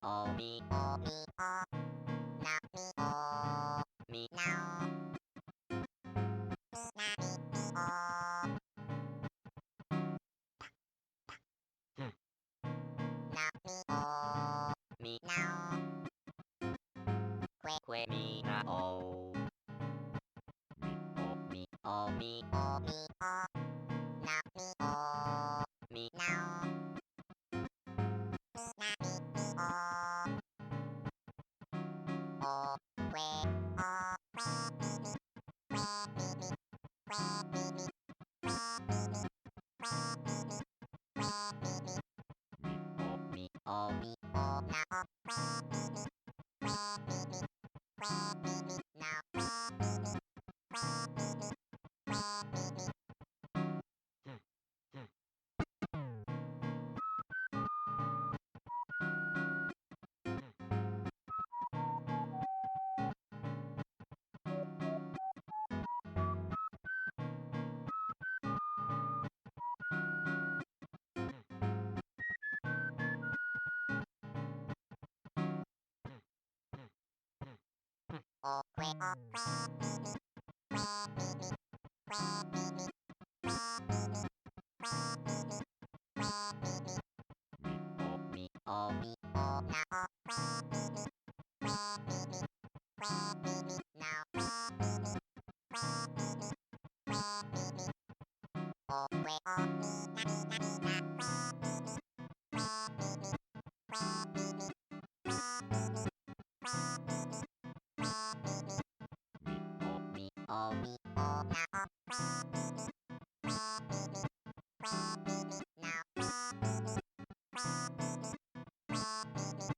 おみおみおなみおみなおみなみみおうんなみおみなおくえみなおみおみおみおなみおみなおみなみみおくえおくえみみくえみみくえみみくえみみくえみみくえみみみおみおなおくえみみくえみみくえみみなおくえみみくえみみくえみみうんうんうんうんうんうんうんおくえおくえみみくえみみくえみみくえみみくえみみくえみみみおみおなおくえみみくえみみくえみみなおくえみみくえみみくえみみおくえおみなみなみなくえみみくえみみくえみみくえみみくえみみくえみみみおみおなおくえみみくえみみくえみみなおくえみみくえみみくえみみ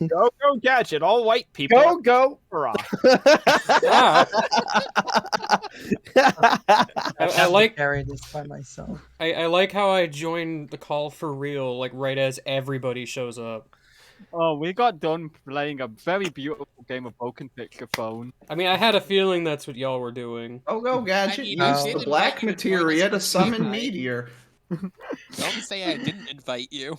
Go, go, Gadget. All white people. Go. Hurrah. Yeah. I like carry this by myself. I like how I joined the call for real, like right as everybody shows up. Oh, we got done playing a very beautiful game of Broken Picture Phone. I mean, I had a feeling that's what y'all were doing. Go, Gadget. I mean, I Use did the invite black you to join materia us to for summon tonight. Meteor. Don't say I didn't invite you.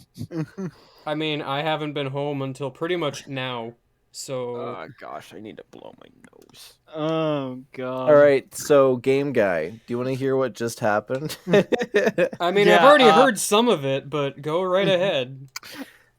I mean, I haven't been home until pretty much now, so Oh gosh, I need to blow my nose. Oh god. All right, so game guy, do you want to hear what just happened? I mean, I've Yeah, already heard some of it, but go right ahead.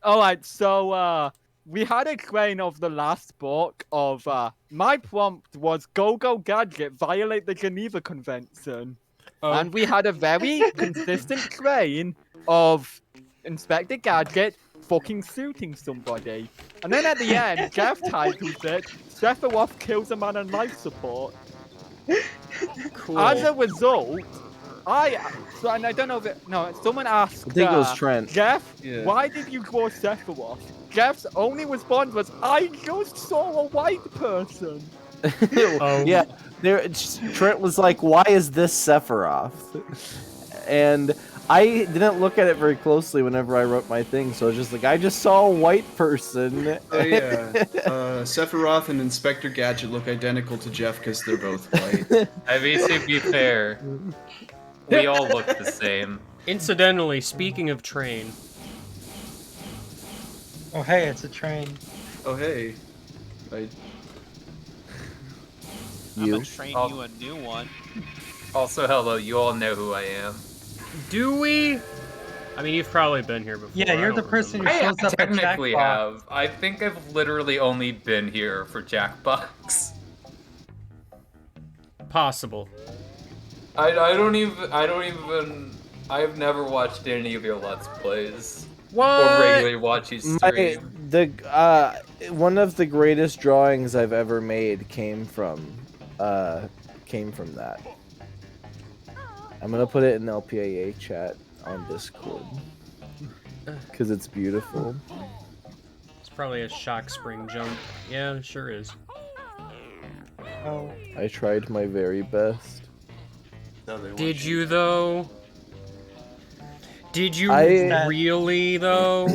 Alright, so we had a claim of the last book of my prompt was Go Go Gadget violate the Geneva Convention. Oh, And we had a very consistent train of Inspector Gadget fucking shooting somebody. And then at the end, Jeff titles it, Sephiroth kills a man on life support. cool. As a result, and I don't know if someone asked I think it was Trent. Jeff, Yeah. why did you draw Sephiroth? Jeff's only response was, I just saw a white person. Oh. Yeah, Trent was like, "Why is this Sephiroth?" And I didn't look at it very closely whenever I wrote my thing, so I was just like, "I just saw a white person." Oh yeah. Sephiroth and Inspector Gadget look identical to Jeff because they're both white. I mean, to be fair, we all look the same. Incidentally, speaking of train, Oh, hey, it's a train. Oh hey. I... I'm You? gonna train Oh. you a new one. Also, hello, you all know who I am. do we? I mean, you've probably been here before. Yeah, I you're the don't person remember. who I shows up at technically Jackbox. have. I think I've literally only been here for Jackbox. Possible. I've never watched any of your Let's Plays. What? Or regularly watch you stream. One of the greatest drawings I've ever made came from that. I'm gonna put it in LPAA chat on Discord because it's beautiful. It's probably a shock spring jump. Yeah, it sure is. Oh, I tried my very best. Did you though? Did you I- really though?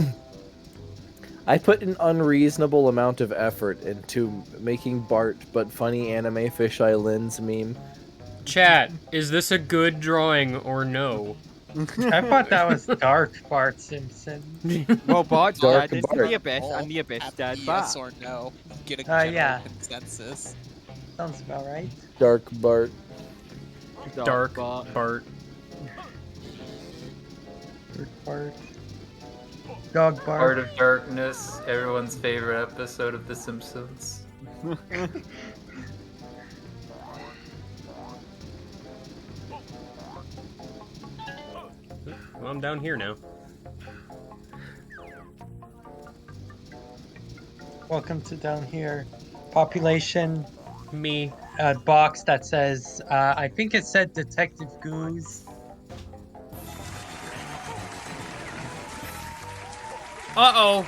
I put an unreasonable amount of effort into making Bart but funny anime fisheye lens meme. Chat, is this a good drawing or no? I thought that was Dark Bart Simpson. Well, Bart's Dark dead, it's Bart. the Abyss, and the Abyss At dead yes back. or no. Get a general Yeah. consensus. Sounds about right. Dark Bart. Dark Bart. Bart. Dark Bart. Dog Part Bart. of Darkness, everyone's favorite episode of The Simpsons. Well, I'm down here now. Welcome to down here. Population Me. box that says, I think it said Detective Goose. Uh-oh.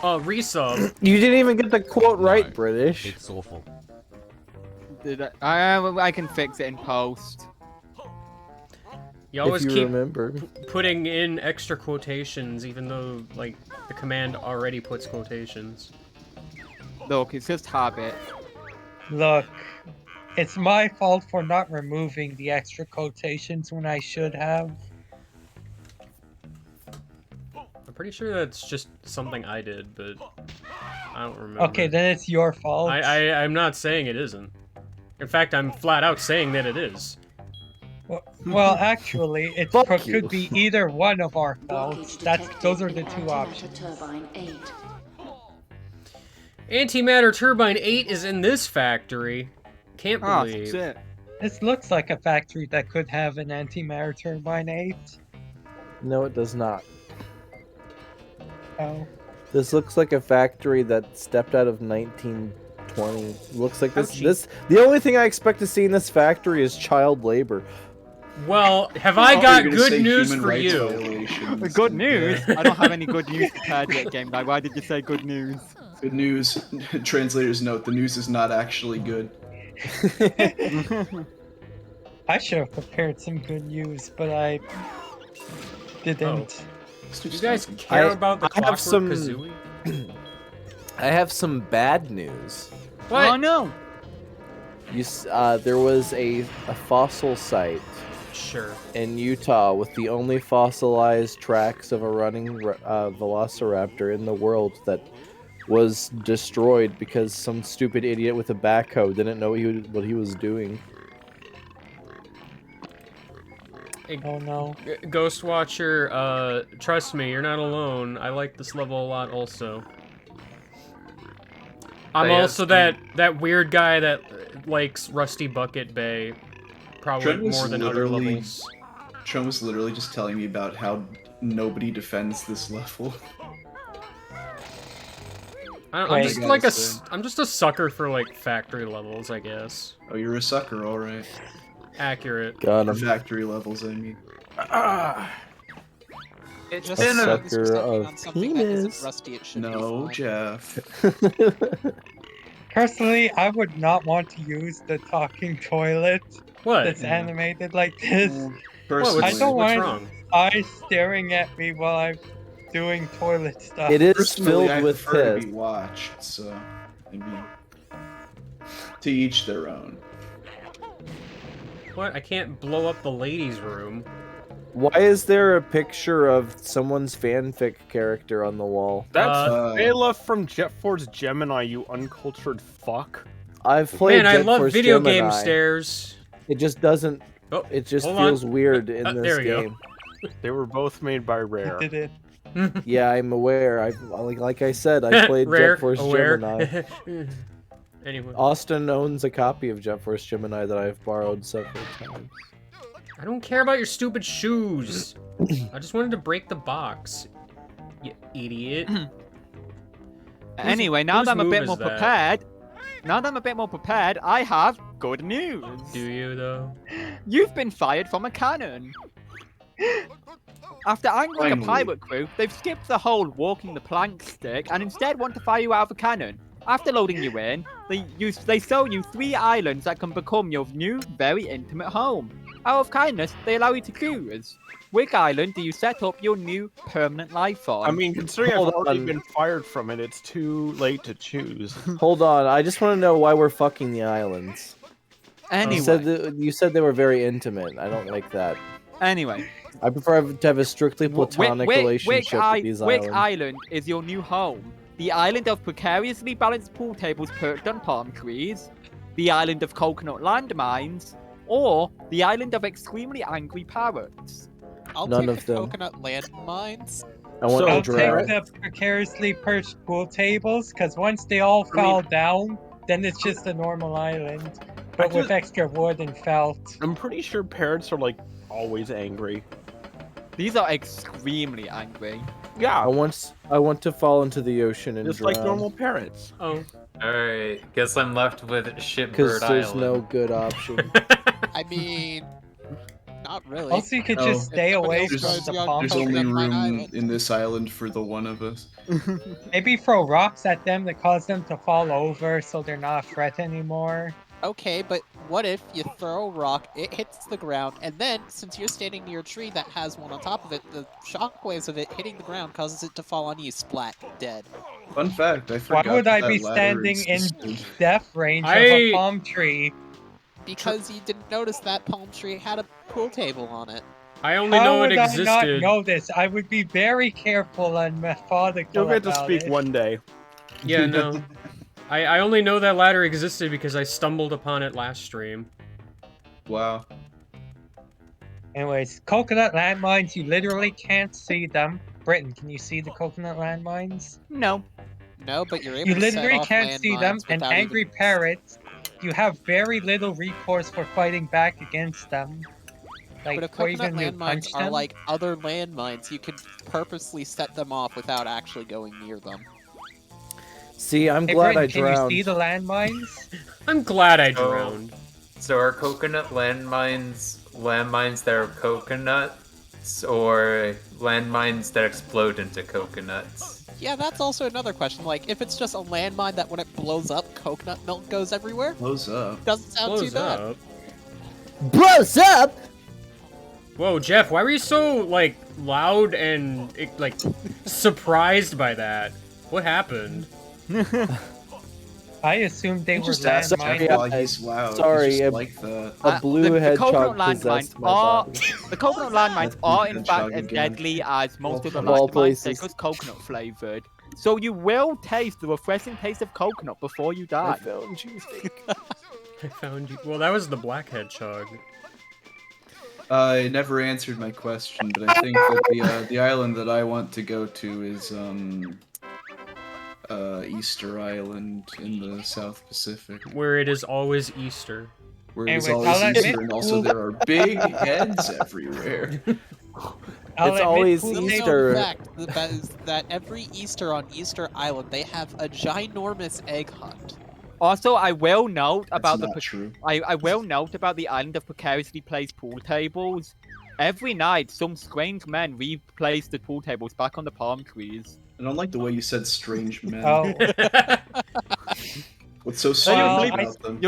Resub. You didn't even get the quote right, British. It's awful. I can fix it in post. You always if you keep remember. putting in extra quotations, even though, like, the command already puts quotations. Look, it's just habit. Look, it's my fault for not removing the extra quotations when I should have. I'm pretty sure that's just something I did, but I don't remember. Okay, then it's your fault. I'm not saying it isn't. In fact, I'm flat out saying that it is. Well, actually, it Fuck could you. be either one of our Blockage faults. Those are the detected. two Antimatter options. Turbine 8. Antimatter Turbine 8 is in this factory. Can't Ah, believe. shit. This looks like a factory that could have an antimatter turbine 8. No, it does not. Oh. This looks like a factory that stepped out of 1920. Looks like Ouchie. this. The only thing I expect to see in this factory is child labor. Well, have I got You're gonna say good news human for rights you? violations. Good news? I don't have any good news prepared yet, Game Guy. Why did you say good news? Good news. Translator's note: the news is not actually good. I should have prepared some good news, but I didn't. Do you guys care about the I have Clockwork some- Kazooie? I have some bad news. What? Oh no! There was a fossil site Sure. in Utah with the only fossilized tracks of a running velociraptor in the world that was destroyed because some stupid idiot with a backhoe didn't know what he was doing. Oh no. Ghostwatcher, trust me, you're not alone. I like this level a lot also. I'm They have also some- that weird guy that likes Rusty Bucket Bay probably Trent was more than other literally- levels. Trent was literally just telling me about how nobody defends this level. I'm Wait. just like I'm just a sucker for like factory levels, I guess. Oh, you're a sucker, alright. Accurate. Got For him. factory levels, I mean. It A just in a- sucker of something that isn't penis. rusty, it should No, be fine. Jeff. Personally, I would not want to use the talking toilet What? that's animated like this. What? Personally, I don't What's want- wrong? Eyes staring at me while I'm doing toilet stuff. It is personally, I filled with prefer to piss. be watched, so I mean, to each their own. What? I can't blow up the ladies' room. Why is there a picture of someone's fanfic character on the wall? That's Uh, Ayla from Jet Force Gemini, you uncultured fuck. I've played Man, I Jet love Force video Gemini. game stairs. It just doesn't. Oh, It just hold on. feels weird in this there we go. game. They were both made by Rare. Did it? Yeah, I'm aware. Like I said, I played Rare, Jet Force aware. Gemini. Anyway, Austin owns a copy of Jet Force Gemini that I've borrowed several times. I don't care about your stupid shoes. I just wanted to break the box. You idiot. Anyway, now whose that I'm a move bit is more that? prepared, I have good news. Do you though? You've been fired from a cannon. After angering a Finally. pirate crew, they've skipped the whole walking the plank stick and instead want to fire you out of a cannon. After loading you in, they show you 3 islands that can become your new, very intimate home. Out of kindness, they allow you to choose. Which island do you set up your new permanent life on? I mean, considering I've Hold already on. been fired from it, it's too late to choose. Hold on, I just want to know why we're fucking the islands. anyway, You said they were very intimate. I don't like that. anyway. I prefer to have a strictly platonic relationship with these which islands. island is your new home? The island of precariously balanced pool tables perched on palm trees? The island of coconut landmines? Or the island of extremely angry parrots? I'll None take of the them. coconut landmines. I want So- to I'll drown. take the precariously perched pool tables, because once they all fall down, then it's just a normal island. But with extra wood and felt. I'm pretty sure parrots are like always angry. These are extremely angry. Yeah, I want to fall into the ocean and just drown. like normal parrots. Oh. Alright, guess I'm left with Because Shitbird there's Island. no good option. I mean, not really. Also, you could Oh. just stay away If from somebody else the goes palm There's Coconut only trees. Mine room Island. in this island for the one of us. Maybe throw rocks at them that cause them to fall over so they're not a threat anymore. Okay, but what if you throw a rock, it hits the ground, and then, since you're standing near a tree that has one on top of it, the shockwaves of it hitting the ground causes it to fall on you, splat, dead. Fun fact, I Why forgot would I that be ladder standing in existed. death range of I- a palm tree? Because you didn't notice that palm tree had a pool table on it. I only How know it would I not existed. know this? I would be very careful and methodical You'll get to about speak it. one day. Yeah, no. I only know that ladder existed because I stumbled upon it last stream. Wow. Anyways, coconut landmines, you literally can't see them. Britton, can you see the coconut landmines? No. No, but you're able You to set literally off can't see them, landmines and without angry even- parrots, you have very little recourse for fighting back against them. Like, But if what are you coconut gonna do, punch landmines are them? like other landmines, you can purposely set them off without actually going near them. See, I'm Hey, glad Britton, I can drowned. you see the landmines? I'm glad I Oh. drowned. So are coconut landmines landmines that are coconuts or landmines that explode into coconuts? Yeah, that's also another question. Like, if it's just a landmine that when it blows up, coconut milk goes everywhere, Blows up. doesn't sound too Blows bad. up. Blows up. Whoa, Jeff, why were you so, like, loud and, like, surprised by that? What happened? I assumed they were Just ask landmines. Jeff why he's loud. Sorry, He's a- just like that. A blue the hedgehog coconut possessed landmines my are body. the coconut landmines That's are blue in fact hedgehog as again. deadly as most of the Of all landmines places. because coconut flavored. So you will taste the refreshing taste of coconut before you I die. found cheesesteak. I found you. Well, that was the black hedgehog. It never answered my question, but I think that the island that I want to go to is Easter Island in the South Pacific, Where it is always Easter. where it is Anyway, always I'll admit, Easter, and also there are big heads everywhere. I'll It's admit always pool Little tables- Easter. known fact that is that every Easter on Easter Island, they have a ginormous egg hunt. Also, I will note about That's the not true. I will note about the island of precariously placed pool tables. Every night, some strange men replace the pool tables back on the palm trees. I don't like the way you said strange men. Oh, What's so Well, strange I- about them?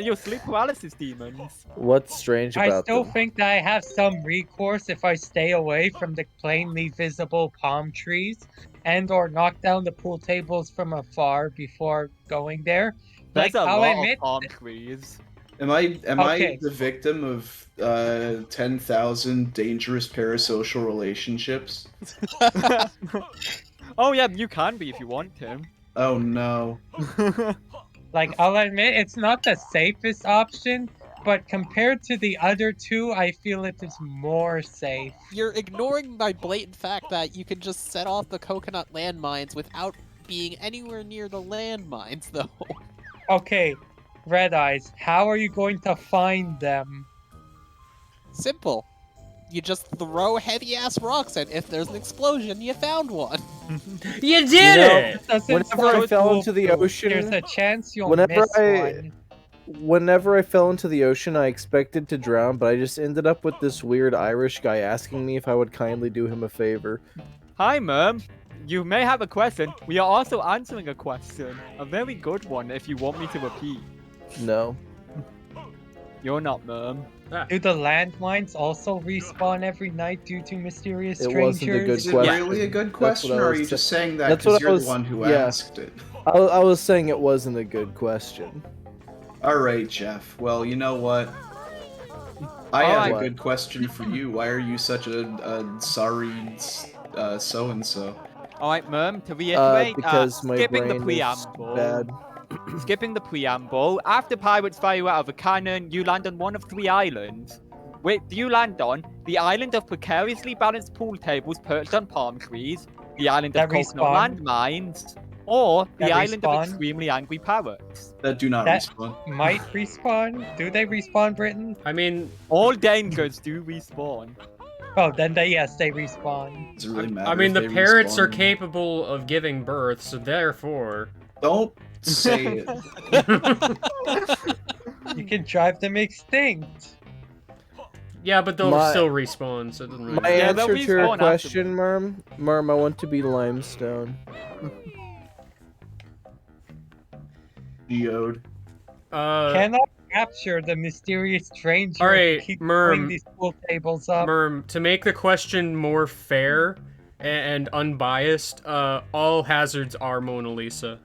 Your sleep paralysis demons. What's strange I about still them? think that I have some recourse if I stay away from the plainly visible palm trees and or knock down the pool tables from afar before going there. There's Like, a I'll lot admit, of palm trees. Am I Okay. the victim of 10,000 dangerous parasocial relationships? Oh yeah, you can be if you want to. Oh no. like, I'll admit it's not the safest option, but compared to the other two, I feel it is more safe. You're ignoring my blatant fact that you can just set off the coconut landmines without being anywhere near the landmines, though. Okay, Red Eyes, how are you going to find them? Simple. You just throw heavy-ass rocks, and if there's an explosion, you found one. You did know, it! Doesn't Whenever I sound fell into the foolproof. ocean, There's a chance you'll whenever miss I- one. Whenever I fell into the ocean, I expected to drown, but I just ended up with this weird Irish guy asking me if I would kindly do him a favor. Hi, Mom. You may have a question. We are also answering a question. A very good one, if you want me to repeat. No. You're not, Mom. Do the landmines also respawn every night due to mysterious It strangers? wasn't a good Is it question. really a good That's what question, I or are was you sa- just saying that that's what because I you're was- the one who yeah. asked it? I was saying it wasn't a good question. Alright, Jeff. Well, you know what? I have Alright. a good question for you. Why are you such a sorry so-and-so? Alright, Mom, to reiterate, Because my skipping the brain is preamble. bad. Skipping the preamble, after pirates fire you out of a cannon, you land on one of 3 islands. Wait, do you land on the island of precariously balanced pool tables perched on palm trees, the island of That coconut respawn. landmines, or the That island respawn. of extremely angry parrots? That do not That- respawn. Might respawn? Do they respawn, Britain? I mean, All dangers do respawn. Oh, then yes, they respawn. Does it really matter? I mean, if the they parrots are respawn? capable of giving birth, so therefore... Don't say it. You can drive them extinct. Yeah, but they'll My- still respawn, so it doesn't really My matter. Yeah, they'll answer to your respawn question, Merm, I want to be limestone. Geode. Cannot capture the mysterious stranger. Alright, who keeps Merm. putting these pool tables up. Merm, to make the question more fair and unbiased, all hazards are Mona Lisa.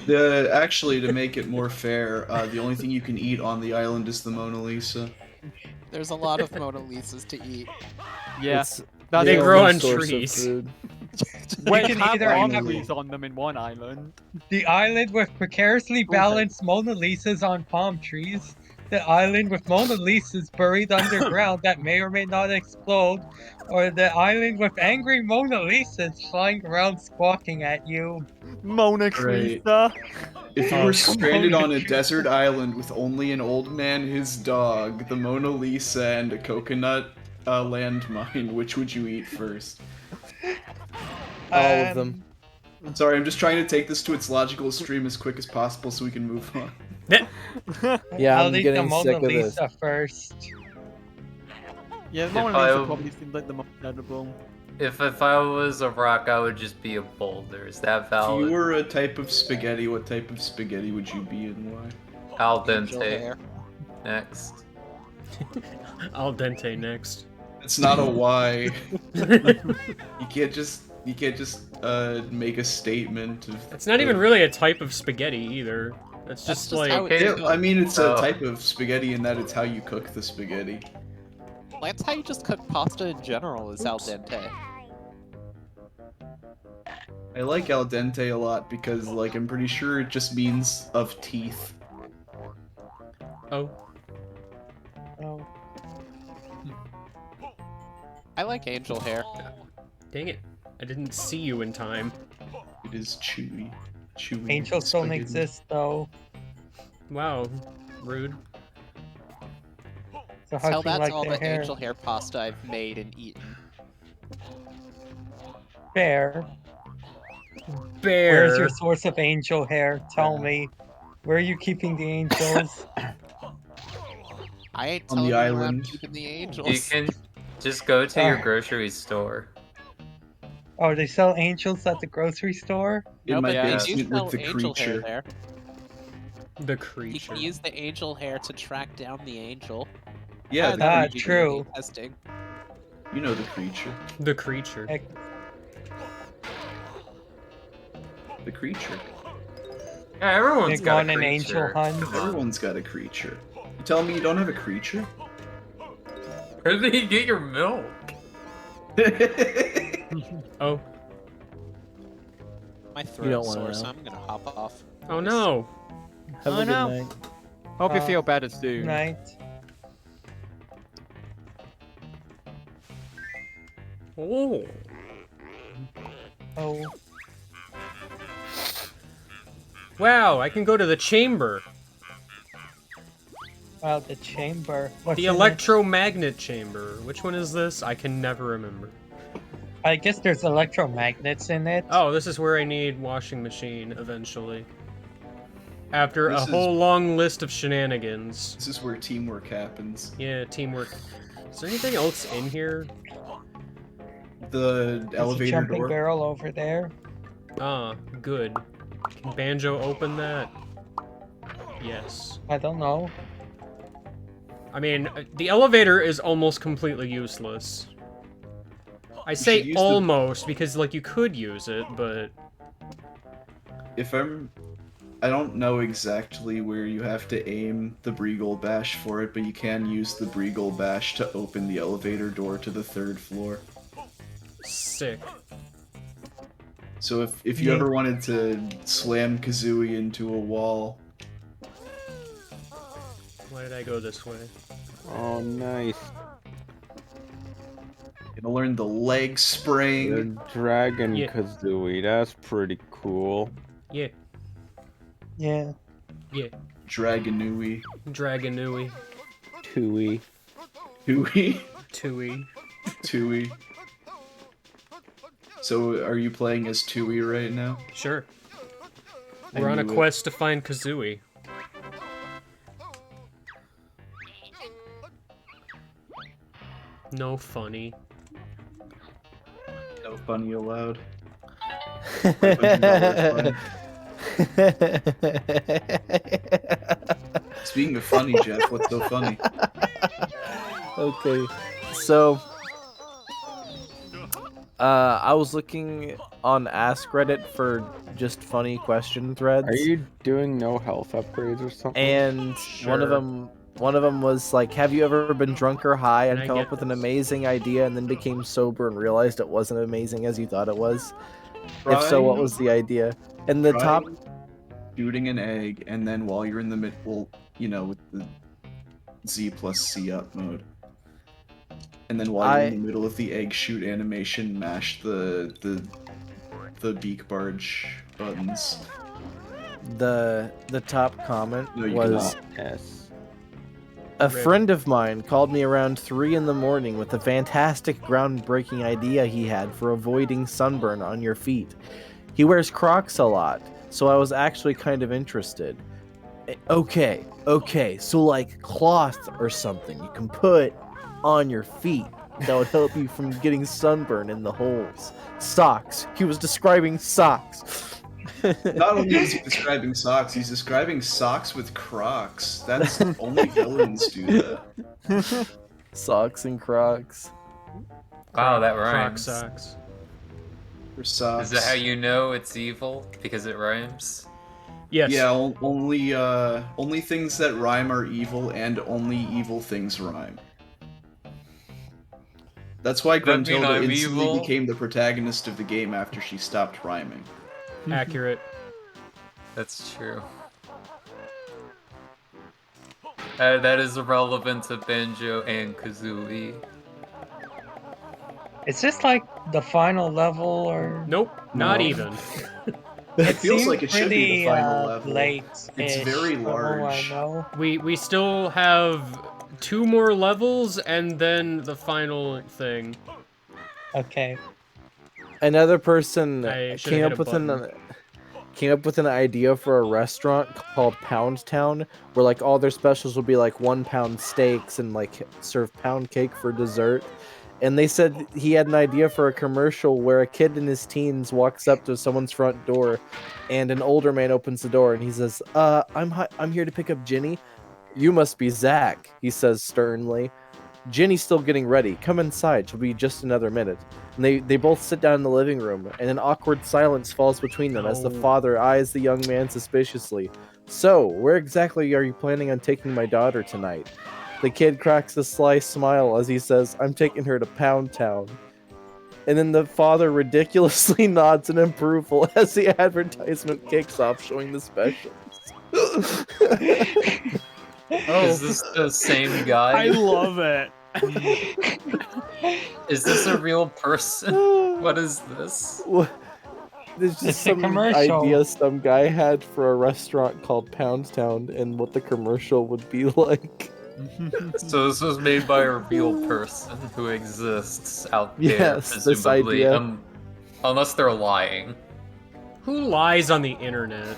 Actually, to make it more fair, the only thing you can eat on the island is the Mona Lisa. There's a lot of Mona Lisas to eat. Yeah, It's that's They the grow only on source of trees. food. When can have either palm have- trees on them in one island. The island with precariously balanced Mona Lisas on palm trees. The island with Mona Lisas buried underground that may or may not explode. Or the island with angry Mona Lisas flying around squawking at you. Mona Great. Lisa. If you Oh, were stranded Mona on a Lisa. desert island with only an old man, his dog, the Mona Lisa, and a coconut landmine, which would you eat first? All of them. Um, Sorry, I'm just trying to take this to its logical extreme as quick as possible so we can move on. Yeah, I'll I'm eat the getting Mona sick of this. Lisa first. Yeah, If Mona I- Lisa probably seemed like the most edible. If I was a rock, I would just be a boulder. Is that If valid? you were a type of spaghetti, what type of spaghetti would you be and why? Al Angel dente. hair. Next. Al dente next. It's not a why. You can't just make a statement of. It's not even really a type of spaghetti either. It's That's just just like how it- Yeah, I mean, it's a Oh. type of spaghetti in that it's how you cook the spaghetti. That's how you just cook pasta in general, is al Oops. dente. I like al dente a lot because, like, I'm pretty sure it just means of teeth. oh. Oh, I like angel hair. Dang it. I didn't see you in time. It is chewy. Chewy. angels don't spaghetti. exist though. Wow. Rude. So how Tell do you that's like all their the hair? angel hair pasta I've made and eaten. Fair. Bear. Where's your source of angel hair? Tell me. Where are you keeping the angels? I ain't On telling the you where I'm island. keeping the You angels. can just go to your Ah. grocery store. Oh, they sell angels at the grocery store? In No, my but they do basement sell with the angel hair creature. there. The You creature. can use the angel hair to track down the angel. Yeah, I've the, done Ah, creature. true. DNA Testing. You know the creature. The creature. Heck, The creature. Yeah, everyone's You're got going a an creature. angel hunt? Come on. Everyone's got a creature. You telling me you don't have a creature? Where did you get your milk? Oh. My don't throat's wanna sore, know. so I'm gonna hop off. Oh no. Have Oh, a good no. night. Hope you Uh, feel better soon. night. Oh. Oh, Wow, I can go to the chamber. wow, the chamber. What's The in it? electromagnet chamber. Which one is this? I can never remember. I guess there's electromagnets in it. Oh, this is where I need washing machine eventually. After This a is- whole long list of shenanigans. This is where teamwork happens. Yeah, teamwork. Is there anything else in here? The There's a elevator jumping door. barrel over there. Ah, good. Can Banjo open that? Yes. I don't know. I mean, the elevator is almost completely useless. I should say use the- almost because, like, you could use it, but I don't know exactly where you have to aim the Breagle Bash for it, but you can use the Breagle Bash to open the elevator door to the 3rd floor. sick. So if you Yeah. ever wanted to slam Kazooie into a wall, Why did I go this way? Oh, nice. you're gonna learn the leg The spring. Dragon Yeah. Kazooie, that's pretty cool. Yeah, Yeah. Dragonooie. Dragonooie. Tooie. Tooie. Tooie. Tooie. So are you playing as Tooie right now? Sure. I We're on a knew it. quest to find Kazooie. No funny. No funny allowed. Speaking of funny, Jeff, what's so funny? Okay, so I was looking on Ask Reddit for just funny question threads, Are you doing no health upgrades or something? and Sure. one of them was like, "Have you ever been drunk or high and Can I come get up with an this? amazing idea and then became sober and realized it wasn't amazing as you thought it was? If so, what was the idea?" And the Try top shooting an egg, and then while you're in the middle, you know, with the Z plus C up mode. And then while you're in the middle of the egg shoot animation, mash the beak barge buttons. the top comment No, you was, cannot. Yes. "A Ready. friend of mine called me around 3 in the morning with a fantastic groundbreaking idea he had for avoiding sunburn on your feet. He wears Crocs a lot, so I was actually kind of interested. Okay, so like cloth or something you can put on your feet that would help you from getting sunburn in the holes. Socks. He was describing socks. Not only is he describing socks, he's describing socks with Crocs. That's only villains do that. Socks and Crocs. Wow, that Croc rhymes. socks. For socks. Is that how you know it's evil? Because it rhymes? Yes. Yeah, only things that rhyme are evil, and only evil things rhyme. That's why Does that mean Gruntilda I'm instantly evil? became the protagonist of the game after she stopped rhyming. Accurate. That's true. That is relevant to Banjo and Kazooie. Is this like the final level or? Nope, not No. even. It feels seems like it should be the pretty, final level. late. It's very large. I know. We still have 2 more levels and then the final thing. Okay. Another person I should've came hit up a with an button. came up with an idea for a restaurant called Pound Town, where like all their specials would be like 1 pound steaks and like serve pound cake for dessert. And they said he had an idea for a commercial where a kid in his teens walks up to someone's front door, and an older man opens the door and he says, I'm here to pick up Ginny." "You must be Zach," he says sternly. "Ginny's still getting ready. Come inside. She'll be just another minute." And they both sit down in the living room, and an awkward silence falls between them as the father eyes the young man suspiciously. "So, where exactly are you planning on taking my daughter tonight?" The kid cracks a sly smile as he says, "I'm taking her to Pound Town." And then the father ridiculously nods in approval as the advertisement kicks off, showing the specials. Is this the same guy? I love it. Is this a real person? What is this? There's just It's a some commercial. idea some guy had for a restaurant called Pound Town and what the commercial would be like. So this was made by a real person who exists out there, Yes, this presumably. idea. Unless they're lying. Who lies on the internet?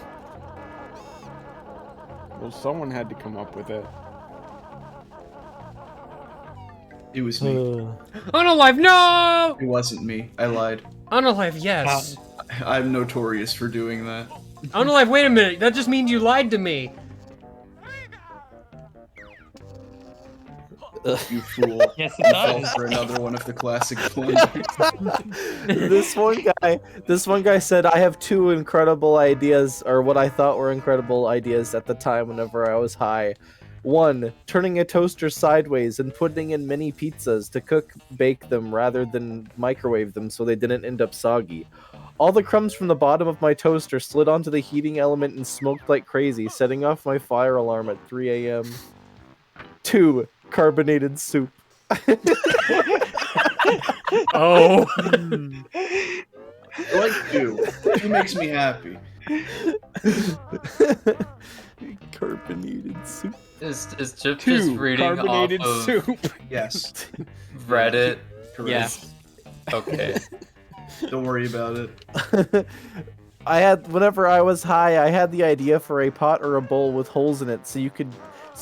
Well, someone had to come up with it. It was me. Unalive, no! It wasn't me. I lied. Unalive, yes. I'm notorious for doing that. Unalive, wait a minute. That just means you lied to me. You fool. Yes, You it fell does. for another one of the classic blunders. this one guy said, "I have 2 incredible ideas, or what I thought were incredible ideas at the time whenever I was high. 1, turning a toaster sideways and putting in mini pizzas to bake them rather than microwave them so they didn't end up soggy. All the crumbs from the bottom of my toaster slid onto the heating element and smoked like crazy, setting off my fire alarm at 3 a.m. 2, carbonated soup." Oh. I like 2. 2 makes me happy. Carbonated soup. Is Chip just 2, reading off carbonated of soup. Yes. Reddit? Yeah. Okay. Don't worry about it. Whenever I was high, I had the idea for a pot or a bowl with holes in it so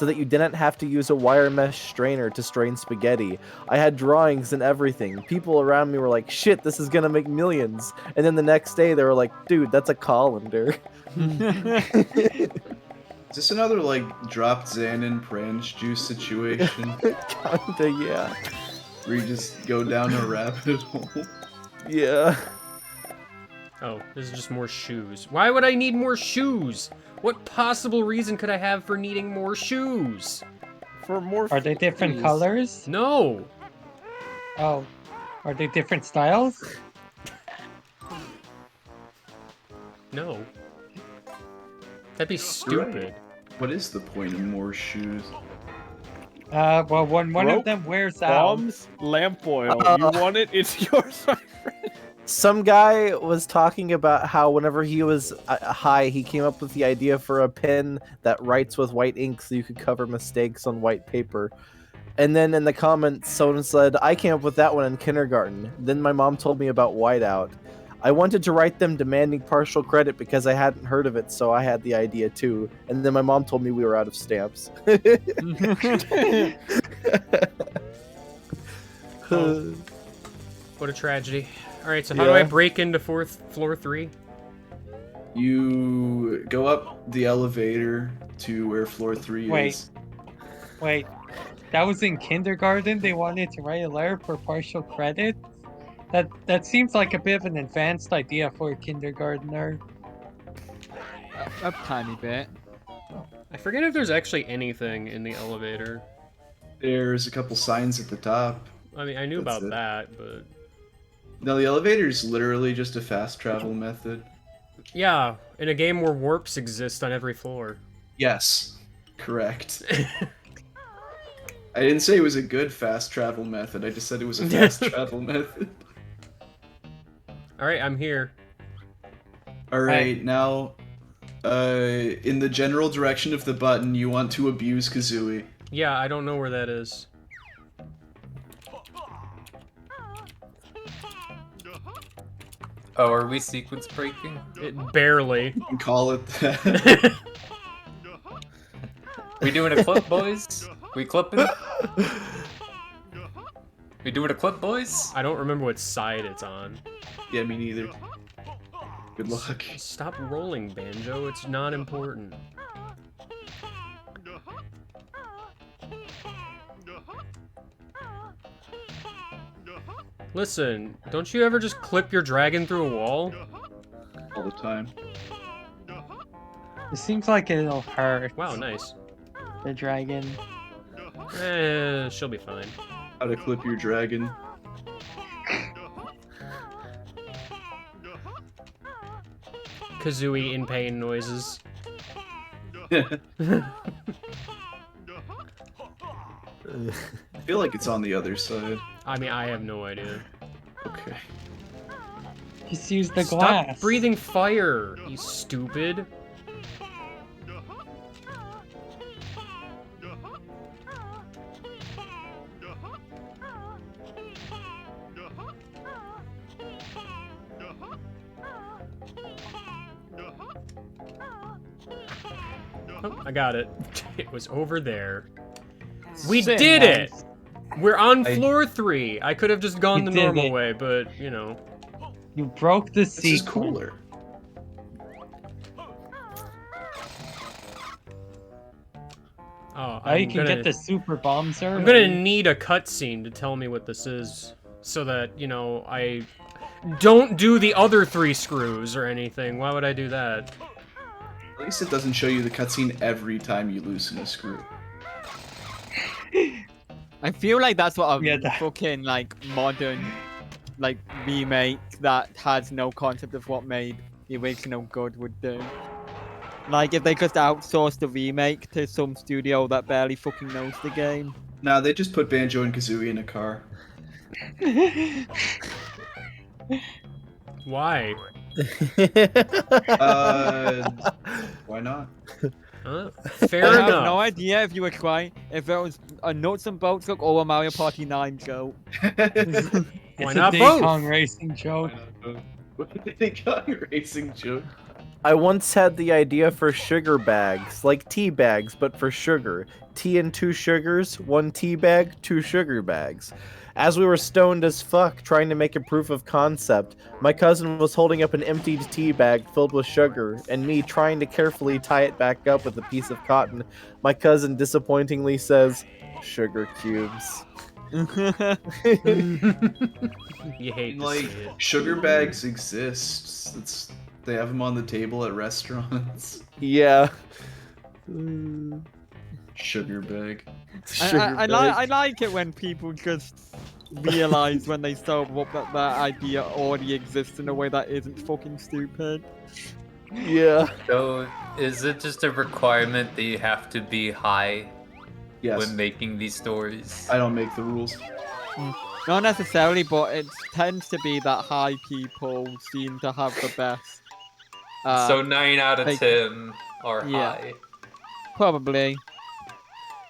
that you didn't have to use a wire mesh strainer to strain spaghetti. I had drawings and everything. People around me were like, "Shit, this is gonna make millions." And then the next day they were like, "Dude, that's a colander." Is this another, like, dropped Xanon Prange juice situation? Kinda, yeah. Where you just go down a rabbit hole? Yeah. Oh, this is just more shoes. Why would I need more shoes? What possible reason could I have for needing more shoes? For more. Are they different fees. colors? No. Oh. Are they different styles? No. That'd be stupid. What is the point of more shoes? Well, when one Rope, of them wears out. Bombs, lamp oil. You want it? It's yours, my friend. Some guy was talking about how whenever he was high, he came up with the idea for a pen that writes with white ink so you could cover mistakes on white paper. And then in the comments, someone said, "I came up with that one in kindergarten. Then my mom told me about whiteout. I wanted to write them demanding partial credit because I hadn't heard of it, so I had the idea too. And then my mom told me we were out of stamps. Oh, what a tragedy. Alright, so how do I Yeah. break into floor 3? You go up the elevator to where floor 3 Wait. is. Wait, that was in kindergarten? They wanted to write a letter for partial credit? That seems like a bit of an advanced idea for a kindergartner. A tiny bit. I forget if there's actually anything in the elevator. There's a couple signs at the top. I mean, I knew That's about it. that, but... No, the elevator is literally just a fast travel method. Yeah, in a game where warps exist on every floor. Yes, correct. I didn't say it was a good fast travel method, I just said it was a fast travel method. Alright, I'm here. Alright, now, in the general direction of the button, you want to abuse Kazooie. Yeah, I don't know where that is. Oh, are we sequence breaking? It barely. You can call it that. We doing a clip, boys? We clipping? We doing a clip, boys? I don't remember what side it's on. Yeah, me neither. Good luck. Stop rolling, Banjo. It's not important. Listen, don't you ever just clip your dragon through a wall? All the time. It seems like it'll hurt Wow, nice. the dragon. She'll be fine. How to clip your dragon. Kazooie in pain noises. I feel like it's on the other side. I mean, I have no idea. Okay. Just use the Stop glass. breathing fire, you stupid. Oh, I got it. It was over there. We Sick. did it! We're on I- floor 3. I could have just gone You the did normal it. way, but, you know. You broke the This is sequence. cooler. Oh, Now you I'm can gonna, get the super bombs early. I'm gonna need a cutscene to tell me what this is, so that, you know, I don't do the other 3 screws or anything. Why would I do that? At least it doesn't show you the cutscene every time you loosen a screw. I feel like that's what a Yeah, that- fucking like modern like remake that has no concept of what made the original good would do. Like if they just outsourced the remake to some studio that barely fucking knows the game. Nah, they just put Banjo and Kazooie in a car. Why? Why not? Fair I have enough. no idea if you were trying if it was a Nuts and Bolts joke or a Mario Party 9 joke. Why It's not a both? Diddy Kong racing joke. What did they got a racing joke? I once had the idea for sugar bags, like tea bags, but for sugar. Tea and 2 sugars, 1 tea bag, 2 sugar bags. As we were stoned as fuck trying to make a proof of concept, my cousin was holding up an emptied tea bag filled with sugar, and me trying to carefully tie it back up with a piece of cotton. My cousin disappointingly says, "Sugar cubes." You hate to Like, see it. sugar bags exist. They have them on the table at restaurants. Yeah. Sugar bag. I like it when people just realize when they sober up that that idea already exists in a way that isn't fucking stupid. Yeah. So, is it just a requirement that you have to be high Yes. when making these stories? I don't make the rules. Not necessarily, but it tends to be that high people seem to have the best. So 9 out of like- 10 are yeah. high. Probably.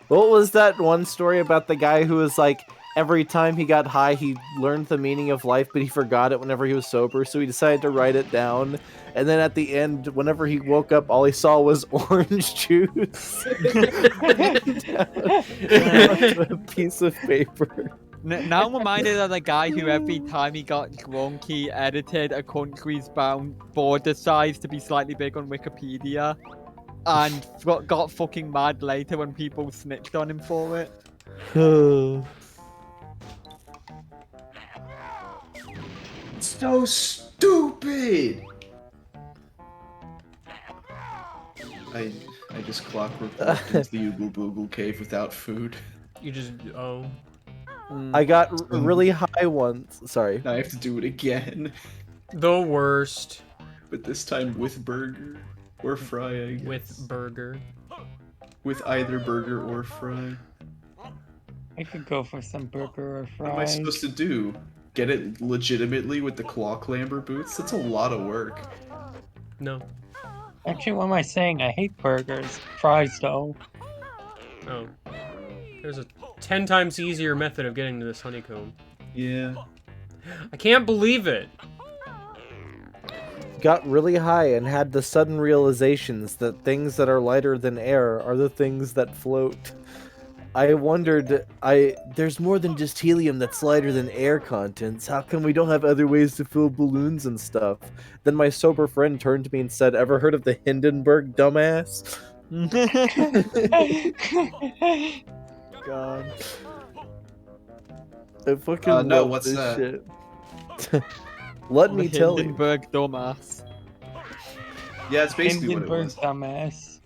What was that one story about the guy who was like, every time he got high, he learned the meaning of life, but he forgot it whenever he was sober. So he decided to write it down. And then at the end, whenever he woke up, all he saw was orange juice. A piece of paper. Now I'm reminded of the guy who every time he got drunk, he edited a country's border size to be slightly big on Wikipedia. And got fucking mad later when people snitched on him for it. So stupid! I just clockwork walked into the Oogle Boogle cave without food. You just oh. I got really high once. Sorry. Now I have to do it again. The worst. But this time with burger. Or fry, I guess. With burger. With either burger or fry. I could go for some burger or What am I fries. supposed to do? Get it legitimately with the claw clamber boots? That's a lot of work. No. Actually, what am I saying? I hate burgers. Fries, though. Oh. There's a 10 times easier method of getting to this honeycomb. Yeah. I can't believe it. Got really high and had the sudden realizations that things that are lighter than air are the things that float. I wondered, there's more than just helium that's lighter than air contents. How come we don't have other ways to fill balloons and stuff? Then my sober friend turned to me and said, "Ever heard of the Hindenburg, dumbass?" God. I fucking no, love what's this that? shit. Let me tell you. Hindenburg dumbass. Yeah, it's basically what it Hindenburg was. dumbass.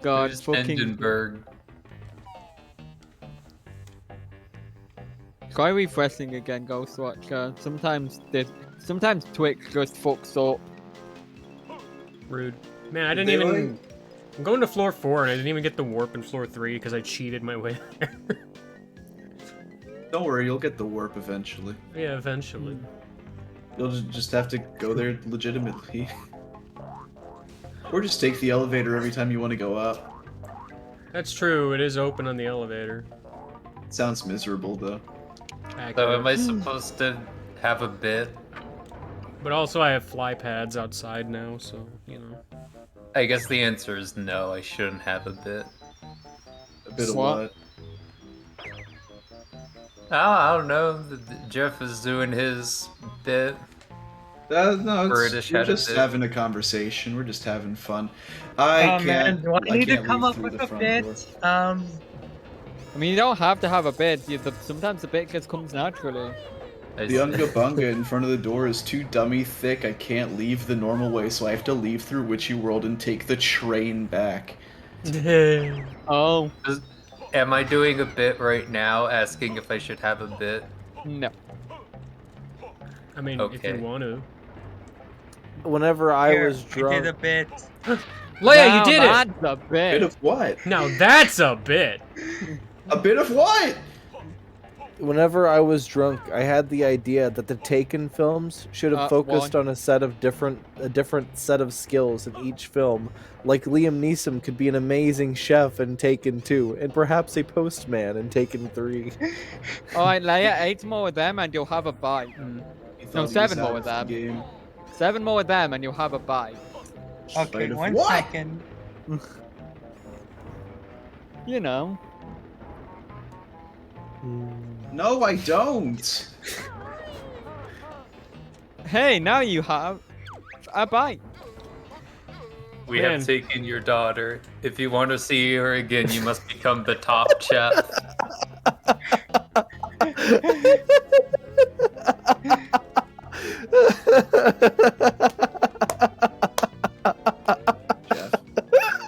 God, Who's fucking. Hindenburg? Try refreshing again, Ghostwatcher. Sometimes Twitch just fucks up. Rude. Man, I Did didn't they, even... like- I'm going to floor 4 and I didn't even get the warp in floor 3 because I cheated my way there. Don't worry, you'll get the warp eventually. Yeah, eventually. You'll just have to go there legitimately. Or just take the elevator every time you want to go up. That's true, it is open on the elevator. Sounds miserable though. So am I Accurate. supposed to have a bit? But also I have fly pads outside now, so, you know. I guess the answer is no, I shouldn't have a bit. A bit of What? what? Oh, I don't know. Jeff is doing his bit. No, British we're had a just bit. having a conversation. We're just having fun. I Oh can't. man, do I need to can't come leave up through with the a front bit? door. I mean, you don't have to have a bid. Sometimes the bit just comes naturally. I The see. Unga Bunga in front of the door is too dummy thick. I can't leave the normal way, so I have to leave through Witchy World and take the train back. Oh, Am I doing a bit right now, asking if I should have a bit? no. I mean, if Okay. you want to. Whenever I Here, was I drunk, did a bit. Leia, Now you did it! that's a Bit bit. of what? Now that's a bit! A bit of what? whenever I was drunk, I had the idea that the Taken films should have focused on a different set of skills in each film. Like Liam Neeson could be an amazing chef in Taken 2, and perhaps a postman in Taken 3. Alright, Leia, 8 more of them and you'll have a bite. He thought No, he was 7 out more of of the them. game. 7 more of them and you'll have a bite. Okay, Bite of 1 what? second. You know. No, I don't. Hey, now you have a bite. We Man. have taken your daughter. If you want to see her again, you must become the top chef. Jeff.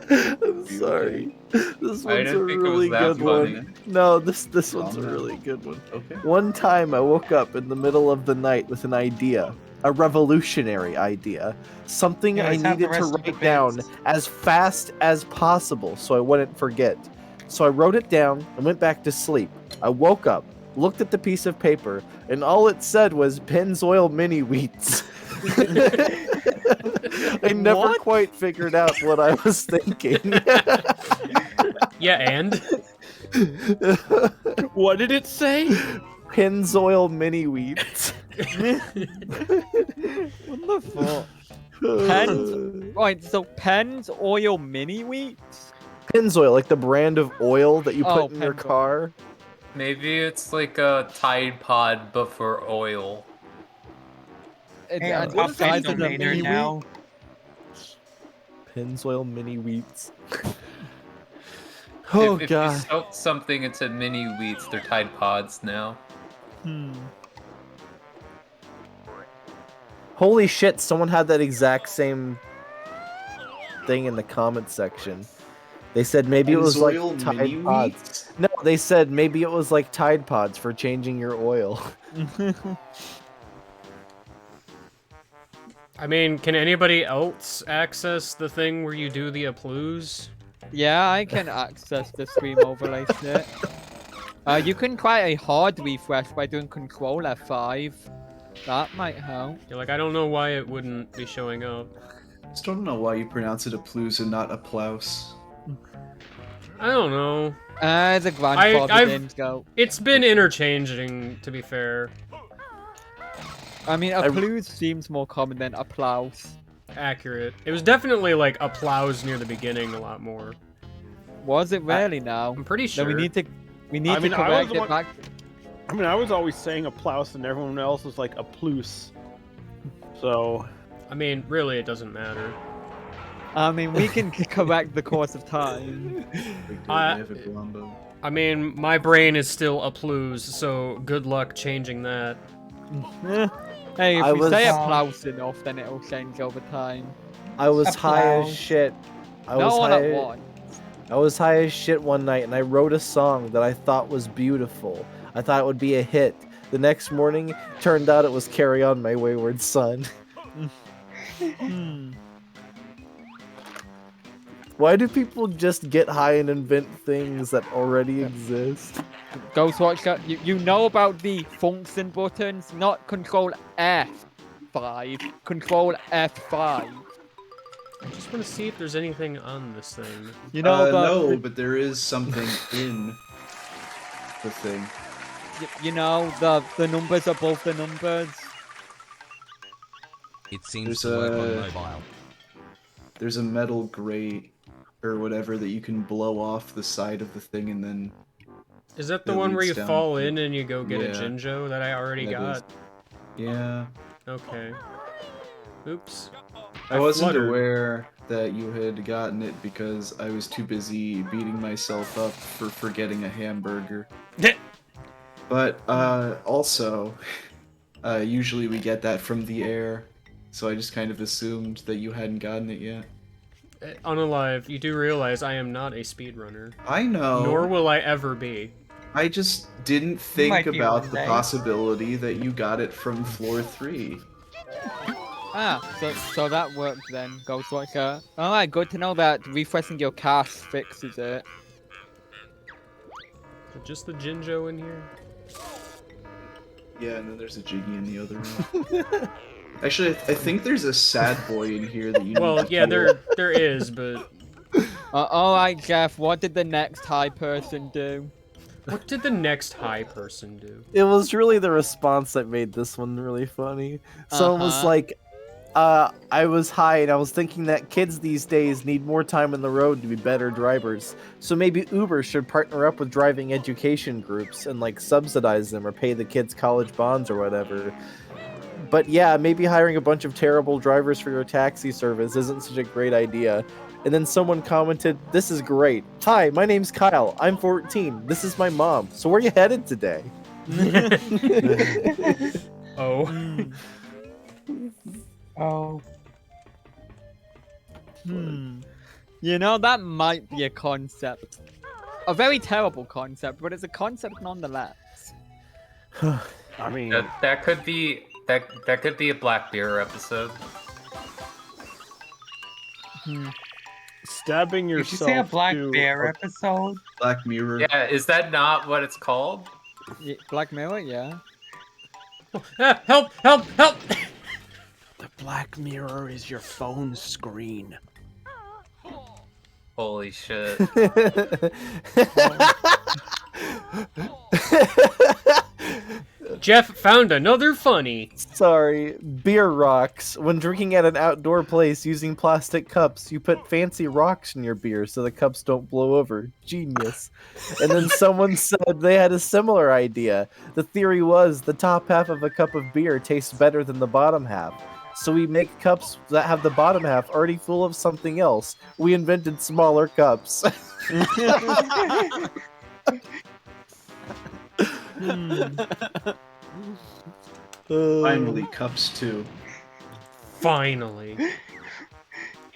I'm sorry. This I one's a didn't think it was really that good funny. one. No, this one's a down. really good one. Okay. One time I woke up in the middle of the night with an idea. A revolutionary idea. Something Yeah, I let's have the needed to rest of the write down bits. as fast as possible so I wouldn't forget. So I wrote it down and went back to sleep. I woke up, looked at the piece of paper, and all it said was Pennzoil Mini Wheats. I never What? quite figured out what I was thinking. Yeah, and? What did it say? Pennzoil mini wheats. What the fuck? Pens? Right, so Pens Oil Mini Wheats? Pennzoil, like the brand of oil that you put Oh, in your Pennzoil. car. Maybe it's like a Tide Pod, but for oil. Hey, I'm What is a the donator mini now. Pennzoil mini wheats. Oh if god. you soak something into mini wheats, they're Tide Pods now. Holy shit, someone had that exact same thing in the comment section. They said maybe it was like Pennzoil Tide mini Pods. wheats? No, they said maybe it was like Tide Pods for changing your oil. I mean, can anybody else access the thing where you do the aplues? Yeah, I can access the stream overlay shit. You can try a hard refresh by doing Control F5. That might help. You're like, I don't know why it wouldn't be showing up. Still don't know why you pronounce it a Plouse and not a Plouse. I don't know. The grandfather I've- didn't go. It's been interchanging, to be fair. I mean, applause seems more common than applause. Accurate. It was definitely like applause near the beginning a lot more. Was it really now? I'm pretty sure. No, we need to I mean, I was correct the it one- back. I mean, I was always saying a plouse, and everyone else was like a plouse. So, I mean, really, it doesn't matter. I mean, we can correct the course of time. I mean, my brain is still applause, so good luck changing that. Hey, if I we was- say applause enough, then it'll change over time. I was high as Applause. shit. I Not was all high. at once. I was high as shit one night and I wrote a song that I thought was beautiful. I thought it would be a hit. The next morning, turned out it was Carry On My Wayward Son. Why do people just get high and invent things that already exist? Ghostwatcher, you know about the function buttons, not Control F5, Control F5. I just want to see if there's anything on this thing. You know no, but there is something in the thing. you know the numbers above the numbers. It seems There's to work on a- mobile. There's a metal grate or whatever that you can blow off the side of the thing and then Is that the It one where you leads down. fall in and you go get a Yeah. Jinjo that I already That is. got? yeah. Okay. Oops. I wasn't fluttered. aware that you had gotten it because I was too busy beating myself up for forgetting a hamburger. But also, usually we get that from the air, so I just kind of assumed that you hadn't gotten it yet. Unalive, you do realize I am not a speedrunner. I know. Nor will I ever be. I just didn't might think be about one the day. possibility that you got it from floor 3. So that worked then, Ghostwatcher. Alright, good to know that refreshing your cache fixes it. Is it just the Jinjo in here? Yeah, and then there's a Jiggy in the other room. Actually, I think there's a sad boy in here that you need Well, to yeah, kill. there is, but Alright, Jeff, what did the next high person do? what did the next high person do? It was really the response that made this one really funny. Someone was Uh-huh. like, I was high and I was thinking that kids these days need more time on the road to be better drivers. So maybe Uber should partner up with driving education groups and like subsidize them or pay the kids college bonds or whatever. But yeah, maybe hiring a bunch of terrible drivers for your taxi service isn't such a great idea. And then someone commented, "This is great. Hi, my name's Kyle. I'm 14. This is my mom. So where are you headed today?" Oh. Oh, You know, that might be a concept. A very terrible concept, but it's a concept nonetheless. I mean, That could be that could be a Black Mirror episode. stabbing did you yourself. say a Black to Bear episode? Black Mirror. Yeah, is that not what it's called? Black Mirror, yeah. Ah, help! Help! Help! The Black Mirror is your phone screen. Holy shit. Jeff found another funny. Sorry, beer rocks. When drinking at an outdoor place using plastic cups, you put fancy rocks in your beer so the cups don't blow over. Genius. And then someone said they had a similar idea. The theory was the top half of a cup of beer tastes better than the bottom half. So we make cups that have the bottom half already full of something else. We invented smaller cups. Finally, cups too. Finally.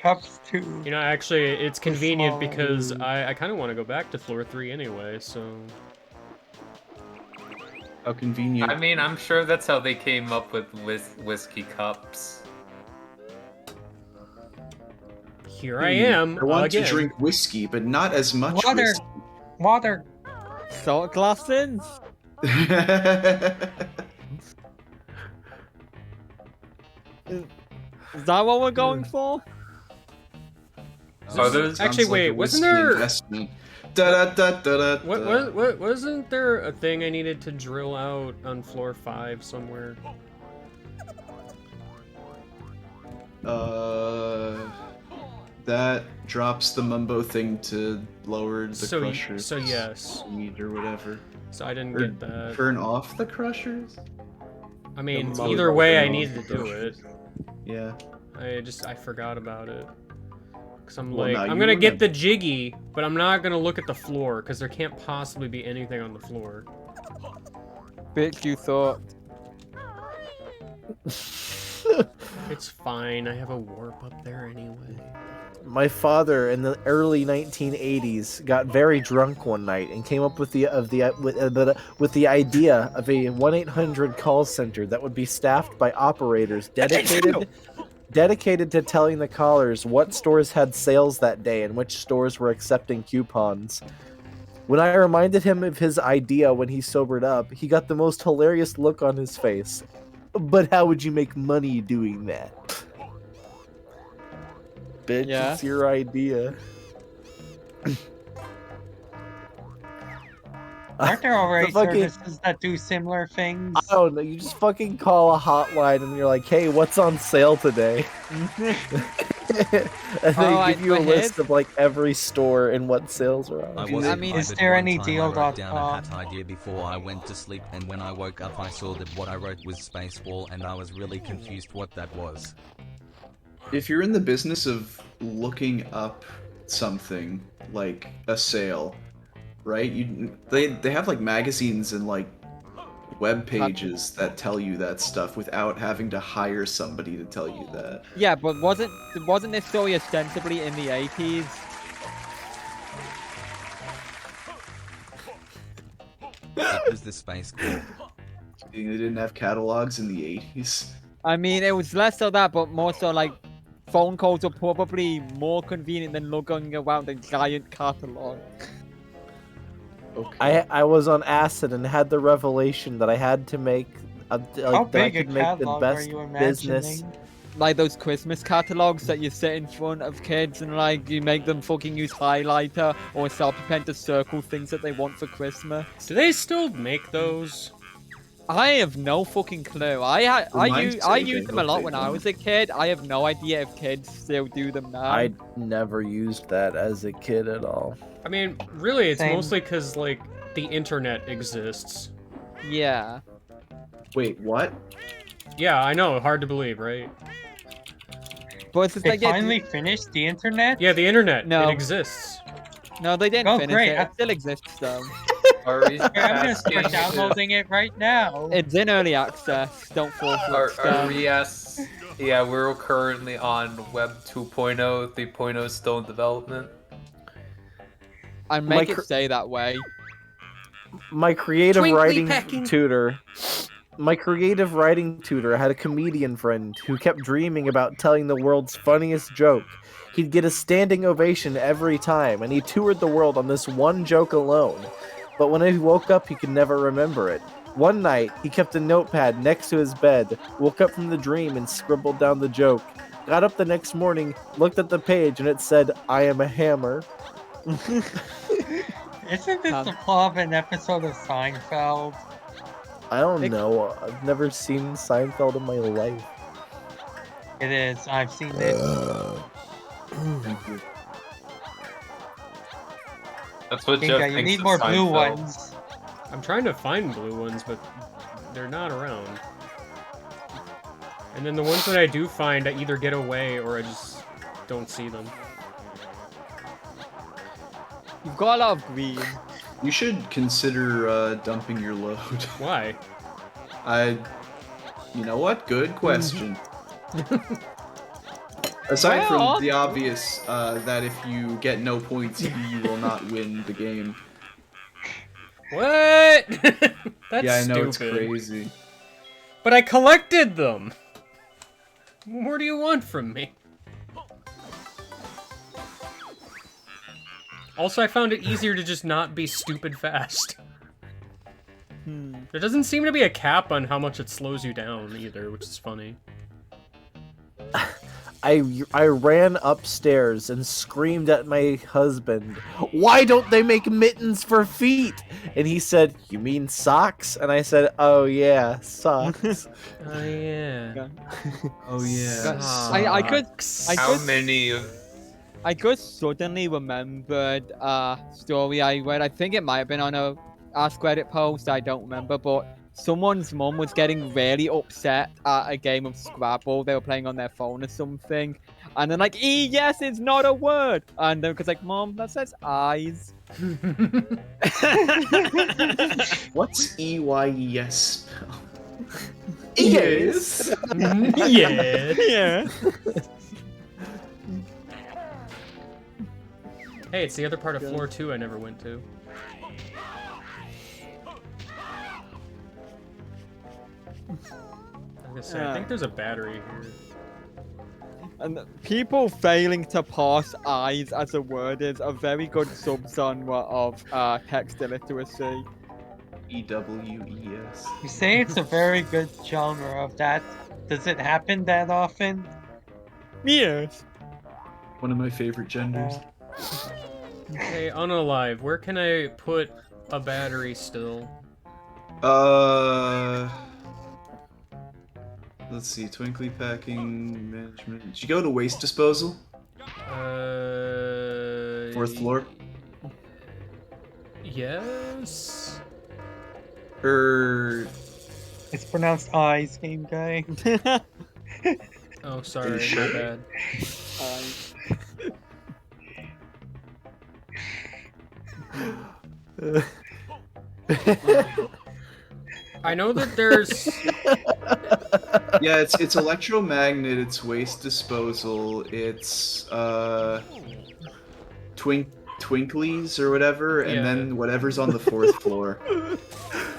Cups too. You know, actually, it's convenient Small. because I kind of want to go back to floor 3 anyway, so... How convenient. I mean, I'm sure that's how they came up with whiskey cups. Here I am, I want again. to drink whiskey, but not as much Water. whiskey. Water. Salt glasses? Is that what we're going for? So there's Sounds Actually, like wait, a wasn't whiskey there- investment. Da-da-da-da-da-da. What wasn't there a thing I needed to drill out on floor 5 somewhere? That drops the mumbo thing to lower the So crushers. so yes. Speed or whatever. So I didn't Or get that. turn off the crushers? I mean, the either mumbo way, I turn off needed the to do it. crushers. Yeah. I forgot about it. Cause I'm Well, like, now I'm you gonna get remember. the jiggy, but I'm not gonna look at the floor, cause there can't possibly be anything on the floor. Bitch, you thought. It's fine, I have a warp up there anyway. My father in the early 1980s got very drunk one night and came up with the idea of a 1-800 call center that would be staffed by operators dedicated to telling the callers what stores had sales that day and which stores were accepting coupons. When I reminded him of his idea when he sobered up, he got the most hilarious look on his face. But how would you make money doing that? Bitch, Yeah. it's your idea. Aren't there already fucking- services that do similar things? I don't know. You just fucking call a hotline and you're like, "Hey, what's on sale today?" and they Oh, give you a my list head. of like every store and what sales are on. I it. wasn't I mean, is private there one any time I deal wrote down a .com? hat idea before I went to sleep, and when I woke up I saw that what I wrote was Spaceball, and I was really confused what that was. If you're in the business of looking up something like a sale, right? They have like magazines and like web pages that tell you that stuff without having to hire somebody to tell you that. Yeah, but wasn't this story ostensibly in the 80s? It was the Space Corps. They didn't have catalogs in the 80s. I mean, it was less of that, but more so like phone calls are probably more convenient than looking around a giant catalog. Okay. I was on acid and had the revelation that I had to make How that I big a could make the catalog are best you business. imagining? Like those Christmas catalogs that you sit in front of kids and like you make them fucking use highlighter or a Sharpie pen to circle things that they want for Christmas. Do they still make those? I have no fucking clue. I Mine's used saving, them a hope lot they when I don't. was a kid. I have no idea if kids still do them now. I never used that as a kid at all. I mean, really, it's Same. mostly because, like, the internet exists. Yeah. Wait, what? Yeah, I know, hard to believe, right? But it's just They like, yeah, finally finished the internet? Yeah, the internet, No. it exists. no, they didn't Oh, finish great. it. It still exists though. Are we Yeah, I'm gonna asking start downloading it right now. It's in early access. Don't fall for Are, it. are we yeah, we're currently on Web 2.0, 3.0 still in development. And make My it stay that way. My creative Twinkly writing pecking. tutor. My creative writing tutor had a comedian friend who kept dreaming about telling the world's funniest joke. He'd get a standing ovation every time, and he toured the world on this one joke alone. But when he woke up, he could never remember it. One night, he kept a notepad next to his bed, woke up from the dream, and scribbled down the joke. got up the next morning, looked at the page, and it said, "I am a hammer." Isn't this the plot of an episode of Seinfeld? I don't know. I've never seen Seinfeld in my life. It is. I've seen it. Thank you. That's what Jeff Kinga, you thinks need of more blue Seinfeld. ones. I'm trying to find blue ones, but they're not around. And then the ones that I do find, I either get away or I just don't see them. You've got a lot of green. You should consider dumping your load. Why? You know what? Good question. Aside Well- from the obvious that if you get no points, you will not win the game. What? That's Yeah, I know it's stupid. crazy. But I collected them! What more do you want from me? Also, I found it easier to just not be stupid fast. There doesn't seem to be a cap on how much it slows you down either, which is funny. I ran upstairs and screamed at my husband, "Why don't they make mittens for feet?" And he said, "You mean socks?" And I said, "Oh yeah, socks." Oh yeah. Oh yeah. I could How many of I just suddenly remembered a story I read. I think it might have been on a Ask Reddit post. I don't remember, but someone's mum was getting really upset at a game of Scrabble they were playing on their phone or something, and then like, yes, it's not a word, and then because like, Mom, that says eyes. What's EYES spell? Yes. Yeah. Yeah. Hey, it's the other part of floor 2 I never went to. I was gonna say, I think there's a battery here. And people failing to pass eyes as a word is a very good subgenre of text illiteracy. EWES. You say it's a very good genre of that. Does it happen that often? Yes. One of my favorite genders. Hey, Unalive, where can I put a battery still? Let's see. Twinkly packing management. Did you go to waste disposal? 4th floor. Yes. It's pronounced eyes, game guy. Oh, sorry, sure? my bad. I know that there's. Yeah, it's electromagnet, it's waste disposal, it's Twinklies or whatever, and Yeah. then whatever's on the 4th floor.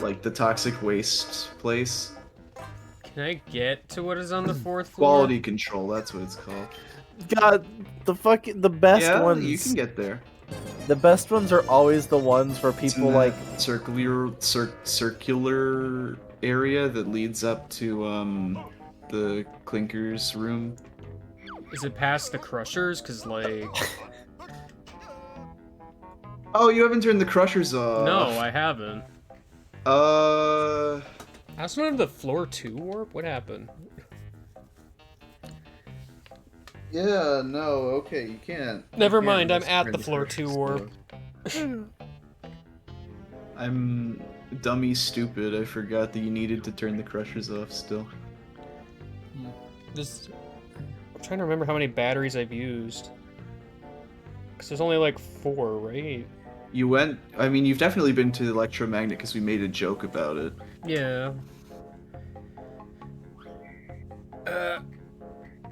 Like the toxic waste place. Can I get to what is on the 4th floor? Quality control, that's what it's called. God, the best Yeah, ones. you can get there. The best ones are always the ones where It's in people that like. circular area that leads up to the Clinker's room. Is it past the crushers? Cause like. Oh, you haven't turned the crushers off. No, I haven't. Uh. I also don't have the floor 2 warp. What happened? Yeah, no, okay, you can't. Never You can't mind, I'm just at turn the floor 2 crushers warp. off. I'm dummy stupid. I forgot that you needed to turn the crushers off still. This. I'm trying to remember how many batteries I've used. Cause there's only like 4, right? You went. I mean, you've definitely been to the electromagnet because we made a joke about it. Yeah.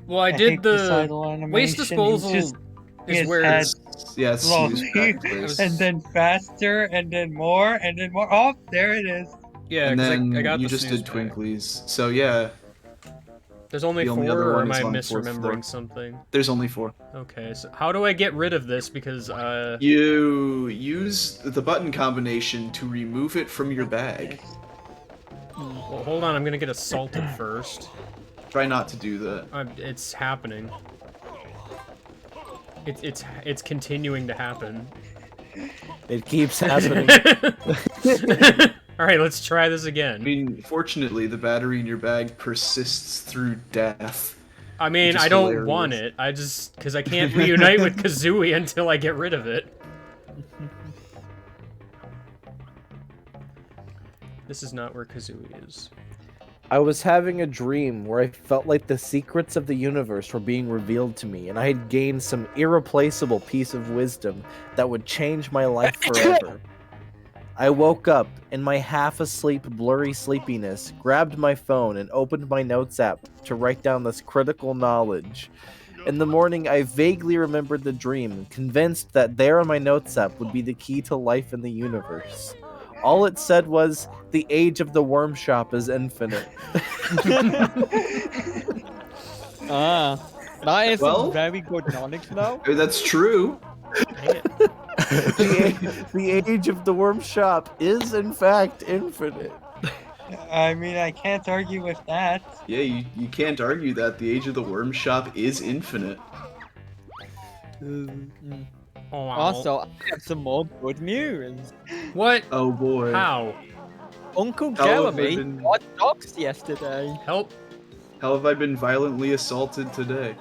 Well, I did the waste disposal is where Yeah, it's slowly, snooze crack place. and then faster, and then more, and then more. Oh, there it is. yeah. And 'Cause then I got you the just snooze did pack. Twinklies. So yeah, There's only The 4, only other or one am is I on 4th floor. misremembering something? there's only 4. Okay, so how do I get rid of this? Because You use the button combination to remove it from your bag. well, hold on, I'm gonna get assaulted first. Try not to do that. It's happening. It's continuing to happen. It keeps happening. All right, let's try this I again. mean, fortunately, the battery in your bag persists through death. I mean, Just I don't hilarious. want it. I just because I can't reunite with Kazooie until I get rid of it. This is not where Kazooie is. I was having a dream where I felt like the secrets of the universe were being revealed to me, and I had gained some irreplaceable piece of wisdom that would change my life forever. I woke up in my half-asleep, blurry sleepiness, grabbed my phone, and opened my notes app to write down this critical knowledge. In the morning, I vaguely remembered the dream, convinced that there in my notes app would be the key to life in the universe. All it said was, the age of the worm shop is infinite. That is Well- some very good knowledge, though. That's true. The age of the worm shop is, in fact, infinite. I mean, I can't argue with that. Yeah, you can't argue that the age of the worm shop is infinite. Also, I have some more good news. What? Oh boy. How? Uncle How have I Jeremy been- got doxxed yesterday. Help? How have I been violently assaulted today?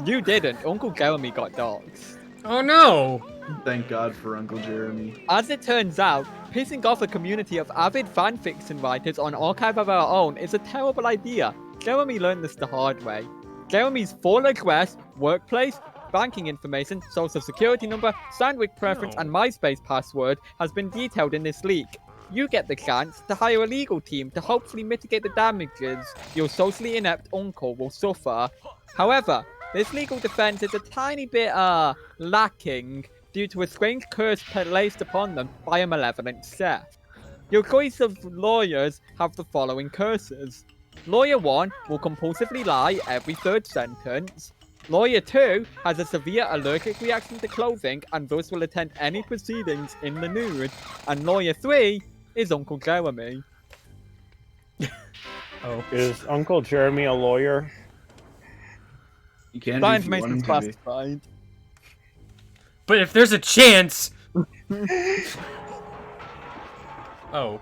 You didn't. Uncle Jeremy got doxxed. Oh no! Thank God for Uncle Jeremy. As it turns out, pissing off a community of avid fanfiction writers on Archive of Our Own is a terrible idea. Jeremy learned this the hard way. Jeremy's full address, workplace, banking information, social security number, sandwich preference, No. and MySpace password has been detailed in this leak. You get the chance to hire a legal team to hopefully mitigate the damages your socially inept uncle will suffer. However, this legal defense is a tiny bit, lacking due to a strange curse placed upon them by a malevolent chef. Your choice of lawyers have the following curses. Lawyer 1 will compulsively lie every third sentence. Lawyer 2 has a severe allergic reaction to clothing and thus will attend any proceedings in the nude. And Lawyer 3 is Uncle Jeremy. Oh. Is Uncle Jeremy a lawyer? You can That be if you want information him is to be. classified. But if there's a chance. Oh.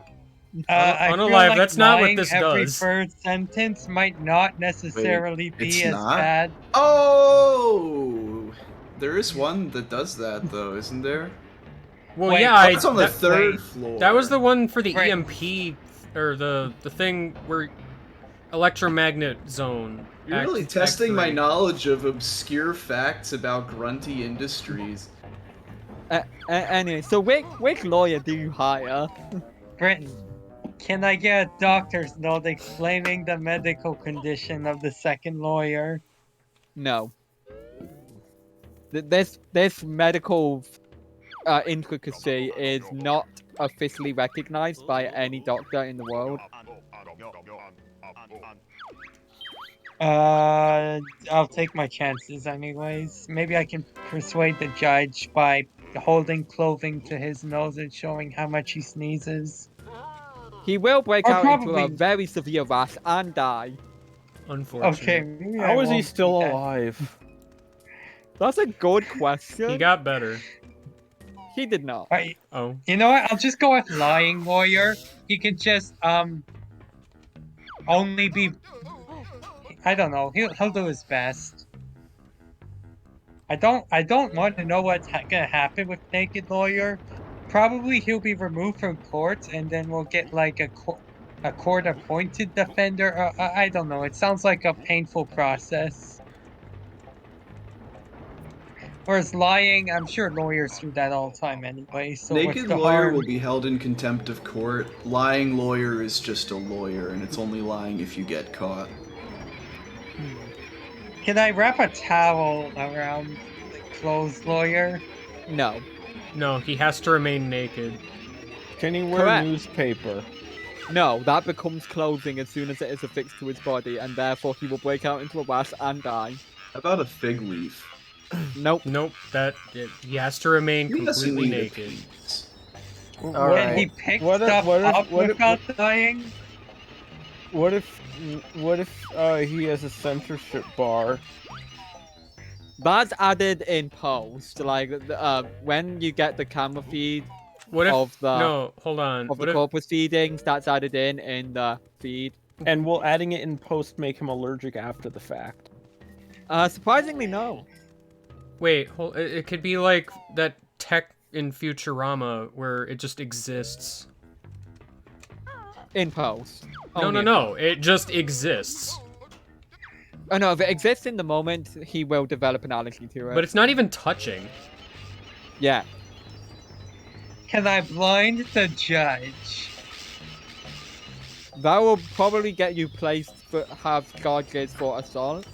I feel Unalive, like that's not what lying this every does. third sentence might not necessarily it's be as not? bad. Oh! There is one that does that though, isn't there? Well, Wait, yeah, That's on the that, third floor. that was the one for the Right. EMP, or the thing where electromagnet zone. You're really testing my knowledge of obscure facts about grunty industries. Anyway, so which lawyer do you hire? Brent, can I get a doctor's note explaining the medical condition of the second lawyer? No. This medical intricacy is not officially recognized by any doctor in the world. I'll take my chances anyways. Maybe I can persuade the judge by holding clothing to his nose and showing how much he sneezes. He will break Or out into a probably- very severe rash and die. Unfortunately. Okay, maybe I How is he won't still do that. alive? That's a good question. He got better. He did not. Alright, Oh. you know what? I'll just go with lying lawyer. He can just only be. I don't know. He'll do his best. I don't want to know what's gonna happen with Naked Lawyer. Probably he'll be removed from court, and then we'll get like a court-appointed defender. I don't know. It sounds like a painful process. Whereas lying, I'm sure lawyers do that all the time anyway. So what's Naked the lawyer harm? will be held in contempt of court. Lying lawyer is just a lawyer, and it's only lying if you get caught. Can I wrap a towel around the closed lawyer? No. No, he has to remain naked. Can he wear Correct. newspaper? No, that becomes clothing as soon as it is affixed to his body, and therefore he will break out into a rash and die. How about a fig leaf? Nope. Nope, he has to remain Who doesn't completely need a naked. penis? Can Alright. he pick What if- stuff what if- up what if- without dying? What if he has a censorship bar? That's added in post. Like when you get the camera feed What if of the no? Hold on. of What the if corpus feedings, that's added in the feed. And will adding it in post make him allergic after the fact? Surprisingly, no. wait? It could be like that tech in Futurama where it just exists. In post. No, Only no, in no. It just exists. Oh no, if it exists in the moment, he will develop an allergy to it. But it's not even touching. Yeah. Can I blind the judge? That will probably get you placed for have guard gates for assault.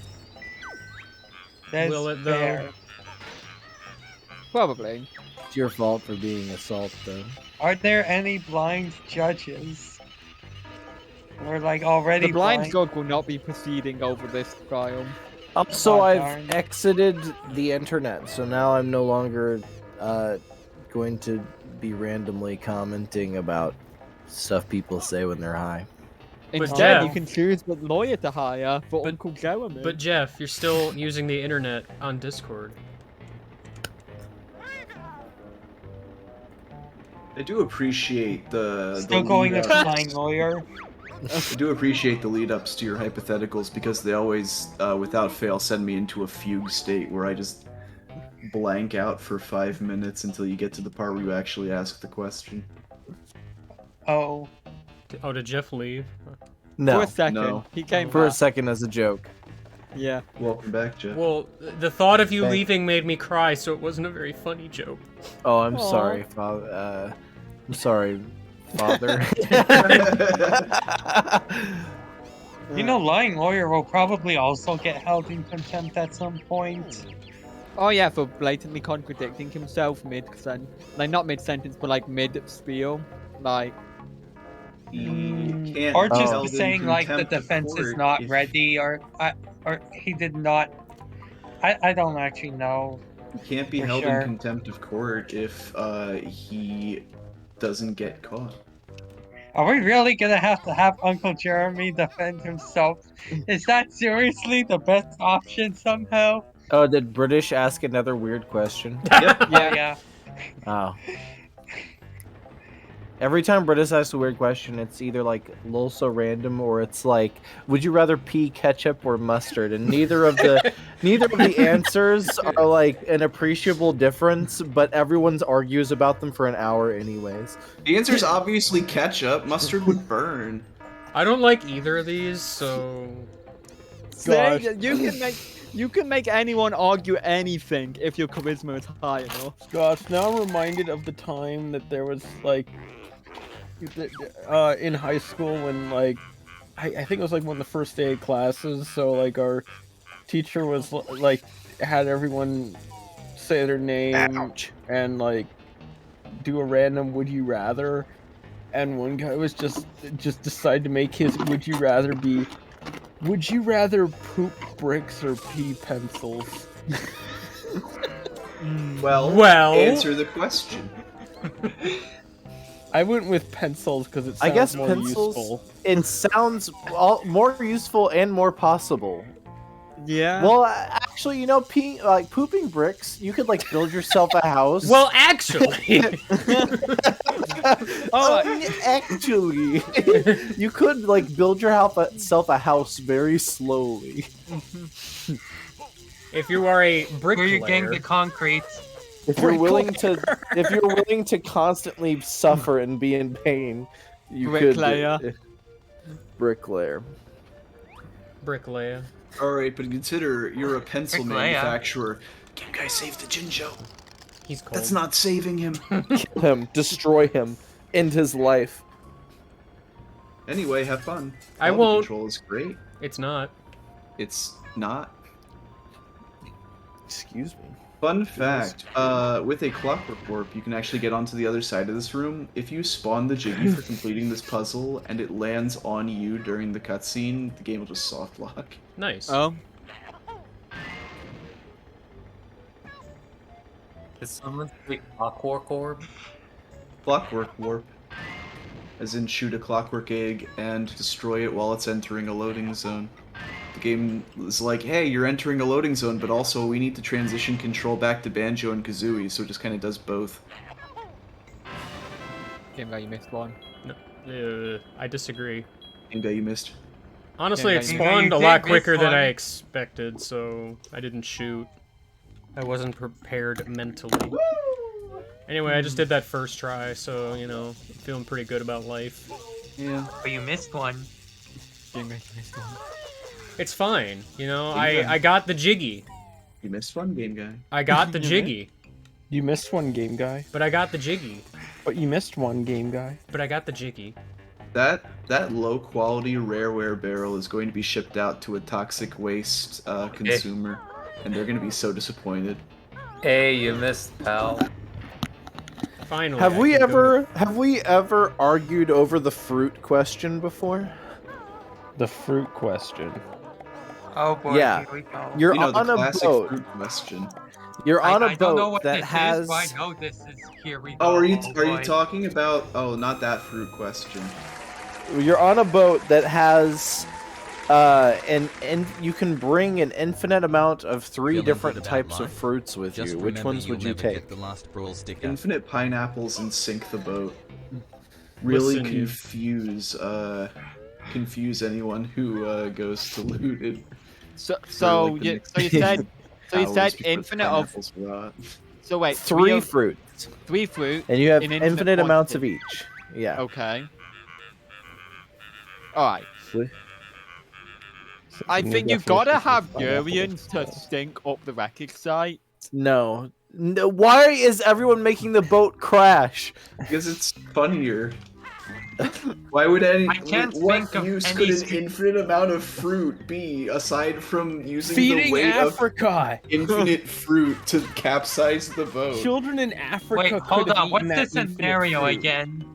That's Will it, though? fair. Probably. It's your fault for being assault, though. Are there any blind judges? Or like already The blind judge will not be proceeding over this trial. Also, Oh, I've darn. exited the internet, so now I'm no longer going to be randomly commenting about stuff people say when they're high. Instead, Jeff- you can choose what lawyer to hire for Uncle Jeremy. But Jeff, you're still using the internet on Discord. I do appreciate the Still the going lead with ups. blind lawyer? I do appreciate the lead ups to your hypotheticals because they always, without fail, send me into a fugue state where I just blank out for 5 minutes until you get to the part where you actually ask the question. Oh. Oh, did Jeff leave? for No, a second, no. he came for a back. second as a joke. Yeah. Welcome back, Jeff. Well, the thought of you Thank- leaving made me cry, so it wasn't a very funny joke. Oh, I'm Aw. sorry, Father. I'm sorry, Father. You know, lying lawyer will probably also get held in contempt at some point. Oh yeah, for blatantly contradicting himself mid-sentence. Like, not mid-sentence, but like mid-spiel. Like, He can't Or be just held in saying like the contempt of defense is court not if- ready, or he did not. I don't actually know. He can't be For held sure. in contempt of court if he doesn't get caught. Are we really gonna have to have Uncle Jeremy defend himself? Is that seriously the best option somehow? Oh, did British ask another weird question? Yep. Yeah. Oh. Every time British asks a weird question, it's either like lol so random or it's like, would you rather pea ketchup or mustard? And neither of the answers are like an appreciable difference, but everyone's argues about them for an hour anyways. The answer is obviously ketchup. Mustard would burn. I don't like either of these, so say, Gosh. you can make anyone argue anything if your charisma is high enough. Gosh, now I'm reminded of the time that there was like in high school when like I think it was like one of the first day of classes, so like our teacher was like had everyone say their name and like do a random would you rather, and one guy was just decided to make his would you rather be would you rather poop bricks or pee pencils? Well. Answer the question. I went with pencils because it I sounds guess more pencils. useful. It sounds more useful and more possible. Yeah. Well, actually, you know, pooping bricks, you could like build yourself a house. well, actually, Actually, you could like build yourself a house very slowly. if you are a Where you getting bricklayer, the concrete? If you're willing to constantly suffer and be in pain, you Bricklayer. could bricklayer. bricklayer. Alright, but consider you're a pencil Bricklayer. manufacturer. Can you guys save the Jinjo? He's cold. That's not saving him. Kill him, destroy him, end his life. Anyway, have fun. I Quality won't. Control is great. It's not. It's not. Excuse me. Fun fact, with a Clockwork Warp, you can actually get onto the other side of this room. If you spawn the Jiggy for completing this puzzle, and it lands on you during the cutscene, the game will just soft lock. Nice. Oh. Did someone say Clockwork Orb? Clockwork Warp. as in shoot a clockwork egg and destroy it while it's entering a loading zone. The game is like, hey, you're entering a loading zone, but also we need to transition control back to Banjo and Kazooie, so it just kind of does both. Game guy, you missed one. I disagree. Game guy, you missed. Honestly, Yeah, it you spawned a did lot miss quicker than I one. expected, so I didn't shoot. I wasn't prepared mentally. Anyway, I just did that first try, so, you know, I'm feeling pretty good about life. Yeah. But you missed one. Game guy, you missed one. It's fine, you know, Yeah. I got the jiggy. You missed one, game guy. I got the jiggy. You missed one, game guy. But I got the jiggy. But you missed one, game guy. But I got the jiggy. That low quality rareware barrel is going to be shipped out to a toxic waste consumer, and they're going to be so disappointed. Hey, you missed, pal. Finally. Have I we can go ever argued over the fruit question before? The fruit question. Oh boy, Yeah. here we go. You're You know, the on a classic boat. fruit question. You're on a I don't know boat what that this has. is, but I know this is here we go. Oh, are you boy. talking about? Oh, not that fruit question. You're on a boat that has, and you can bring an infinite amount of three Feeling different good about types of life? fruits with Just you. Which remember ones you'll would you never take? get the last brawl sticker. Infinite pineapples and sink the boat. Really Listen, you- confuse anyone who goes to looted. So like, the you next said hours before infinite of. pineapples rot. So wait, Three fruits, three fruit. and you have in infinite amounts of quantity. each. Yeah. Okay. All right. I Can think you you've got to definitely have put pineapples durians to as well? stink up the wreckage site. No. No. Why is everyone making the boat crash? Because it's funnier. Why would any? I can't what think of use any could an se- infinite amount of fruit be aside from using the Feeding weight Africa. of infinite fruit to capsize the boat? Children in Africa. Wait, could hold have on. What's eaten the that infinite scenario fruit. again?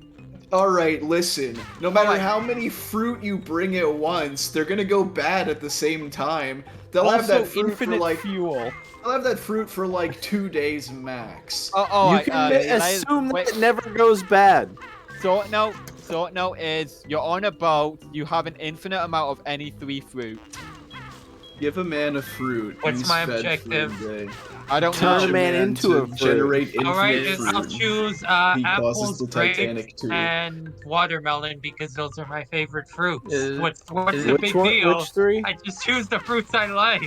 All right, listen. No matter how many fruit you bring at once, they're gonna go bad at the same time. They'll have Also, that fruit for infinite like. fuel. They'll have that fruit for like 2 days max. Oh, You can assume that it never goes bad. Sort note is you're on a boat. You have an infinite amount of any three fruit. Give a man a fruit. What's he's my fed for a objective? day. I don't Turn know. a man into a to fruit. generate infinite Alright, fruit. I'll choose He causes apples, the Titanic grapes, too. and watermelon because those are my favorite fruits. Is- What's is the it- big Which one? deal? Which three? I just choose the fruits I like.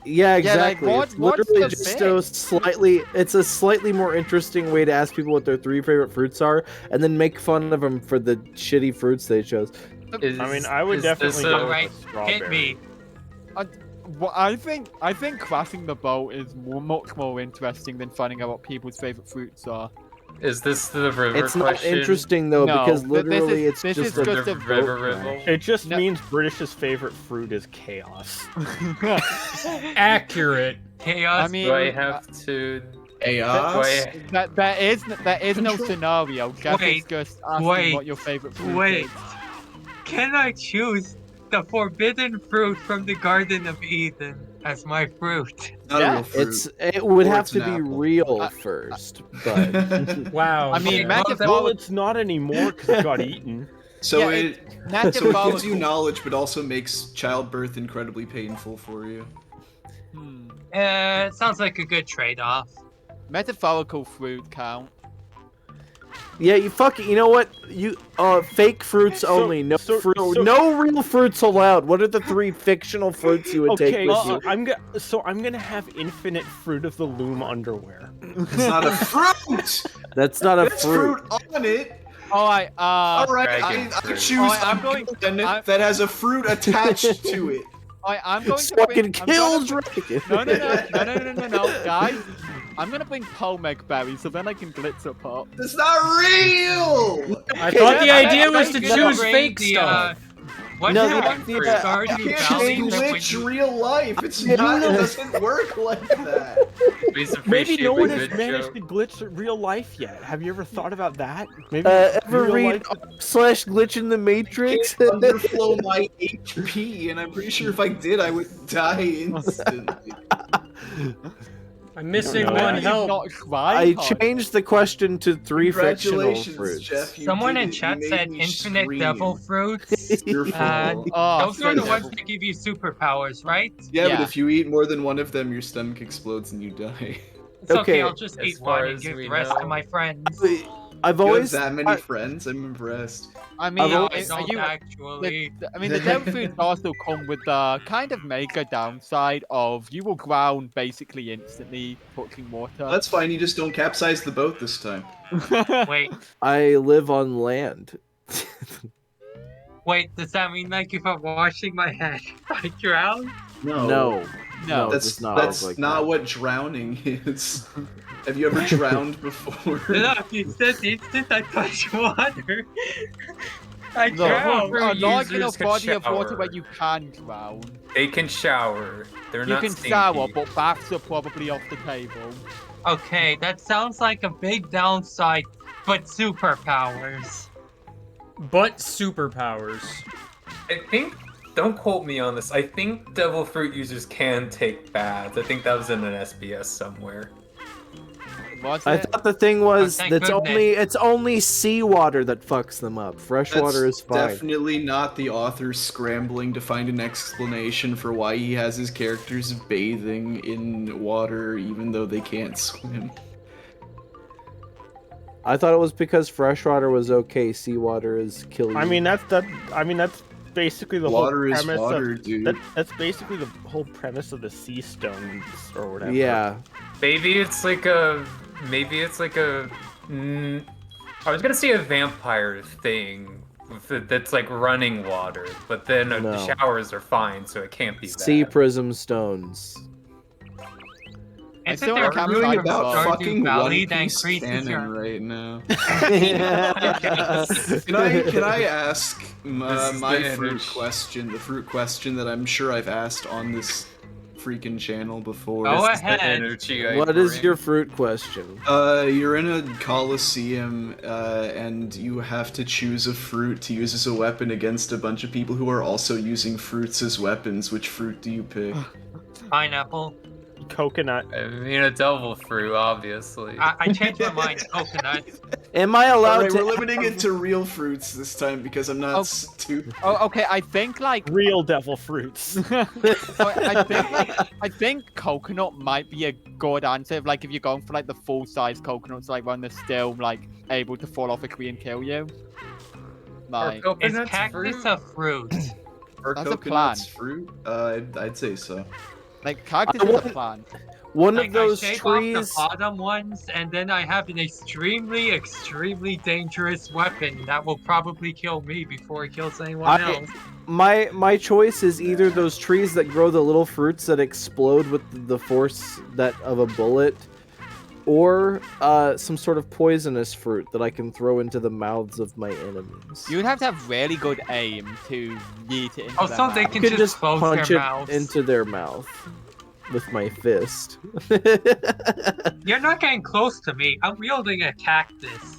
Yeah, Yeah, like, exactly. It's what's literally the just thing? a slightly. It's a slightly more interesting way to ask people what their three favorite fruits are, and then make fun of them for the shitty fruits they chose. Is, I mean, I would is this definitely a- go Alright, with a strawberry. hit me. Well, I think crashing the boat is much more interesting than finding out what people's favorite fruits are. Is this the river It's not question? interesting though, No, because th- this literally is- it's this just is a just the a river boat river. crash. It just No. means British's favorite fruit is chaos. Accurate. Chaos. I mean, Do I have to? Chaos? Wait. there is no scenario. Jeff is Wait, just asking wait, what your favorite fruit Wait. is. Can I choose the forbidden fruit from the Garden of Eden as my fruit? Not Yeah, a real fruit. It would Or have it's to an be apple. real first, but Wow. I mean, Well, Well, it's not anymore because it got eaten. So Yeah, it so it gives you Metaphorical. knowledge, but also makes childbirth incredibly painful for you. It sounds like a good trade-off. Metaphorical fruit count. yeah, you know what? You fake fruits So- only. No so- fruit, so- no real fruits allowed. What are the three fictional fruits you would take Okay, with you? I'm gonna have infinite fruit of the loom underwear. It's not a fruit. That's not a It's fruit. fruit on it. All right. All right, Dragon I fruit. choose Alright, I'm a going- gun I'm- that has a fruit attached to it. I'm going It's to bring. fucking I'm kills gonna- Dragon. No, guys. I'm gonna bring Pomeg berry so then I can glitzer pop. It's not real. I thought the yeah, idea was to yeah, choose Bring fake the, stuff. What No, did the one idea- for I Stardew You can't Valley just that when glitch you- real life. It's Yeah. not. It doesn't work like that. Please Maybe appreciate no one a has good managed joke. to glitch real life yet. Have you ever thought about that? Maybe Ever real read life- /glitch in the Matrix? Underflow my HP, and I'm pretty sure if I did, I would die instantly. I'm missing know. one. Maybe Help. not try I hard. changed the question to 3 fictional Congratulations, fruits. Jeff. You Someone did in it. You chat made said me infinite scream. devil fruits. Your fault. Oh, Those are the shit. ones that give you superpowers, right? Yeah, but Yeah. if you eat more than one of them, your stomach explodes and you die. It's okay, Okay. I'll just As eat far one and as give we the rest to know. my friends. I've You always have that many I- friends? I'm impressed. I mean, No, I've I always- are don't you, actually. I mean, the devil foods also come with the kind of mega downside of you will drown basically instantly touching water. That's fine, you just don't capsize the boat this time. Wait, I live on land. wait, does that mean like if I'm washing my head, I drown? No. No. it That's does not that's look like not that. what drowning is. Have you ever drowned before? No, you said the instant I touch water, I No, drown. a large users enough could body of water shower. where you can drown. They can shower. They're You not can stinky. shower, but baths are probably off the table. Okay, that sounds like a big downside, but superpowers. But superpowers. I think. Don't quote me on this. I think devil fruit users can take baths. I think that was in an SBS somewhere. Was I it? thought the thing was thank that's goodness. it's only seawater that fucks them up. Fresh water is fine. Definitely not the author scrambling to find an explanation for why he has his characters bathing in water even though they can't swim. I thought it was because freshwater was okay. Seawater is kill you. I mean that's basically the Water whole is premise water, of dude. that's basically the whole premise of the sea stones or whatever. yeah. Maybe it's like a. I was gonna say a vampire thing that's like running water, but then No. the showers are fine, so it can't be that. Sea prism stones. I Isn't still there like a I'm fruit talking from about About Stardew fucking Valley One that Piece increases canon your... right now. Yes. Can I ask This is my the fruit image. question? The fruit question that I'm sure I've asked on this freaking channel before. Go This is the ahead. energy I What is bring. your fruit question? You're in a coliseum, and you have to choose a fruit to use as a weapon against a bunch of people who are also using fruits as weapons. Which fruit do you pick? Pineapple. Coconut. I mean, a devil fruit, obviously. I changed my mind. Coconut. Am I allowed Alright, to? we're limiting it to real fruits this time because I'm not Oh. stupid. Oh, okay. I think like Real devil fruits. I think coconut might be a good answer. Like if you're going for like the full size coconuts, like when they're still like able to fall off a tree and kill you. Are Like Is coconuts cactus fruit? a fruit? Are That's a coconuts plan. fruit? I'd say so. cactus I is a want- plant. One Like of those I shave off the trees. bottom ones, and then I have an extremely, extremely dangerous weapon that will probably kill me before it kills anyone I- else. My choice is either those trees that grow the little fruits that explode with the force that of a bullet, or some sort of poisonous fruit that I can throw into the mouths of my enemies. You would have to have really good aim to yeet it into Oh, their so they mouth. can I could just just close punch their it mouths. into their mouth with my fist. You're not getting close to me. I'm wielding a cactus.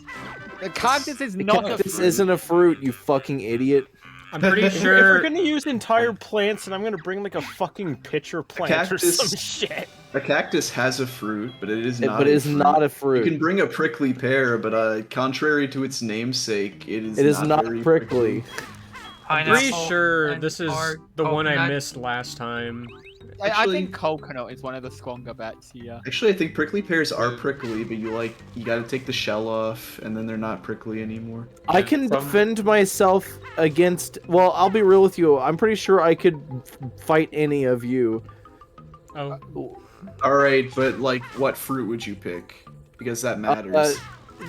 The cactus is not a This fruit. isn't a fruit, you fucking idiot. I'm pretty If sure. we're gonna use entire plants, and I'm gonna bring like a fucking pitcher plant or cactus- some shit. A cactus has a fruit, but it is not. But it a is fruit. not a You fruit. can bring a prickly pear, but contrary to its namesake, it is. It is not very prickly. I'm pretty Pineapple sure and- this is or the one I coconut. missed last time. I Actually- think coconut is one of the stronger bets here. Actually, I think prickly pears are prickly, but you gotta take the shell off, and then they're not prickly anymore. I can From- defend myself against. Well, I'll be real with you. I'm pretty sure I could fight any of you. Oh, All right, but like, what fruit would you pick? Because that matters.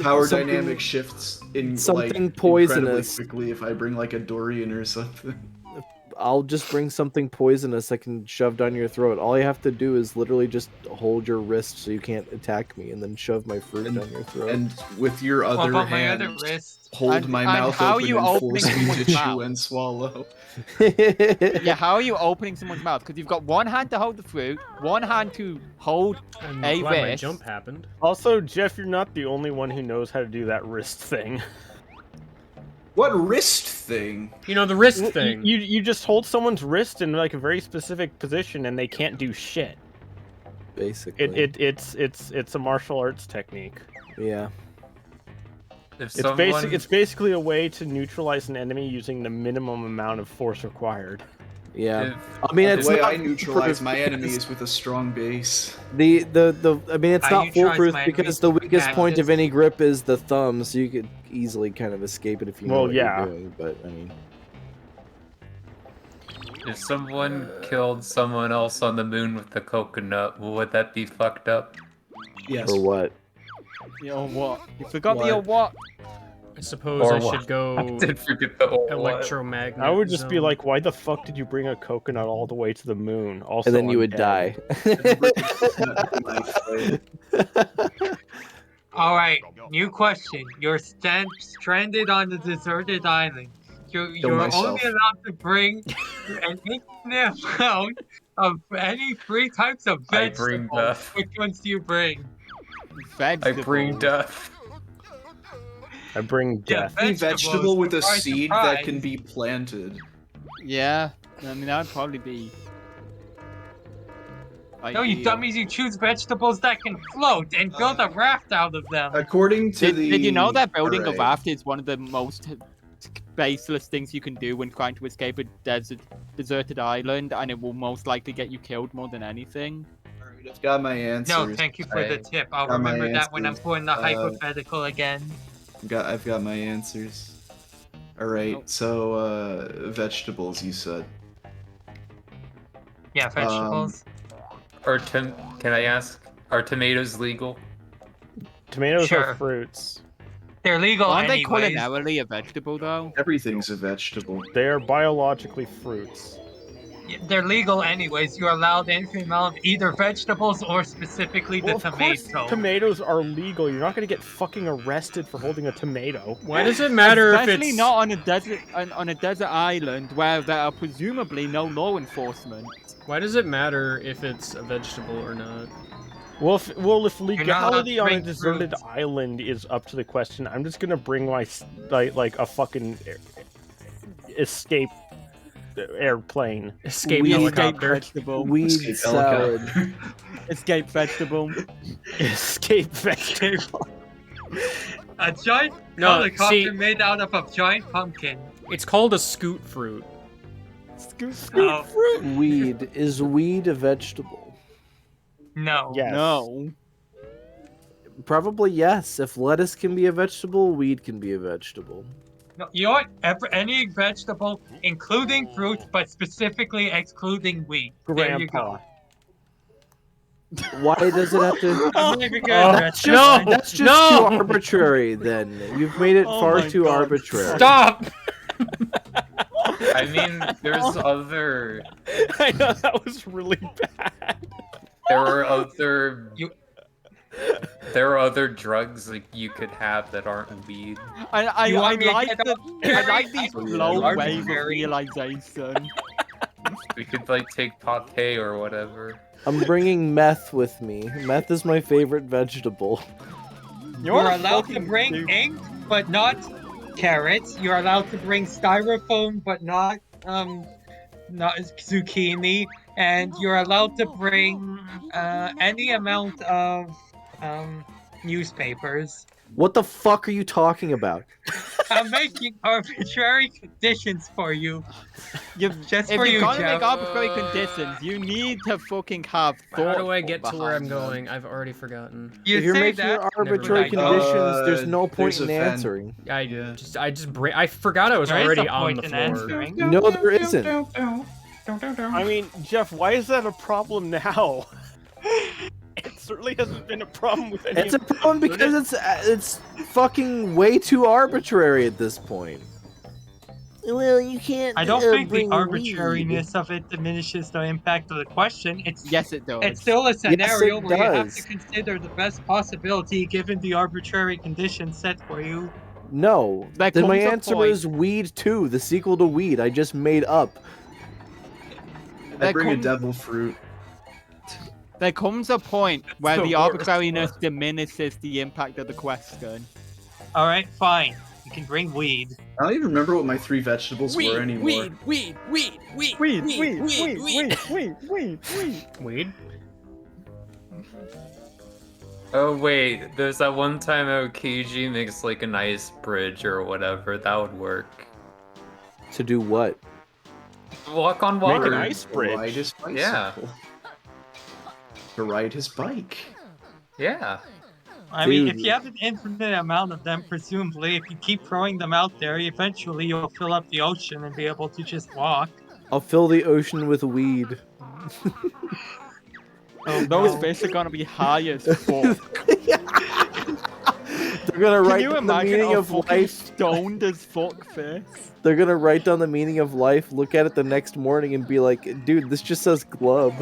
Power something- dynamic shifts in something like incredibly poisonous. quickly if I bring like a Dorian or something. I'll just bring something poisonous I can shove down your throat. All you have to do is literally just hold your wrist so you can't attack me, and then shove my fruit And- down your throat. And with your What other about my hand, other wrist? hold And- my and mouth how open you and opening force me to someone's chew mouth? and swallow. Yeah, how are you opening someone's mouth? Because you've got one hand to hold the fruit, one hand to hold. I'm A glad my wrist. jump happened. Also, Jeff, you're not the only one who knows how to do that wrist thing. What wrist thing? You know, the wrist thing. You just hold someone's wrist in like a very specific position, and they can't do shit. basically. It's a martial arts technique. Yeah. If It's basically a way to neutralize an enemy using the minimum amount of force required. Yeah. If- I mean, The it's way not I neutralize foolproof my because enemies with a strong base. I mean, it's I not neutralize foolproof my because enemies the with weakest point of cactus. any grip is the thumb, so you could easily kind of escape it if you know Well, what yeah. you're doing. But I mean, If someone killed someone else on the moon with the coconut, would that be fucked up? Yes. or what? Yo, what? You forgot the What? what? I suppose Or I what? should go Did forget the or what. electromagnet. I would just be zone. like, why the fuck did you bring a coconut all the way to the moon? Also, And then you I'm would dead. die. All right, new question. You're stranded on a deserted island. You're myself. only allowed to bring an infinite amount of any 3 types of I bring vegetables. death. Which ones do you bring? I bring Vegetables. death. I bring Yeah, death. Any vegetable with a surprise, seed surprise. that can be planted. Yeah, I mean that'd probably be. No, you ideal. dummies, you choose vegetables that can float and build a raft out of them. According to Did you know that building a Alright. raft is one of the most baseless things you can do when trying to escape a deserted island, and it will most likely get you killed more than anything? Alright, I've got my answers. No, thank you for the I tip. I'll got my remember that when I'm answers. pulling the hypothetical again. I've got my answers. Alright, Oh. so vegetables you said. Yeah, vegetables. Can I ask, are tomatoes legal? Tomatoes Sure. are fruits. They're legal Aren't they anyways. culinarily a vegetable though? Everything's a vegetable. They are biologically fruits. They're legal anyways. You're allowed an infinite amount of either vegetables or specifically Well, the of course, tomato. tomatoes are legal. You're not gonna get fucking arrested for holding a tomato. Why does it matter if Especially it's not on a desert island where there are presumably no law enforcement. Why does it matter if it's a vegetable or not? Well, if not allowed to legality on a bring deserted fruits. island is up to the question, I'm just gonna bring my like a fucking escape airplane. Escape We- helicopter. Vegetable. Weed Escape salad. helicopter. Escape vegetable. Escape vegetable. A giant No, helicopter see- made out of a giant pumpkin. It's called a scoot fruit. Oh, Weed. Is weed a vegetable? no. Yes. No. Probably yes. If lettuce can be a vegetable, weed can be a vegetable. No, you know what? Any vegetable, including fruit, but specifically excluding wheat. There you Grandpa. go. Why does it have to? I'm not even Oh, gonna That's address just, that. that's just No! too arbitrary. Then you've made it Oh far my too God. arbitrary. Stop! I mean, there's other. I know that was really bad. There are other. You- There are other drugs like you could have that aren't weed. I You want me to like get the, I like these Very slow wave of arbitrary. realization. We could like take pate or whatever. I'm bringing meth with me. Meth is my favorite vegetable. You're allowed to fucking bring stupid. ink, but not carrots. You're allowed to bring styrofoam, but not zucchini. And you're allowed to bring any amount of newspapers. What the fuck are you talking about? I'm making arbitrary conditions for you. Just If for you're you, gonna Jeff. make arbitrary conditions, you need to fucking have thought. How do I get to where I'm behind them. going? I've already forgotten. You if you're say making that. arbitrary mind. conditions, there's no point there's in a fan. answering. I forgot I was There is already a on point the in floor. answering. No, there isn't. I mean, Jeff, why is that a problem now? It certainly hasn't been a problem with any. It's a problem because it's fucking way too arbitrary at this point. Well, you can't. I don't think the bring weed. arbitrariness of it diminishes the impact of the question. Yes, it does. It's still a scenario it where you have does. to consider the best possibility given the arbitrary conditions set for you. No. That Then my comes a answer point- is Weed 2, the sequel to Weed. I just made up. I There bring a comes- devil fruit. There comes a point where the the worst arbitrariness diminishes the impact of the question. All right, fine. You can bring weed. I don't even remember what my 3 vegetables were anymore. weed. Weed. Oh wait, there's that one time Aokiji makes like an ice bridge or whatever. That would work. To do what? Walk on Make water. an ice To ride bridge. his bicycle. Yeah. To ride his bike. Yeah. I mean, if Dude. you have an infinite amount of them, presumably, if you keep throwing them out there, eventually you'll fill up the ocean and be able to just walk. I'll fill the ocean with weed. Oh, Those no. fish are gonna be high as fuck. They're gonna Can write you down the imagine meaning a of fucking life. stoned as fuck fish? They're gonna write down the meaning of life, look at it the next morning, and be like, "Dude, this just says glub."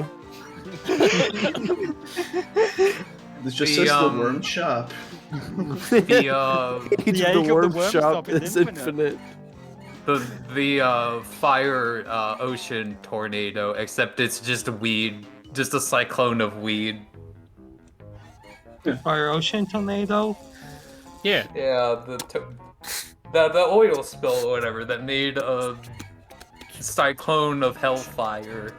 This just The, says the um, worm shop. The Age Yeah, of you the got worm the worm shop shop is is infinite. infinite. the fire ocean tornado, except it's just weed, just a cyclone of weed. Fire ocean tornado. Yeah. Yeah, the oil spill or whatever that made a cyclone of hellfire.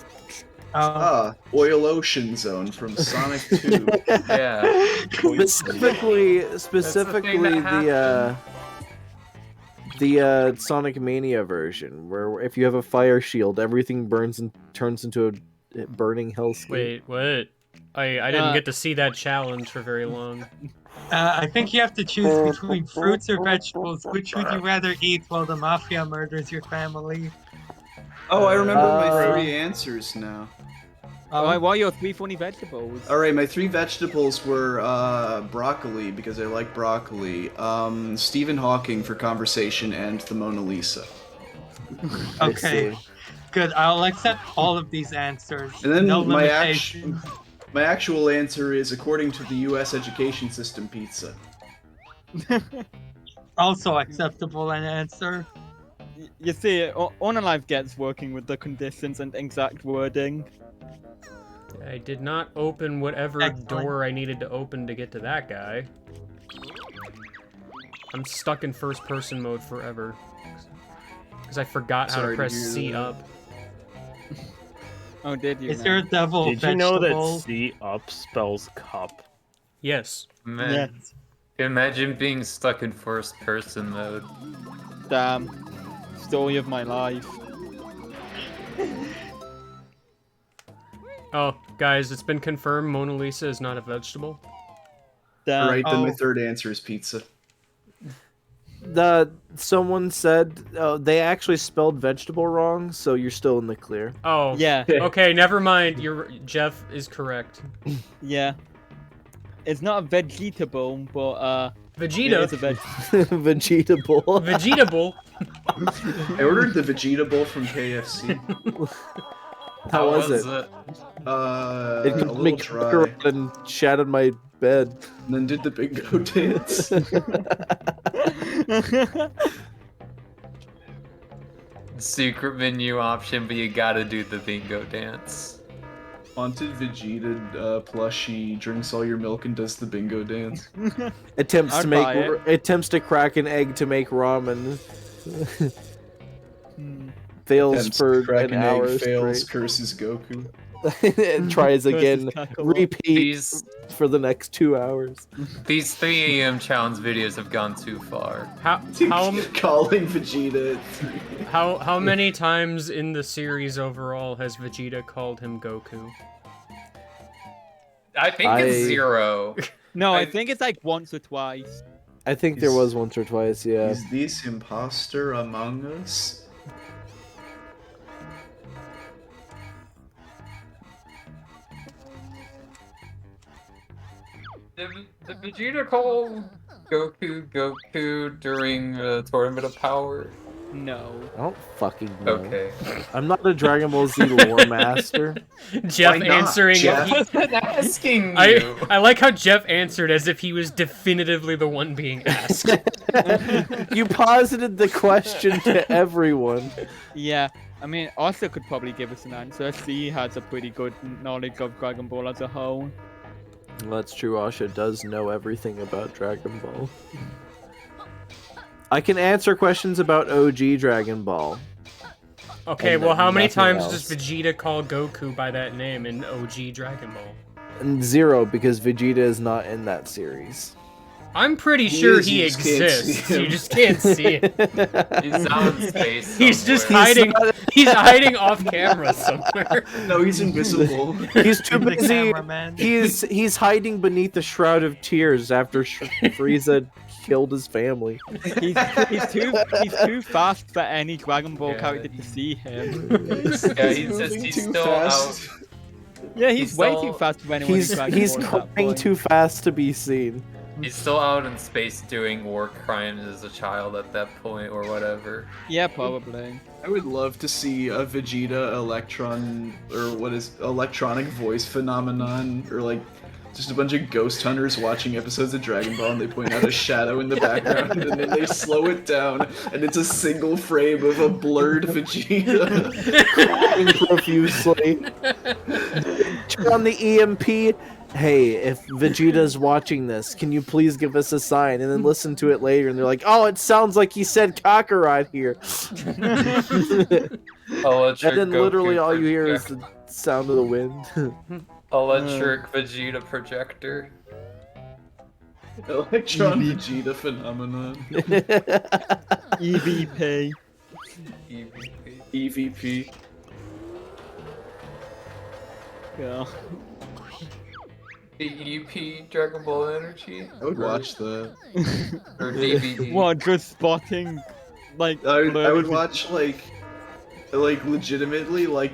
Oil Ocean Zone from Sonic 2. Yeah. Specifically that the Sonic Mania version, where if you have a fire shield, everything burns and turns into a burning hellscape. Wait, what? I didn't get to see that challenge for very long. I think you have to choose between fruits or vegetables. Which would you rather eat while the mafia murders your family? Oh, I remember my Uh, 3 answers now. Alright, what are your 3 funny vegetables? Alright, my 3 vegetables were broccoli, because I like broccoli, Stephen Hawking for conversation, and the Mona Lisa. I Okay, see. good. I'll accept all of these answers. And then no my limitations. actual answer is according to the US education system, pizza. Also acceptable an answer. You see, Unalive gets working with the conditions and exact wording. I did not open whatever Excellent. door I needed to open to get to that guy. I'm stuck in first person mode forever. Because I forgot how to Sorry to press hear C that. up. Oh, did you? Is there a devil Did you know vegetable? that C up spells cup? Yes. Man, imagine being stuck in first person mode. Damn. Story of my life. Oh, guys, it's been confirmed Mona Lisa is not a vegetable. Damn. Alright, then my Oh. 3rd answer is pizza. Someone said they actually spelled vegetable wrong, so you're still in the clear. Oh. Yeah, Okay, never mind. Jeff is correct. yeah. It's not a vegetable, but it Vegeta. is a veg. Vegetable. Vegetable. I ordered the Vegeta Bowl from KFC. How was it? it? A It little made dry. and shattered my bed. And then did the bingo dance. Secret menu option, but you gotta do the bingo dance. Haunted Vegeta plushie drinks all your milk and does the bingo dance. Attempts I'd to make buy it. attempts to crack an egg to make ramen. Hmm. Fails Attempts for to crack an an hour egg, fails, straight. curses Goku. And tries Versus again. Kakarot. Repeat These for the next 2 hours. these 3 AM challenge videos have gone too far. How Calling Vegeta. how many times in the series overall has Vegeta called him Goku? I think it's 0. No, I I- think it's like once or twice. I think there Is- was once or twice, yeah. Is this imposter among us? Did Vegeta call Goku during the Tournament of Power? No. I don't fucking know. Okay. I'm not a Dragon Ball Z lore master. Jeff Why not, answering. Jeff? I wasn't asking you. I like how Jeff answered as if he was definitively the one being asked. You posited the question to everyone. Yeah. I mean, Arthur could probably give us an answer. He has a pretty good knowledge of Dragon Ball as a whole. Well, that's true. Asha does know everything about Dragon Ball. I can answer questions about OG Dragon Ball. Okay, And well, how many nothing times else. does Vegeta call Goku by that name in OG Dragon Ball? And Zero, because Vegeta is not in that series. I'm pretty He sure is, he you just can't exists. see him. You just can't see it. He's out in space. He's just somewhere. hiding. He's hiding off camera somewhere. No, he's invisible. He's too The busy. cameraman. He's hiding beneath the shroud of tears after Frieza killed his family. He's too fast for any Dragon Ball Yeah. character to see him. Yeah, he's Moving too still fast. out. Yeah, he's way still- too fast for anyone. in Dragon He's Ball at that crying point. too fast to be seen. He's still out in space doing war crimes as a child at that point, or whatever. Yeah, probably. I would love to see a Vegeta Electron, or what is electronic voice phenomenon, or like just a bunch of ghost hunters watching episodes of Dragon Ball and they point out a shadow in the background and then they slow it down and it's a single frame of a blurred Vegeta. Crying profusely. Turn on the EMP. Hey, if Vegeta's watching this, can you please give us a sign? And then listen to it later, and they're like, "Oh, it sounds like he said Kakarot here." Electric And then literally Goku all you hear is project- the sound of the wind. Electric Vegeta projector. Electron Vegeta phenomenon. EVP. EVP. EVP. Yeah. EP Dragon Ball Energy. I would watch that. Or DVD. What, just spotting, like, I would blurry watch like legitimately like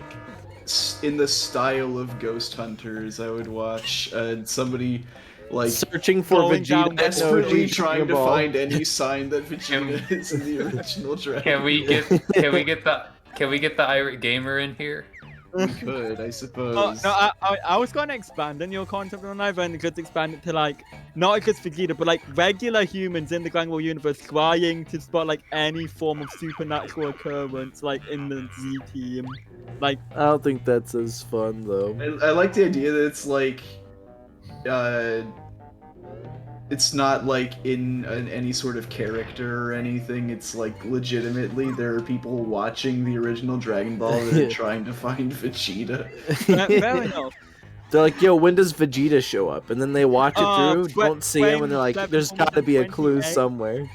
in the style of Ghost Hunters. I would watch somebody like Searching for Falling down Vegeta. desperately emoji trying to Ball. find any sign that Vegeta is in the original Dragon. Can we get the Irate Gamer in here? We could, I suppose. Oh, no, I was going to expand on your concept on that, and just expand it to like not just Vegeta, but like regular humans in the Dragon Ball universe trying to spot like any form of supernatural occurrence, like in the Z team. Like, I don't think that's as fun though. I like the idea that it's like, it's not like in any sort of character or anything. It's like legitimately there are people watching the original Dragon Ball that are trying to find Vegeta. fair enough. They're like, "Yo, when does Vegeta show up?" And then they watch it through, tw- don't see him, and they're like, 27, "There's got to be a clue 28. somewhere."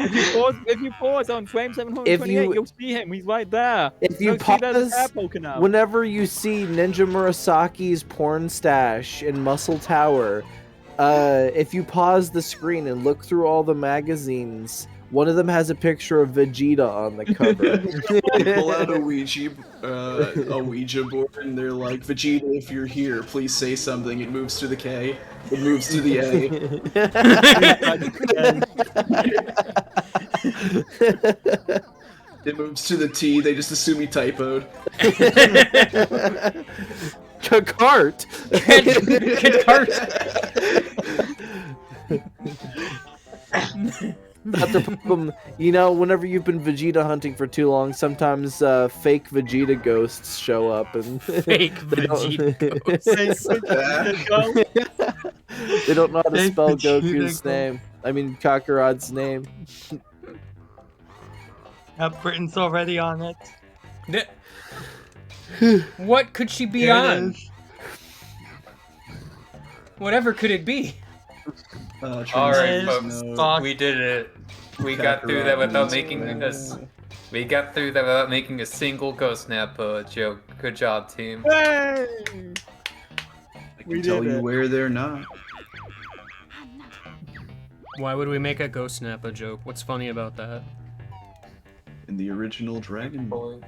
If you pause on frame 728, you'll see him. He's right there. If you You'll see there's pause, hair poking out. whenever you see Ninja Murasaki's porn stash in Muscle Tower, if you pause the screen and look through all the magazines, one of them has a picture of Vegeta on the cover. They pull out a Ouija board and they're like, Vegeta, if you're here, please say something. It moves to the K. It moves to the A. It moves to the T. They just assume he typoed. Kakart. That's the problem. You know, whenever you've been Vegeta hunting for too long, sometimes fake Vegeta ghosts show up and Fake they don't- Vegeta they don't know how to Fake spell Vegeta Goku's ghost. name. I mean, Kakarot's name. Britain's already on it. What could she be There it on? is. Whatever could it be? Alright, Transcendence folks, Node. we did it. We got through that without making Kakarot. us. We got through that without making a single Ghost Nappa joke. Good job, team. Hey! I We can tell did you it. where they're not. Why would we make a Ghost Nappa joke? What's funny about that? In the original Dragon Ball.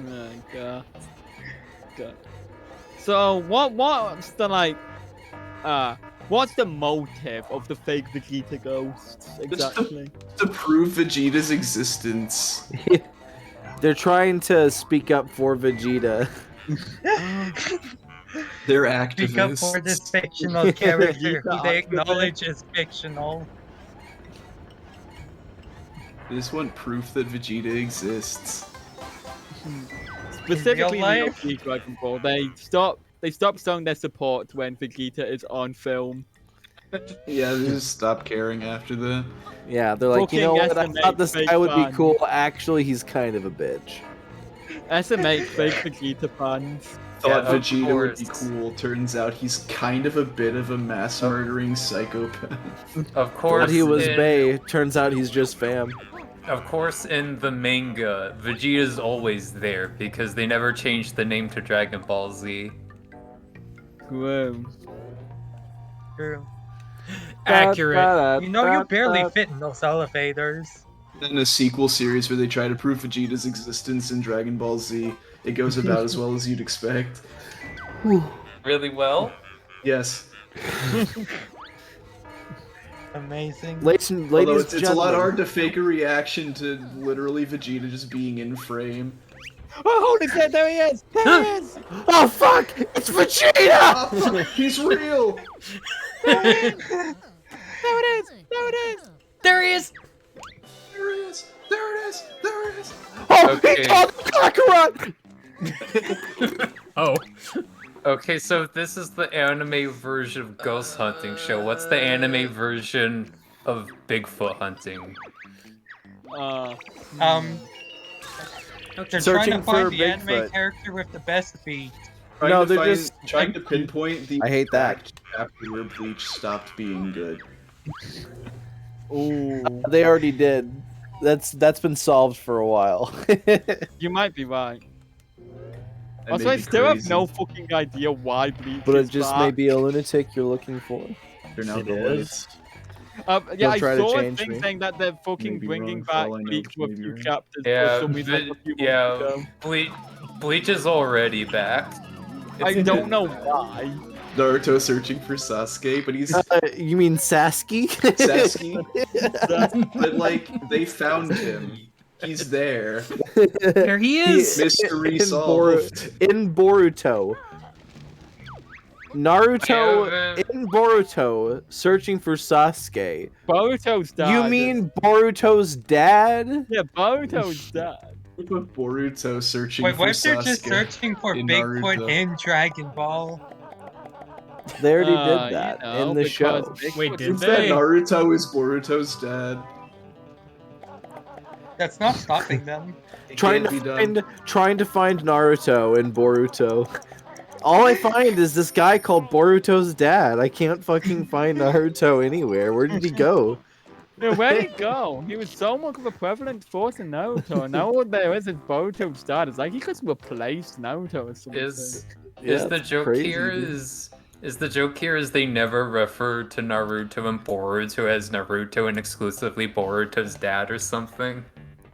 Oh, God. So what's the like what's the motive of the fake Vegeta ghosts exactly? To prove Vegeta's existence. They're trying to speak up for Vegeta. They're Speak up for this activists. fictional character who they Activist. acknowledge is fictional. They just want proof that Vegeta exists. Specifically in the life? OG Dragon Ball, they stop showing their support when Vegeta is on film. Yeah, they just stopped caring after that. Yeah, they're like, you know Fucking what? I SMH thought this fake guy would be fan. cool. Actually, he's kind of a bitch. SMH fake Vegeta fans. Thought Yeah, of Vegeta would be course. cool. Turns out he's kind of a bit of a mass murdering psychopath. Of course, Thought he was in, Bay. Turns out he's just fam. Of course, in the manga, Vegeta's always there because they never changed the name to Dragon Ball Z. Whoa. True. Accurate. You know, you barely fit in those elevators. In a sequel series where they try to prove Vegeta's existence in Dragon Ball Z, it goes about as well as you'd expect. Really well? Yes. Amazing. Ladies and Although it's a lot gentlemen. hard to fake a reaction to literally Vegeta just being in frame. Oh, holy shit, there he is! There he is! Oh fuck! It's Vegeta! Oh, he's real! There it is! There it is! There he is! There it is! There it is! There it is! Oh, Okay. he called Kakarot! Oh. Okay, so this is the anime version of Ghost Hunting Show. What's the anime version of Bigfoot hunting? They're Searching trying to find for the anime Bigfoot. character with the best beat. No, they're just- trying to pinpoint the I hate that. exact chapter where Bleach stopped being good. Ooh. They already did. That's been solved for a while. You might be right. That Also, may I be still have crazy. no fucking idea why Bleach But it is just back. may be a lunatic you're looking for. They're now It the is. lights. Yeah, They'll I try to saw a change thing me. saying that they're fucking Maybe bringing wrong for back all I know, Bleach to a maybe few right. chapters Yeah, for some reason, like a few months yeah, ago. Bleach is already back. I It's- don't know why. Naruto searching for Sasuke, but he's You mean Sasuke? Sasuke. But like, they found him. He's there. There he is! Mystery in solved. In Boruto. Naruto Yeah, in Boruto searching for Sasuke. Boruto's dad. You mean Boruto's dad? Yeah, Boruto's dad. Put Boruto searching Wait, for what if they're Sasuke. just searching for in Bigfoot Naruto. in Dragon Ball? They already You did that know, in the because show. Bigfoot Wait, did is That they? Naruto is Boruto's dad. That's not stopping them. It Trying can't to be done. find Naruto in Boruto. All I find is this guy called Boruto's dad. I can't fucking find Naruto anywhere. Where did he go? Yeah, where'd he go? He was so much of a prevalent force in Naruto, and now all there is Boruto's dad. It's like he could replace Naruto or something. Is Yeah, the it's joke crazy, here dude. is the joke here is they never refer to Naruto and Boruto as Naruto and exclusively Boruto's dad or something?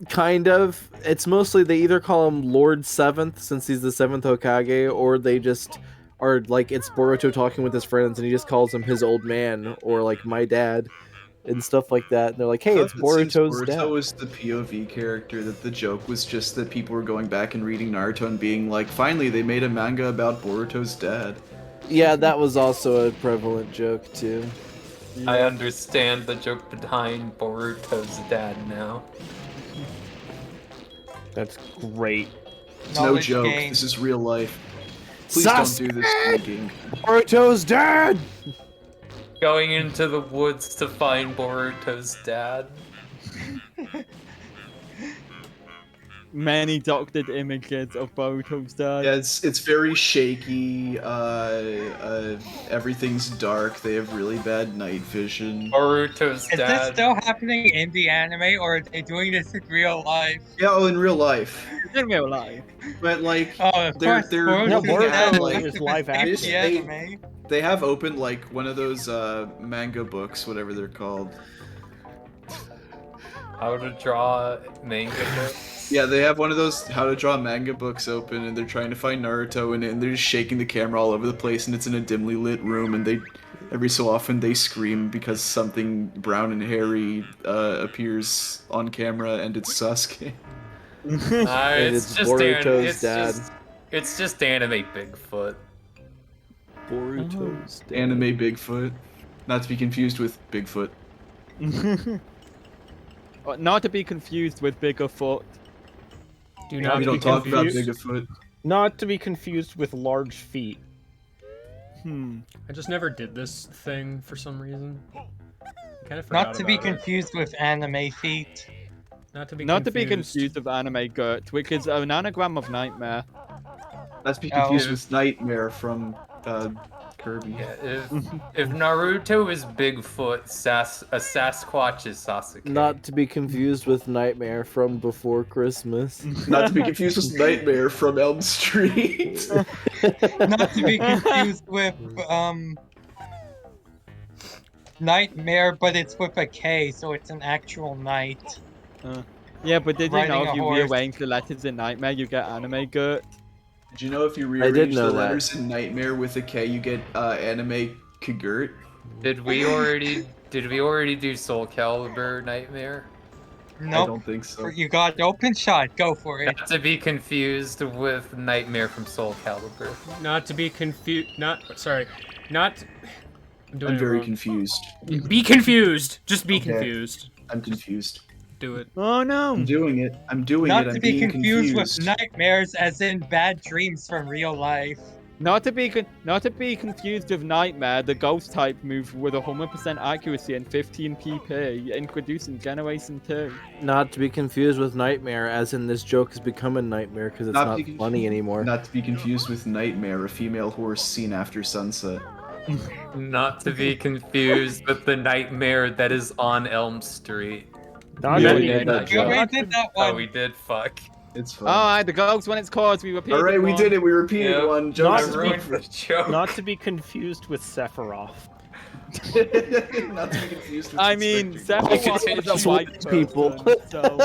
Kind of. It's mostly they either call him Lord Seventh since he's the seventh Hokage, or they just are like it's Boruto talking with his friends and he just calls him his old man or like my dad and stuff like that. And they're like, hey, it's Since Boruto's Boruto dad. was the POV character, that the joke was just that people were going back and reading Naruto and being like, finally, they made a manga about Boruto's dad. Yeah, that was also a prevalent joke too. I understand the joke behind Boruto's dad now. That's great. It's no Knowledge joke. gained. This is real life. Please Sasuke! don't do this thinking. Boruto's dad. Going into the woods to find Boruto's dad. Many doctored images of Boruto's dad. Yeah, it's very shaky. Everything's dark. They have really bad night vision. Boruto's Is this dad. still happening in the anime, or are they doing this in real life? Yeah, oh, in real life. In real life. But like, Oh, of They're- course, they're Boruto's No, Boruto dad like, is live in action. the They- anime. they have opened like one of those manga books, whatever they're called. How to draw manga books. Yeah, they have one of those how to draw manga books open, and they're trying to find Naruto in it, and they're just shaking the camera all over the place, and it's in a dimly lit room, and they, every so often, they scream because something brown and hairy appears on camera, and it's Sasuke. And It's it's just Boruto's dad. It's just anime Bigfoot. Boruto's dad. Anime Bigfoot, not to be confused with Bigfoot. Not to be confused with Biggerfoot. Do Not We not don't be talk about confused. Bigfoot. Not to be confused with large feet. I just never did this thing for some reason. I kind of forgot Not to be about it. confused with anime feet. Not to be Not to be confused. confused with anime Gert, which is an anagram of nightmare. Let's be confused Oh. with Nightmare from Kirby. Yeah, if Naruto is Bigfoot, a Sasquatch is Sasuke. Not to be confused with Nightmare from Before Christmas. Not to be confused with Nightmare from Elm Street. Not to be confused with Nightmare, but it's with a K, so it's an actual knight. Yeah, but did you Riding know a if you horse. rearrange the letters in Nightmare, you get anime Gert? Did you know if you I did rearrange know the that. letters in Nightmare with a K, you get anime Kagurt? Did we already do Soul Calibur Nightmare? I Nope. don't think so. You got open shot. Go for it. Not to be confused with Nightmare from Soul Calibur. Not to be confused. Not. I'm doing I'm it very wrong. confused. Be confused. Just be Okay. confused. I'm confused. Do it. Oh no! I'm doing it. I'm doing Not it. I'm to be being confused with confused. nightmares, as in bad dreams from real life. Not to be confused with Nightmare, the ghost type move with 100% accuracy and 15 PP, introduced in Generation 2. Not to be confused with Nightmare, as in this joke has become a nightmare because it's Not not to be funny anymore. Not to be confused with Nightmare, a female horse seen after sunset. Not to be confused with the Nightmare that is on Elm Street. Not You to already be did that You already joke. did that Oh, one. we did. Fuck. It's fun. Alright, the ghost when it's caused, we repeat Alright, we did it. We repeated Yep. one. I Jokes is ruined over. the joke. Not to be confused with Sephiroth. Not to be confused with I mean, Inspector Sephiroth Gadget. is a white people. person, so...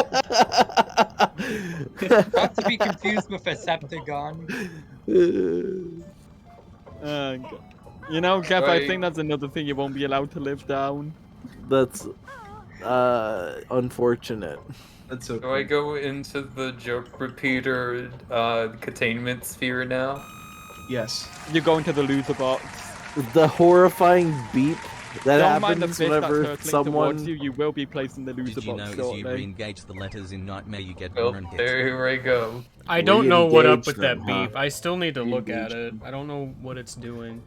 Not to be confused with a Septagon. You know, Jeff, I Right. think that's another thing you won't be allowed to live down. That's unfortunate. That's Do I okay. go into the joke repeater containment sphere now? Yes. You go into the loser box. The horrifying beep that Don't mind the happens fish that's whenever hurtling towards someone. you will be placed in the loser Did you know box as you shortly. re-engage the letters in Nightmare, you get Well, more and hits? there I go. I don't know what up with Re-engage that them, huh? beep. I still need to look at Re-engage it. I don't know what it's doing.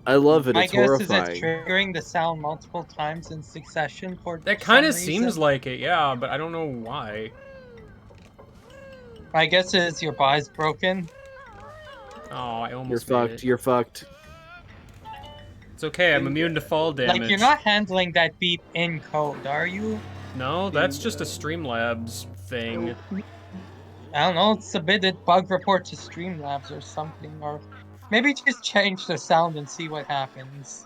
I love it. My It's guess is it's horrifying. triggering the sound multiple times in succession for That kind some of seems reason. like it, yeah, but I don't know why. My guess is your buy's broken. Oh, I You're almost made fucked. it. You're fucked. It's okay. I'm immune to fall damage. Like, you're not handling that beep in code, are you? No, that's just a Streamlabs thing. I don't know, submit a bug report to Streamlabs or something, or maybe just change the sound and see what happens.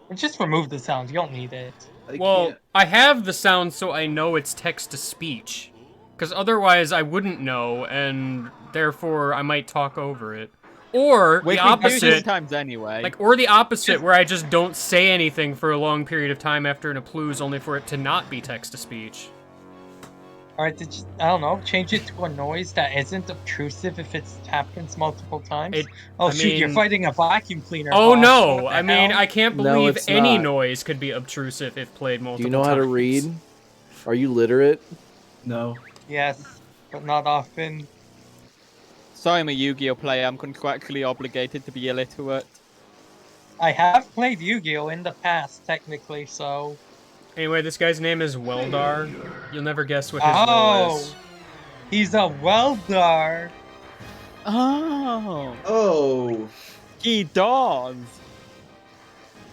Or just remove the sound, you don't need it. Well, I have the sound so I know it's text to speech. Because otherwise I wouldn't know, and therefore I might talk over it. Or We the can do opposite, sometimes anyway. or the opposite, where I just don't say anything for a long period of time after an applause, only for it to not be text to speech. Alright, I don't know, change it to a noise that isn't obtrusive if it happens multiple times. Oh I shoot, you're mean- fighting a vacuum cleaner. Oh boss. no! What the I mean, hell? I can't No, believe it's any not. noise could be obtrusive if played multiple Do you know how to times. read? Are you literate? No. Yes, but not often. Sorry, I'm a Yu-Gi-Oh player. I'm contractually obligated to be illiterate. I have played Yu-Gi-Oh! In the past, technically, so... Anyway, this guy's name is Weldar. You'll never guess what his role Oh! is. He's a welder! Oh! Oh! He does!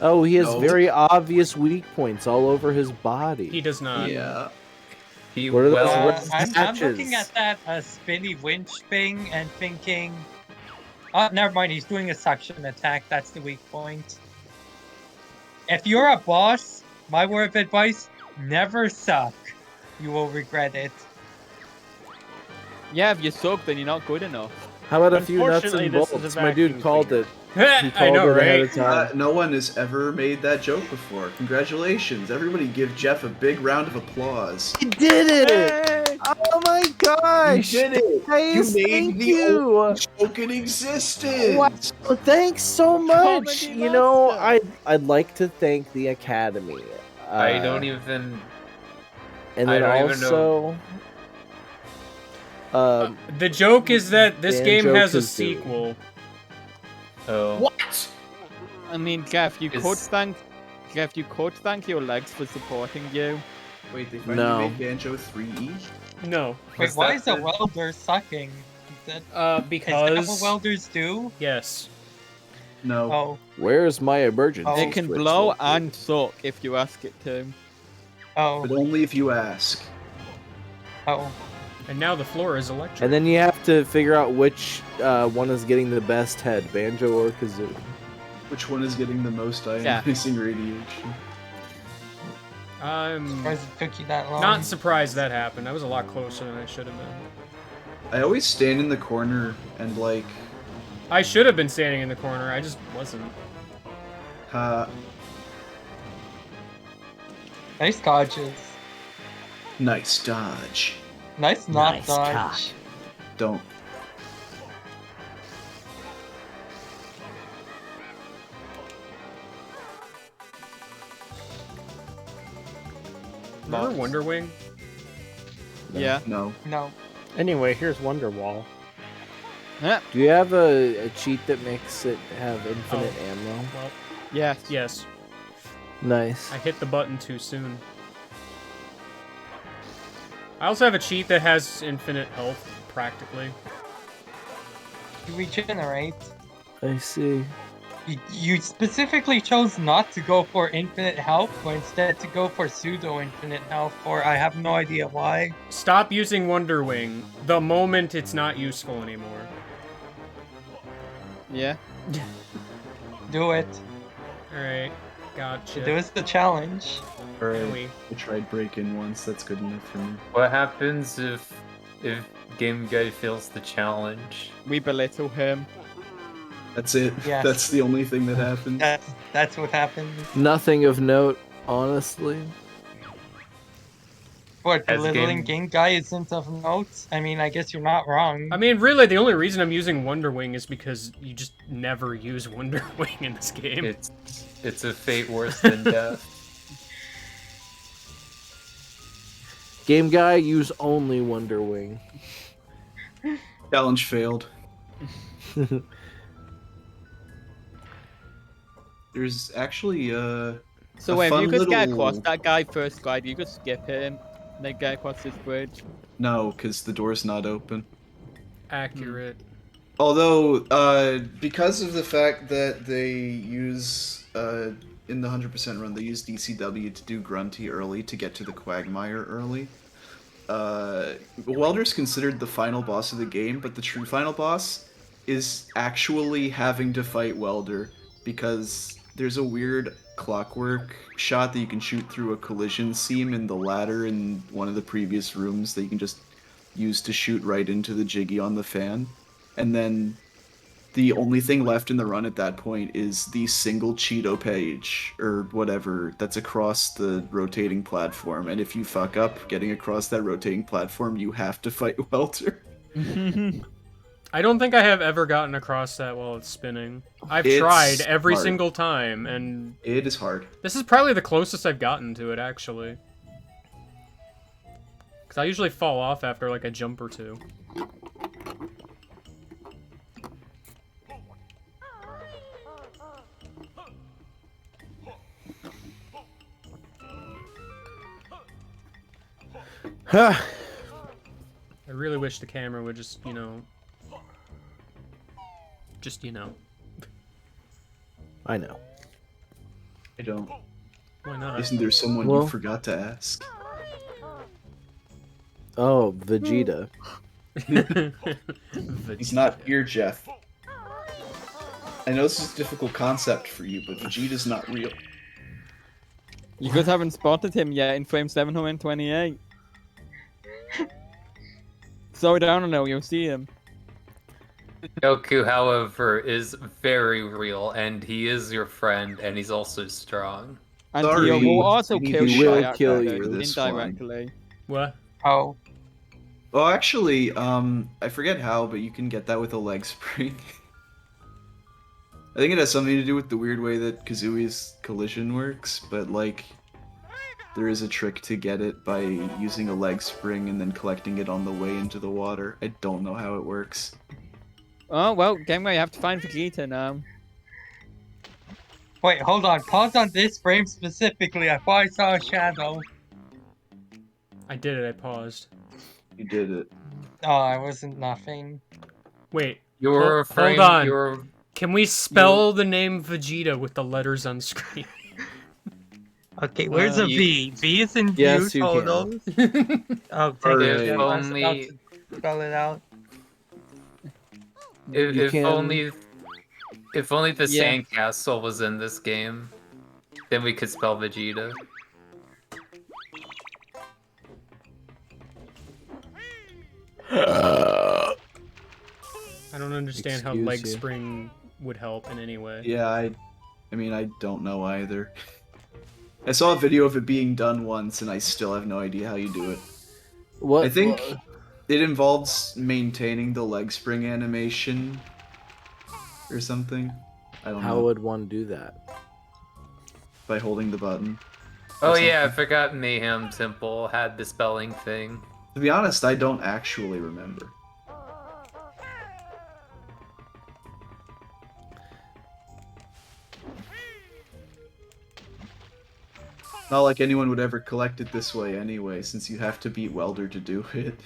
Oh, he has No. very obvious weak points all over his body. He does not. Yeah. He What are those well, words? I'm looking Patches. at that spinny winch thing and thinking... never mind, he's doing a suction attack, that's the weak point. If you're a boss, my word of advice, never suck. You will regret it. Yeah, if you suck, then you're not good enough. How about a few nuts Unfortunately, and this is a bolts? My dude vacuum called cleaner. it. He I called know, it ahead right? of time. No one has ever made that joke before. Congratulations. Everybody give Jeff a big round of applause. He did it! Oh my gosh! You did it! Guys, You made thank the you! only joke in existence! Wow, thanks so much! Comedy You know, master. I'd like to thank the Academy. I don't even. And I then don't even also... The joke is that this Dan game joke has a is due. sequel. Oh. What? I mean, Jeff, you Is- could thank your legs for supporting you. Wait, they finally No. made Banjo 3E? No. Wait, Was why that is the the- welder sucking? Is that what Because welders do? yes. No. Oh, Where's my emergency? Oh. It can switch blow located? and suck if you ask it to. oh, But only if you ask. oh. And now the floor is electric. And then you have to figure out which one is getting the best head, Banjo or Kazoo. Which one is getting the most Yeah. ionizing radiation? I'm Surprised it took you that long. not surprised that happened. I was a lot closer than I should have been. I always stand in the corner and like, I should have been standing in the corner. I just wasn't. Nice dodges. nice dodge. Nice not dodge. Don't. Remember Wonder Wing? Yeah. No. No. Anyway, here's Wonderwall. Do you have a cheat that makes it have infinite ammo? Well, Yes. yes. Nice. I hit the button too soon. I also have a cheat that has infinite health, practically. You regenerate. I see. You specifically chose not to go for infinite health, but instead to go for pseudo infinite health, or I have no idea why. Stop using Wonder Wing the moment it's not useful anymore. Yeah. Do it. Alright, gotcha. Do is the challenge. Alright. Anyway. I tried break-in once, that's good enough for me. What happens if Game Guy fails the challenge? We belittle him. That's it. Yes. That's the only thing that happened. That's what happened. Nothing of note, honestly. What, As belittling game- game guy isn't of note? I mean, I guess you're not wrong. I mean, really, the only reason I'm using Wonder Wing is because you just never use Wonder Wing in this game. It's a fate worse than death. Game guy, use only Wonder Wing. Challenge failed. There's actually So a wait, if fun you could get little- across that guy first glide, you could skip him, then get across this bridge. No, because the door's not open. Accurate. Although, because of the fact that they use, in the 100% run, they use DCW to do Grunty early to get to the Quagmire early. Welder's considered the final boss of the game, but the true final boss is actually having to fight Welder, because there's a weird clockwork shot that you can shoot through a collision seam in the ladder in one of the previous rooms that you can just use to shoot right into the Jiggy on the fan. And then the only thing left in the run at that point is the single Cheeto page, or whatever, that's across the rotating platform. And if you fuck up getting across that rotating platform, you have to fight Welter. I don't think I have ever gotten across that while it's spinning. I've It's tried every hard. single time, and It is hard. this is probably the closest I've gotten to it, actually. Because I usually fall off after, like, a jump or two. Huh. I really wish the camera would just, you know... Just, you know. I know. I don't. Why not? Isn't there someone Well- you forgot to ask? Oh, Vegeta. He's not here, Jeff. I know this is a difficult concept for you, but Vegeta's not real. You guys haven't spotted him yet in frame 728. Slow down a little, you'll see him. Goku, however, is very real, and he is your friend, and he's also strong. And Sorry, he will also we need kill to you will by kill accident, you for this one. indirectly. What? Oh, Well, actually, I forget how, but you can get that with a leg spring. I think it has something to do with the weird way that Kazooie's collision works, but like, there is a trick to get it by using a leg spring and then collecting it on the way into the water. I don't know how it works. Oh, well, Gameway, you have to find Vegeta now. Wait, hold on. Pause on this frame specifically. I thought I saw a shadow. I did it. I paused. You did it. Oh, I wasn't laughing. Wait. You're Hold on. You're... Can we spell the name Vegeta with the letters on screen? Okay, where's a V? V is in Yes, view you can. totals. Oh, take Alright. it. If I was only- about to spell it out. If can- only the Yeah. sandcastle was in this game, then we could spell Vegeta. I don't understand how Excuse leg you. spring would help in any way. Yeah, I mean, I don't know either. I saw a video of it being done once, and I still have no idea how you do it. What? I think it involves maintaining the leg spring animation or something. I don't How know. would one do that? By holding the button. Oh Or yeah, I something. forgot Mayhem Temple had the spelling thing. To be honest, I don't actually remember. Not like anyone would ever collect it this way anyway, since you have to beat Welder to do it.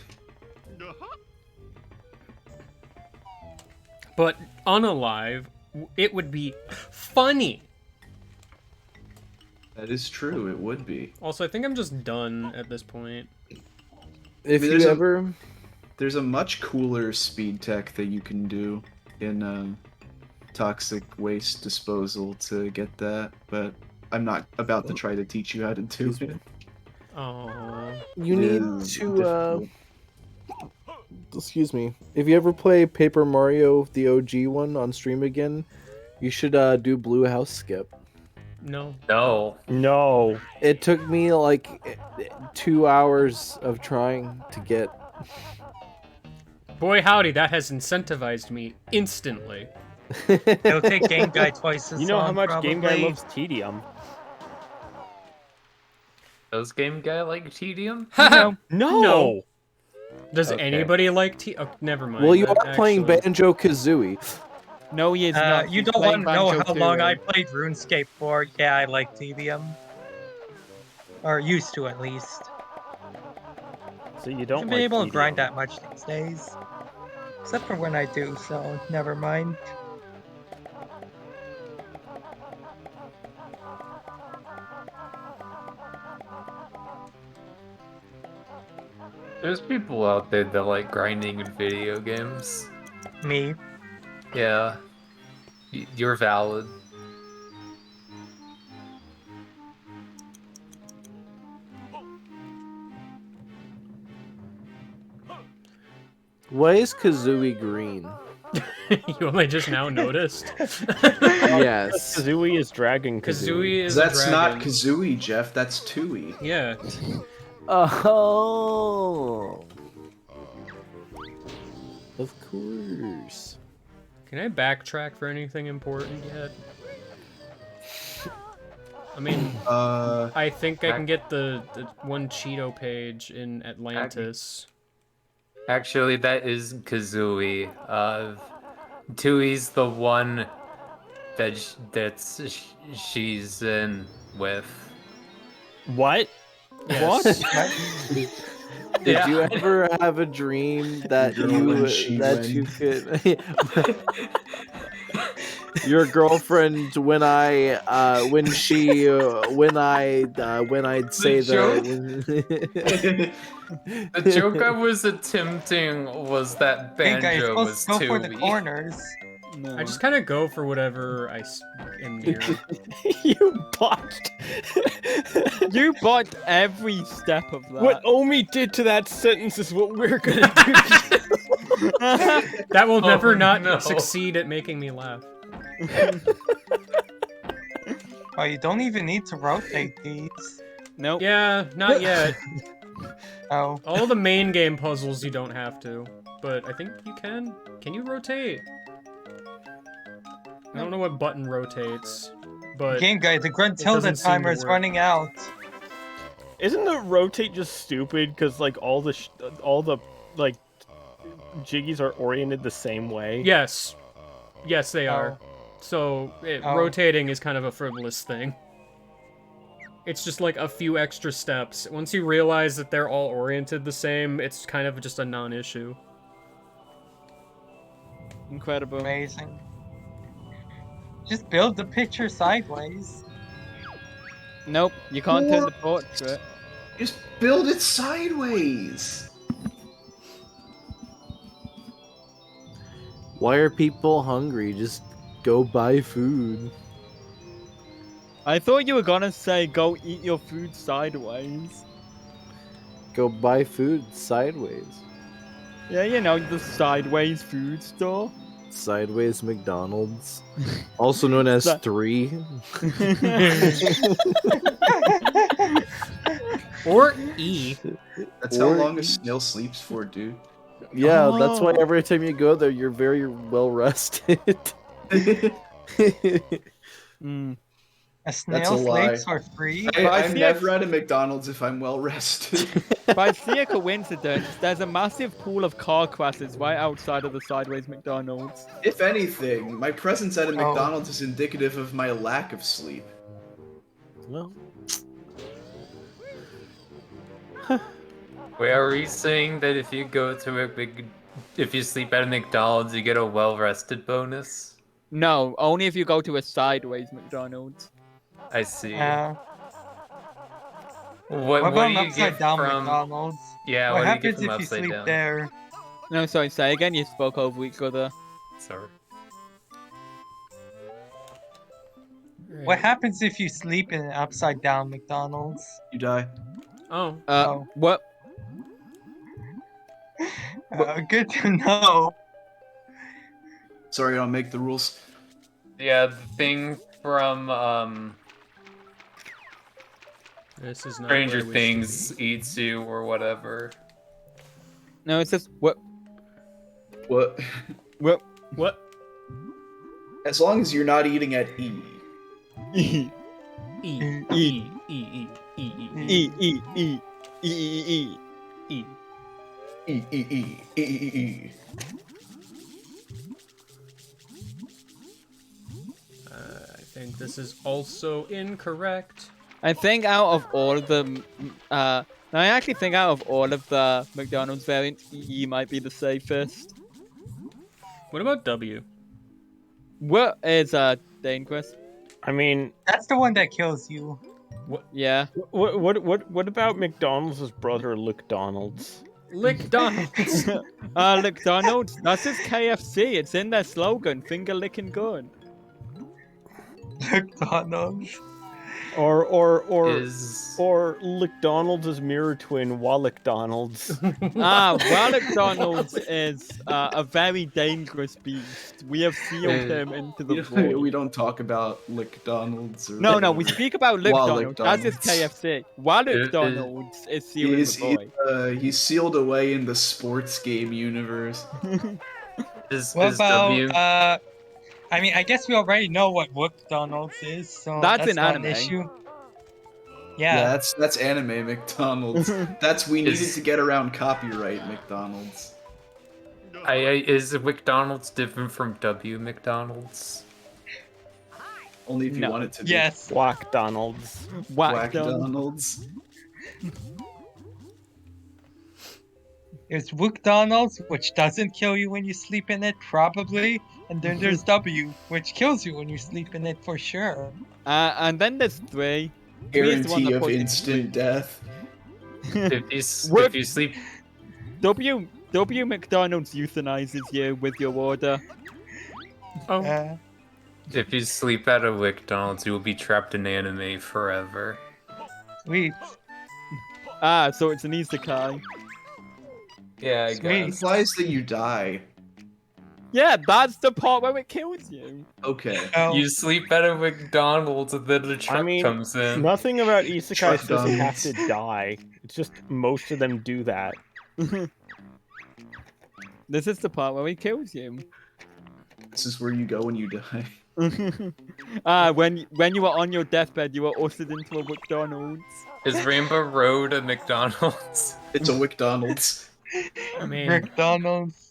But unalive, it would be funny. That is true, it would be. Also, I think I'm just done at this point. If mean, you there's a- ever, There's a much cooler speed tech that you can do in toxic waste disposal to get that, but I'm not about to try to teach you how to do it. Oh. you It need is to. difficult. Excuse me. If you ever play Paper Mario, the OG one, on stream again, you should do Blue House Skip. No. No. No. It took me like 2 hours of trying to get. Boy howdy, that has incentivized me instantly. It'll take Game Guy twice as You know how long, much Game Guy probably. loves tedium. Does Game Guy like tedium? No. No. Does Okay. anybody like Oh, never mind. Well, you that are playing actually- Banjo Kazooie. No, he is not. You He's don't playing want to know Banjo how long I Tooie. played RuneScape for. Yeah, I like tedium. Or used to, at least. So you I don't haven't like been able to tedium. grind that much these days. Except for when I do, so never mind. There's people out there that like grinding in video games. Me. Yeah. You're valid. Why is Kazooie green? You only just now noticed? Yes. Kazooie is Dragon Kazooie is That's a not dragon. Kazooie, Jeff, that's Tooie. Yeah. Oh. Of course. Can I backtrack for anything important yet? I mean, I think I can get the one Cheeto page in Atlantis. Actually, that is Kazooie. Tui's the one that she's in with. What? Yes. Did Yeah. you ever have a dream that Girl you when she could your girlfriend when I'd say The joke I was attempting was that Hey guys, Banjo was supposed to go for the Tui. corners. I just kind of go for whatever am near. You botched. You bought every step of that. What Omi did to that sentence is what we're gonna do. That will never Oh, not no. succeed at making me laugh. Oh, you don't even need to rotate these. Nope. Yeah, not yet. Oh, All the main game puzzles you don't have to, but I think you can. Can you rotate? I don't know what button rotates, but Game Guy, the doesn't Gruntilda seem to timer is work. running out. Isn't the rotate just stupid? Because like all the like jiggies are oriented the same way. yes, yes they are. So Oh. rotating is kind of a frivolous thing. It's just like a few extra steps. Once you realize that they're all oriented the same, it's kind of just a non-issue. Incredible. Amazing. Just build the picture sideways. Nope, you can't turn the portrait. Just build it sideways. Why are people hungry? Just go buy food. I thought you were gonna say go eat your food sideways. Go buy food sideways. Yeah, you know, the sideways food store. Sideways McDonald's. Also known as That- 3. Or E. That's how Or long a eat. snail sleeps for, dude. Yeah, that's why Oh. every time you go there, you're very well rested. Mm. A snail a lie. sleeps for free. I'm never at a McDonald's if I'm well rested. By sheer coincidence, there's a massive pool of car crashes right outside of the sideways McDonald's. If anything, my presence at a Oh. McDonald's is indicative of my lack of sleep. Well, Wait, are we saying that if you go to if you sleep at a McDonald's, you get a well-rested bonus? No, only if you go to a sideways McDonald's. I see. What What about do an you upside get down from? McDonald's? Yeah, What what do you get happens from if you upside sleep down? there? No, sorry, say again, you spoke over each other. Sorry. What happens if you sleep in an upside down McDonald's? You die. Oh. Oh. What? Good to know. Sorry, I don't make the rules. Yeah, the thing from This is not Stranger where I wish to Things eats you or whatever. No, it's just what? What? What? What? As long as you're not eating at E. E E. E. E. E. E. E. E E E E E E. E E E E E E. I think this is also incorrect. I think out of all of them, I actually think out of all of the McDonald's variants, E might be the safest. What about W? What is dangerous? I mean, That's the one that kills you. Yeah. what about McDonald's brother, McDonald's? Lick Donald's. McDonald's. That's just KFC. It's in their slogan. Finger licking good. McDonald's. Or Is McDonald's mirror twin Wallach Donald's. Well, McDonald's is a very dangerous beast. We have sealed him into the void. We don't talk about McDonald's. Or No, we speak about Wallach McDonald's. That's just KFC. While McDonald's is sealed in He's, the void. he's sealed away in the sports game universe. is What about, W? I mean, I guess we already know what McDonald's is, so That's that's an not anime. an issue. Yeah, Yeah. that's anime McDonald's. That's we needed Is- to get around copyright McDonald's. Is McDonald's different from W McDonald's? Only if you No. want it to be. Yes. Whack Donald's. Whack Donald. McDonald's. There's McDonald's, which doesn't kill you when you sleep in it, probably. And then there's W, which kills you when you sleep in it for sure. And then there's 3. Three is the one Guarantee that of puts you to instant death. If you sleep, W McDonald's euthanizes you with your order. Oh. if you sleep at a McDonald's, you will be trapped in anime forever. Sweet. So it's an isekai. Yeah, I Sweet. guess. Implies that you die. Yeah, that's the part where it kills you. Okay. Oh. You sleep at a McDonald's and then a truck mean, comes in. Nothing about isekai Truck says you have Donald's. to die. It's just most of them do that. This is the part where he kills you. This is where you go when you die. When you were on your deathbed, you were ushered into a McDonald's. Is Rainbow Road a McDonald's? It's a McDonald's. I mean, McDonald's.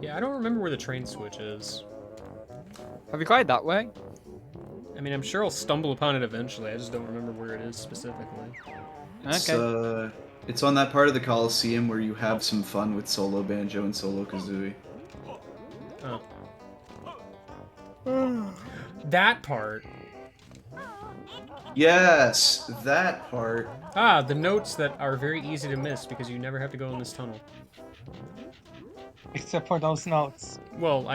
Yeah, I don't remember where the train switch is. Have you tried that way? I mean, I'm sure I'll stumble upon it eventually. I just don't remember where it is specifically. Okay. It's on that part of the Coliseum where you have some fun with solo banjo and solo kazooie. Oh. That part. Yes, that part. Ah, the notes that are very easy to miss because you never have to go in this tunnel. Except for those notes. Well,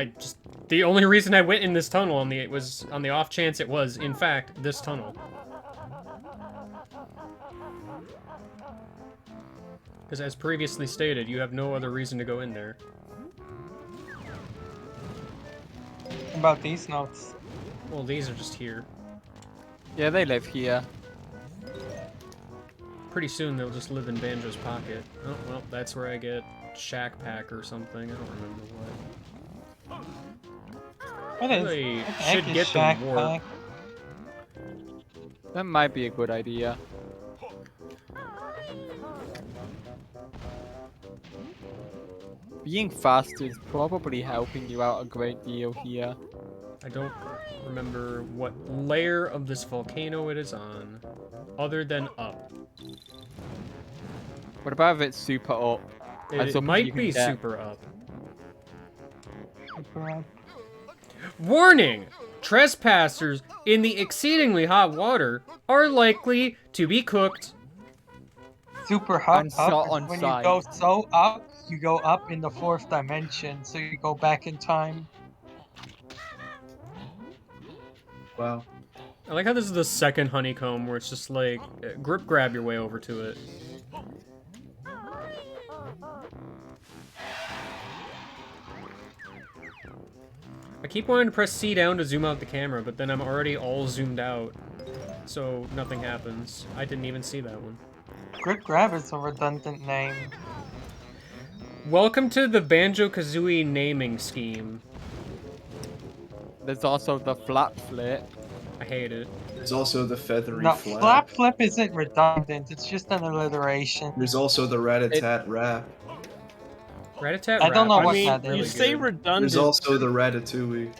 the only reason I went in this tunnel was on the off chance it was, in fact, this tunnel. Because as previously stated, you have no other reason to go in there. About these notes. Well, these are just here. Yeah, they live here. Pretty soon they'll just live in Banjo's pocket. Oh, well, that's where I get Shack Pack or something. I don't remember what. What is? Really What the heck should is get Shack them warp. Pack? That might be a good idea. Being fast is probably helping you out a great deal here. I don't remember what layer of this volcano it is on, other than up. What about if it's super up? As It up as might you be can get? super up. Super up. Warning! Trespassers in the exceedingly hot water are likely to be cooked. Super hot And up shot is on when sight. you go so up, you go up in the 4th dimension, so you go back in time. Wow. I like how this is the second honeycomb where it's just like, grip grab your way over to it. I keep wanting to press C down to zoom out the camera, but then I'm already all zoomed out. So nothing happens. I didn't even see that one. Grip Grab is a redundant name. Welcome to the Banjo-Kazooie naming scheme. There's also the flap flip. I hate it. There's also the feathery No, flap. flap flip isn't redundant, it's just an alliteration. There's also the rat-a-tat rap. Rat-a-tat I don't know rap. what I mean, that you is. say There's redundant. also the ratatouille.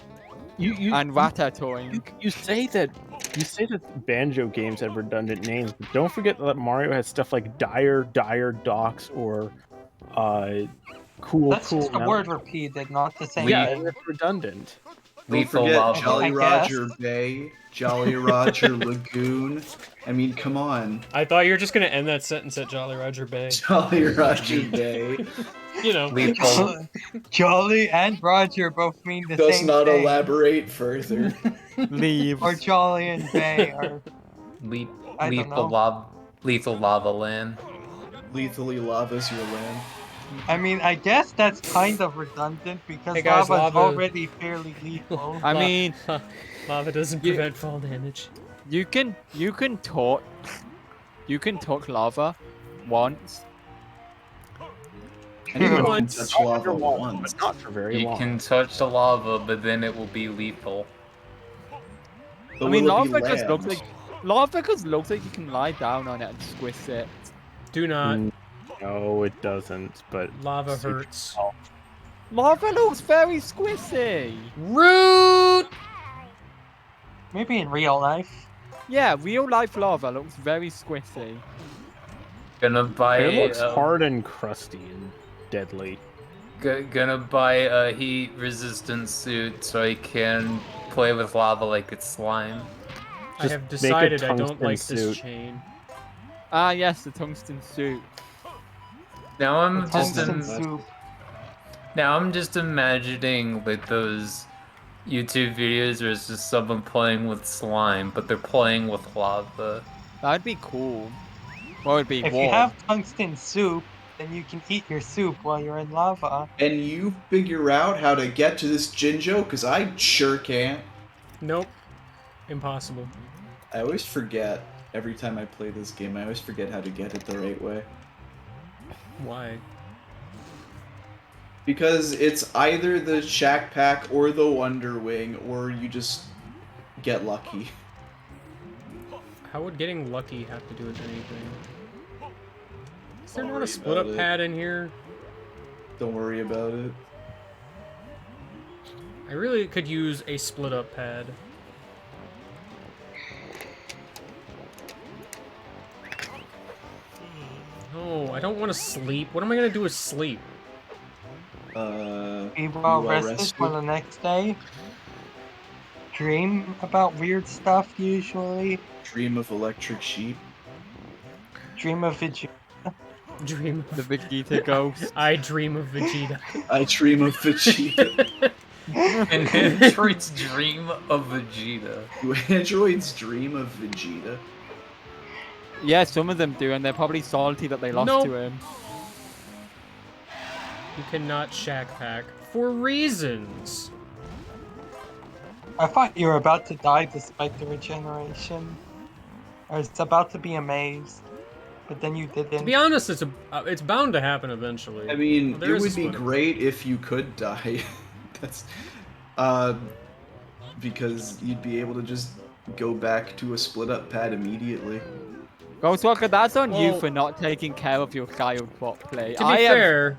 And Ratatouille. You say that Banjo games have redundant names, but don't forget that Mario has stuff like Dire Docks, or Cool That's just a Mountain. word repeated, not the same Yeah, thing. and it's redundant. Don't Lethal forget Lava. Jolly I Roger Bay, Jolly Roger Lagoon. I mean, come on. I thought you were just gonna end that sentence at Jolly Roger Bay. Jolly Roger Bay You know. Lethal. Jolly and Roger both mean the does same not thing. elaborate further. Leave. Or Jolly and Bay, or I don't know. Lethal Lava Land. Lethally lava's your land. I mean, I guess that's kind of redundant because Hey guys, lava's lava- already fairly lethal. I mean, Lava doesn't You- prevent fall damage. you can talk lava once. Anyone can Once, touch lava underwater, once. but not for very You long. can touch the lava, but then it will be lethal. But I mean, will it be lava just looks land? like you can lie down on it and squish it. Do not. Mm, No, it doesn't. But Lava hurts. Lava looks very squishy. Root! Maybe in real life. Yeah, real life lava looks very squishy. Gonna buy it looks a, hard and crusty and deadly. gonna buy a heat resistant suit so I can play with lava like it's slime. I Just have make a decided I don't tungsten like this suit. chain. Ah, yes, the tungsten suit. Now I'm just Tungsten soup. now I'm just imagining like those YouTube videos where it's just someone playing with slime, but they're playing with lava. That'd be cool. What would be If warm? you have tungsten soup, then you can eat your soup while you're in lava. And you figure out how to get to this Jinjo? Because I sure can't. Nope. Impossible. I always forget. Every time I play this game, I always forget how to get it the right way. Why? Because it's either the Shack Pack or the Wonder Wing, or you just get lucky. How would getting lucky have to do with anything? Is there Don't not a worry split up about it. pad in here? Don't worry about it. I really could use a split up pad. No, I don't want to sleep. What am I gonna do with sleep? Be well rested for the next day. Dream about weird stuff usually. Dream of electric sheep. Dream of Vegeta. Dream The Vegeta ghost. I dream of Vegeta. I dream of Vegeta. And androids dream of Vegeta. Do androids dream of Vegeta? Yeah, some of them do, and they're probably salty that they lost Nope. to him. You cannot shack pack for reasons. I thought you were about to die despite the regeneration. I was about to be amazed, but then you To didn't. be honest, it's bound to happen eventually. I mean, There it is a would be split up. great if you could die. That's because you'd be able to just go back to a split up pad immediately. Ghostwalker, that's on you Well- for not taking care of your child properly. To be fair,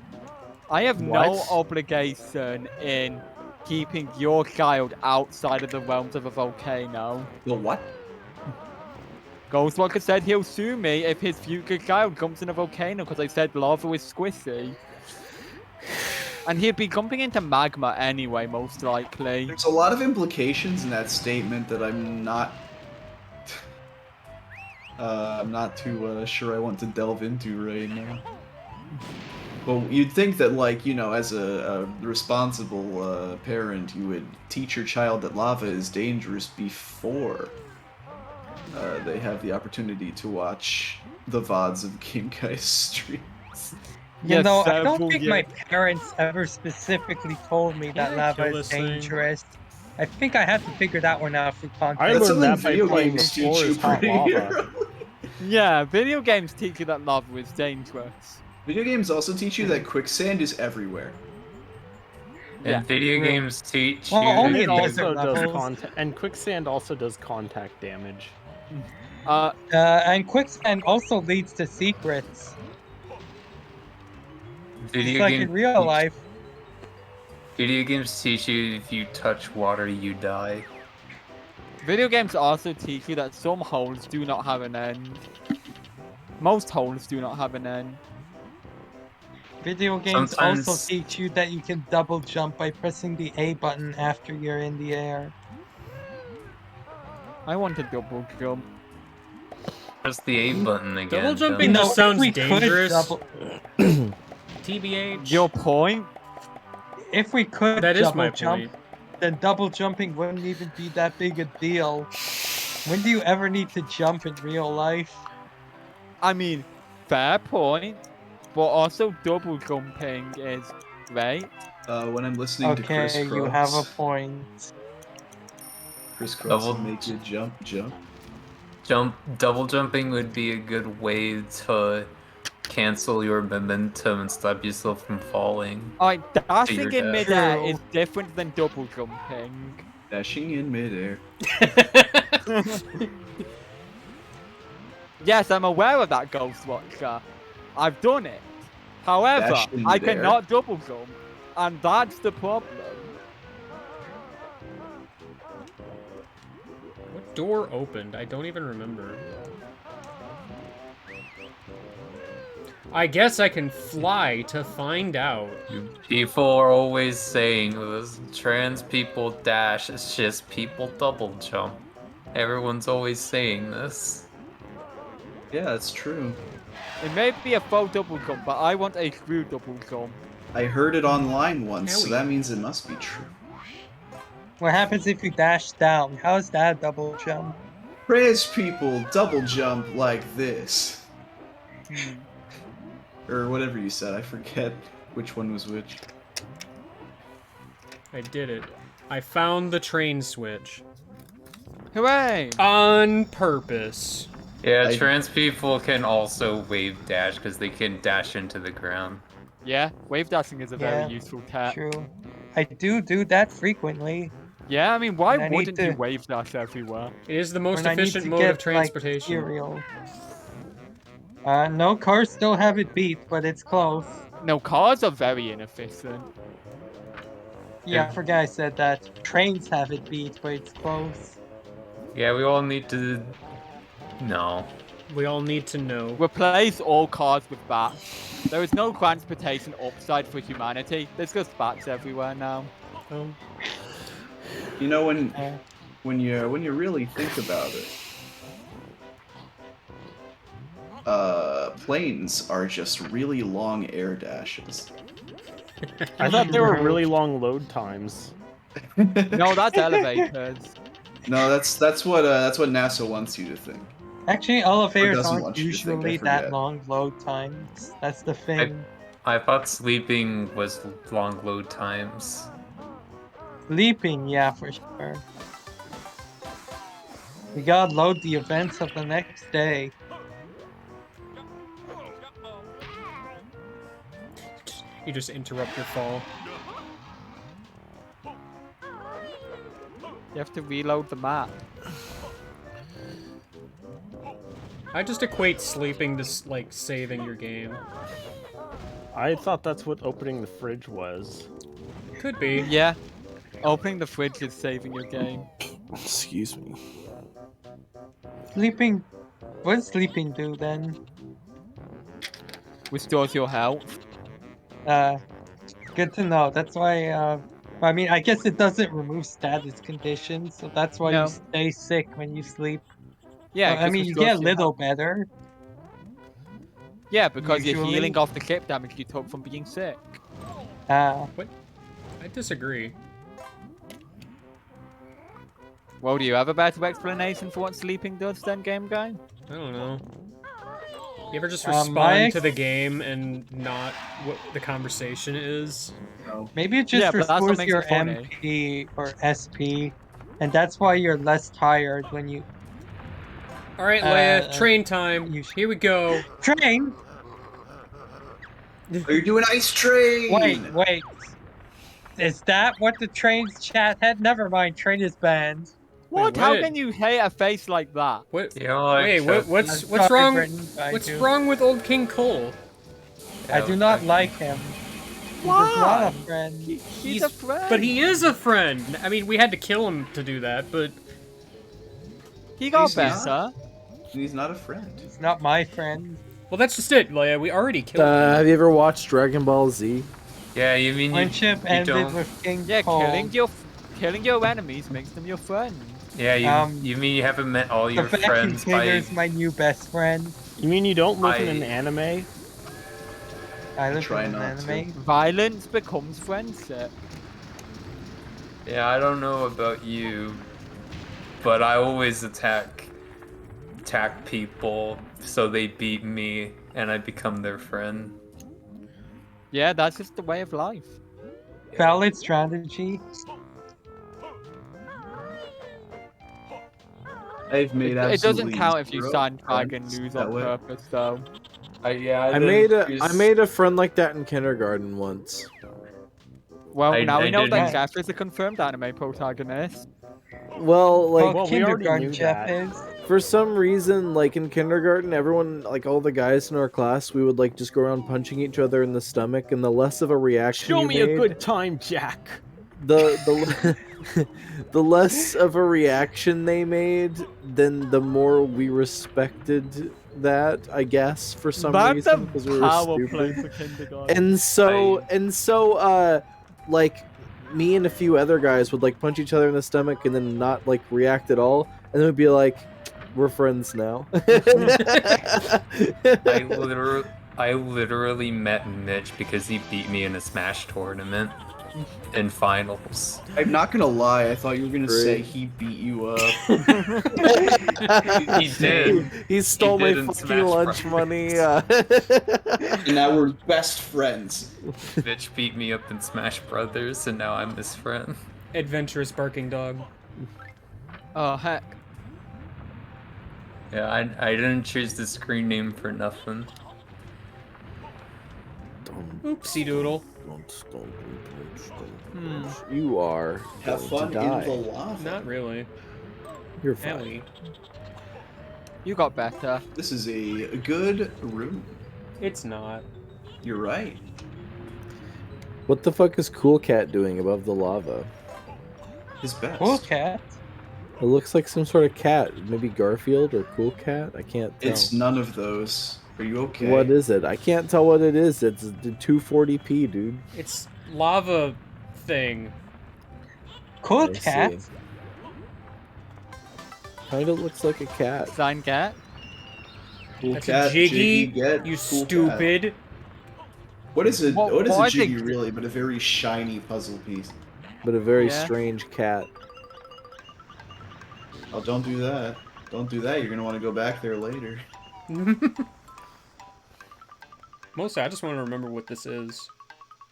I have no What? obligation in keeping your child outside of the realms of a volcano. The what? Ghostwalker said he'll sue me if his future child jumps in a volcano because I said lava is squishy. And he'd be jumping into magma anyway, most likely. There's a lot of implications in that statement that I'm not too sure I want to delve into right now. Well, you'd think that, like, you know, as a responsible parent, you would teach your child that lava is dangerous before they have the opportunity to watch the VODs of Game Guy's streams. You Yes, know, I don't several think years- my parents ever specifically told me that Can I lava kill is this thing? dangerous. I think I have to figure that one out through content. I That's learned something that by video playing games the floor teach you is hot pretty lava. early. Yeah, video games teach you that lava is dangerous. Video games also teach you that quicksand is everywhere. And Yeah. video games teach Well, you only It in that desert also does levels. contact, and quicksand also does contact damage. And quicksand also leads to secrets. It's video like game in real life. Video games teach you if you touch water, you die. Video games also teach you that some holes do not have an end. Most holes do not have an end. Video games also Sometimes- teach you that you can double jump by pressing the A button after you're in the air. I want to double jump. Press the A button again. double don't jumping You know, just if sounds we could dangerous. double- TBH. Your point? If we could That is double my jump, point. then double jumping wouldn't even be that big a deal. When do you ever need to jump in real life? I mean, fair point. But also double jumping is great. When I'm listening to Chris Okay, Cross, you have a point. Chris Cross will Double- make you jump. Double jumping would be a good way to cancel your momentum and stop yourself from falling. Alright, dashing Figured in that. midair True. is different than double jumping. Dashing in midair. Yes, I'm aware of that, Ghostwatcher. I've done it. However, Dash in I midair. cannot double jump, and that's the problem. What door opened? I don't even remember. I guess I can fly to find out. People are always saying this trans people dash, it's just people double jump. Everyone's always saying this. Yeah, that's true. It may be a faux double jump, but I want a true double jump. I heard it online once, so Howie. that means it must be true. What happens if you dash down? How is that a double jump? Trans people double jump like this. Or whatever you said, I forget which one was which. I did it. I found the train switch. Hooray! On purpose. Yeah, I- trans people can also wave dash because they can dash into the ground. Yeah, wave dashing is a Yeah, very useful tap. True. I do that frequently. Yeah, I mean, why And I need wouldn't you to- wave dash everywhere? It is the most when I need efficient to mode get, of transportation. Like, material. No, cars still have it beat, but it's close. No, cars are very inefficient. Yeah, I forgot I said that. Trains have it beat, but it's close. Yeah, we all need to. No. We all need to know. Replace all cars with bats. There is no transportation upside for humanity. There's just bats everywhere now. Oh. You know, when you really think about it, planes are just really long air dashes. I thought there were really long load times. No, that's elevators. No, that's what NASA wants you to think. Actually, elevators doesn't aren't want you to think, I usually that forget. long load times. That's the thing. I thought sleeping was long load times. Sleeping, yeah, for sure. We gotta load the events of the next day. You just interrupt your fall. You have to reload the map. I just equate sleeping to like saving your game. I thought that's what opening the fridge was. Could be. Yeah. Opening the fridge is saving your game. Excuse me. Sleeping. What does sleeping do then? Restores your health. Good to know. That's why. I mean, I guess it doesn't remove status conditions, so that's why No. you stay sick when you sleep. Yeah, So, I just mean, you restores get a your little health. better. Yeah, because you're Usually. healing off the clip damage you took from being sick. Uh, I disagree. Well, do you have a better explanation for what sleeping does then, game guy? I don't know. You ever just my respond to the game and not what the conversation is? maybe it just Yeah, but that's what restores makes your it funny. MP or SP, and that's why you're less tired when you All right, Leia, train time. Here we go. train. Are you doing ice train? Wait. Is that what the train's chat had? Never mind, train is banned. What? Wait, How what? can you hate a face like that? What? You know, like, Wait, what's Sorry, wrong? Britain, I What's do. wrong with old King Cole? I do not like him. He's not a friend. He's a friend. But he is a friend. I mean, we had to kill him to do that, but He got He's not. better. He's not a friend. He's not my friend. well, that's just it, Leia. We already killed him. Have you ever watched Dragon Ball Z? Yeah, you mean Friendship you ended don't. with King Yeah, Cole. killing your enemies makes them your friends. Yeah, you mean you haven't met all The your vacuum friends cleaner by. is my new best friend. You mean you don't live in I- an anime? I live Try in an not to. anime. Violence becomes friendship. Yeah, I don't know about you, but I always attack people so they beat me and I become their friend. Yeah, that's just the way of life. Valid strategy. I've made It doesn't absolutely count if you zero sandbag and friends lose that on way. purpose, though. I made a friend like that in kindergarten once. Well, I- now I we know that didn't- Jeff is a confirmed anime protagonist. Well, like Well, we already kindergarten knew Jeff that. is. for some reason, like in kindergarten, everyone, like all the guys in our class, we would like just go around punching each other in the stomach, and the less of a reaction Show you me a made, good time, Jack. the the less of a reaction they made, then the more we respected that, I guess, for some That's reason, a because we were power play stupid. for kindergarten. And so, like, me and a few other guys would like punch each other in the stomach and then not like react at all, and then we'd be like, "We're friends now." I literally met Mitch because he beat me in a Smash tournament in finals. I'm not gonna lie, I thought you were gonna Great. say he beat you up. He did. He stole He did my in fucking Smash lunch Bros. money. And now we're best friends. Mitch beat me up in Smash Brothers, and now I'm his friend. Adventurous barking dog. Oh, heck. Yeah, I didn't choose the screen name for nothing. Oopsie doodle. You are Have going fun to in die. the lava. Not really. You're fine. Ellie. You got better. This is a good room. It's not. You're right. What the fuck is Cool Cat doing above the lava? His best. Cool cat. It looks like some sort of cat. Maybe Garfield or Cool Cat? I can't tell. It's none of those. Are you okay? What is it? I can't tell what it is. It's the 240p, dude. It's lava thing. Cool I cat. see. Kinda looks like a cat. Sign cat. Cool That's cat, a Jiggy, get you cool cat. stupid. What is a What- what is why a is it- Jiggy really? But a very shiny puzzle piece. But a very Yeah. strange cat. Oh, don't do that. Don't do that. You're gonna want to go back there later. Mostly, I just want to remember what this is.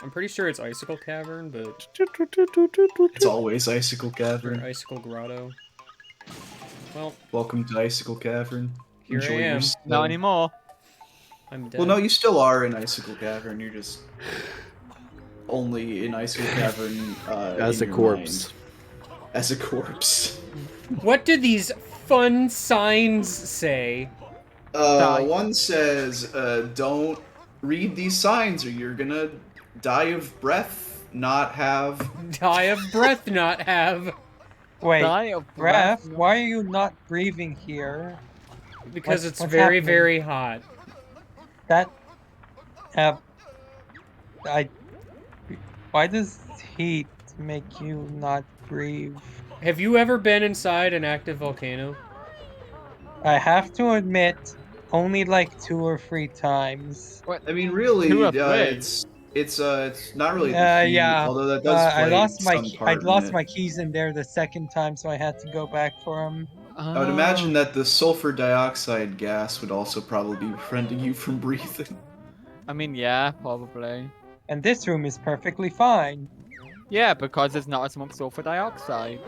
I'm pretty sure it's Icicle Cavern, but It's always Icicle or Cavern. Icicle Grotto. Well, Welcome to Icicle Cavern. Here I Enjoy your am. stay. Not anymore. I'm dead. Well, no, you still are in Icicle Cavern. You're just only in Icicle Cavern As a in your corpse. mind. As a corpse. What do these fun signs say? Die. One says, "Don't read these signs, or you're gonna die of breath, not have." Die of breath, not have. Wait, Die of Raph, why are you not breathing here? Because What's it's what's very, happening? very hot. That, why does heat make you not breathe? Have you ever been inside an active volcano? I have to admit, only like 2 or 3 times. I mean, really, Who have played? it's not really the heat, Yeah. although that does I play lost my some part in it. my keys in there the second time, so I had to go back for them. I would imagine that the sulfur dioxide gas would also probably be preventing you from breathing. I mean, yeah, probably. And this room is perfectly fine. Yeah, because there's not as much sulfur dioxide.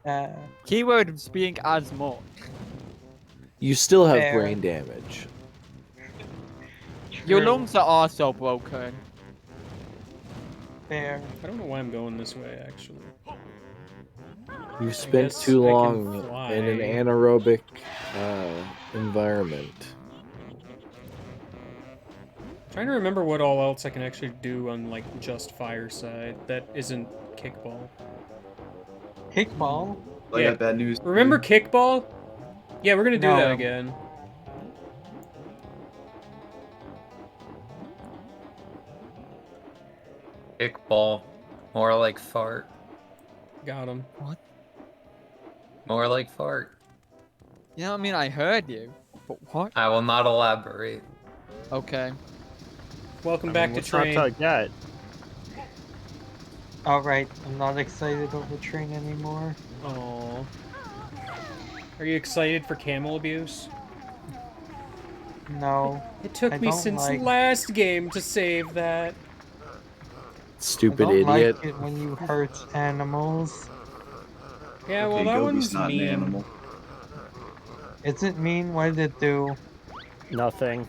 Uh, Keyword is being as much. You still have Fair. brain damage. Your true, lungs are also broken. fair. I don't know why I'm going this way, actually. You've spent guess too I can long in an fly. anaerobic environment. Trying to remember what all else I can actually do on, like, just Fireside that isn't kickball. Kickball? I Yeah. got bad news. Remember kickball? Yeah, we're gonna do that No. again. Kickball. More like fart. Got him. More like fart. Yeah, I mean, I heard you. But what? I will not elaborate. Okay. Welcome back to Let's not train. talk yet. Alright, I'm not excited over train anymore. Aww. Are you excited for camel abuse? No. It took I me don't since like- last game to save that. Stupid I don't idiot. like it when you hurt animals. Yeah, well, Okay, that Gobi's one's not mean. an animal. Is it mean? What did it do? Nothing.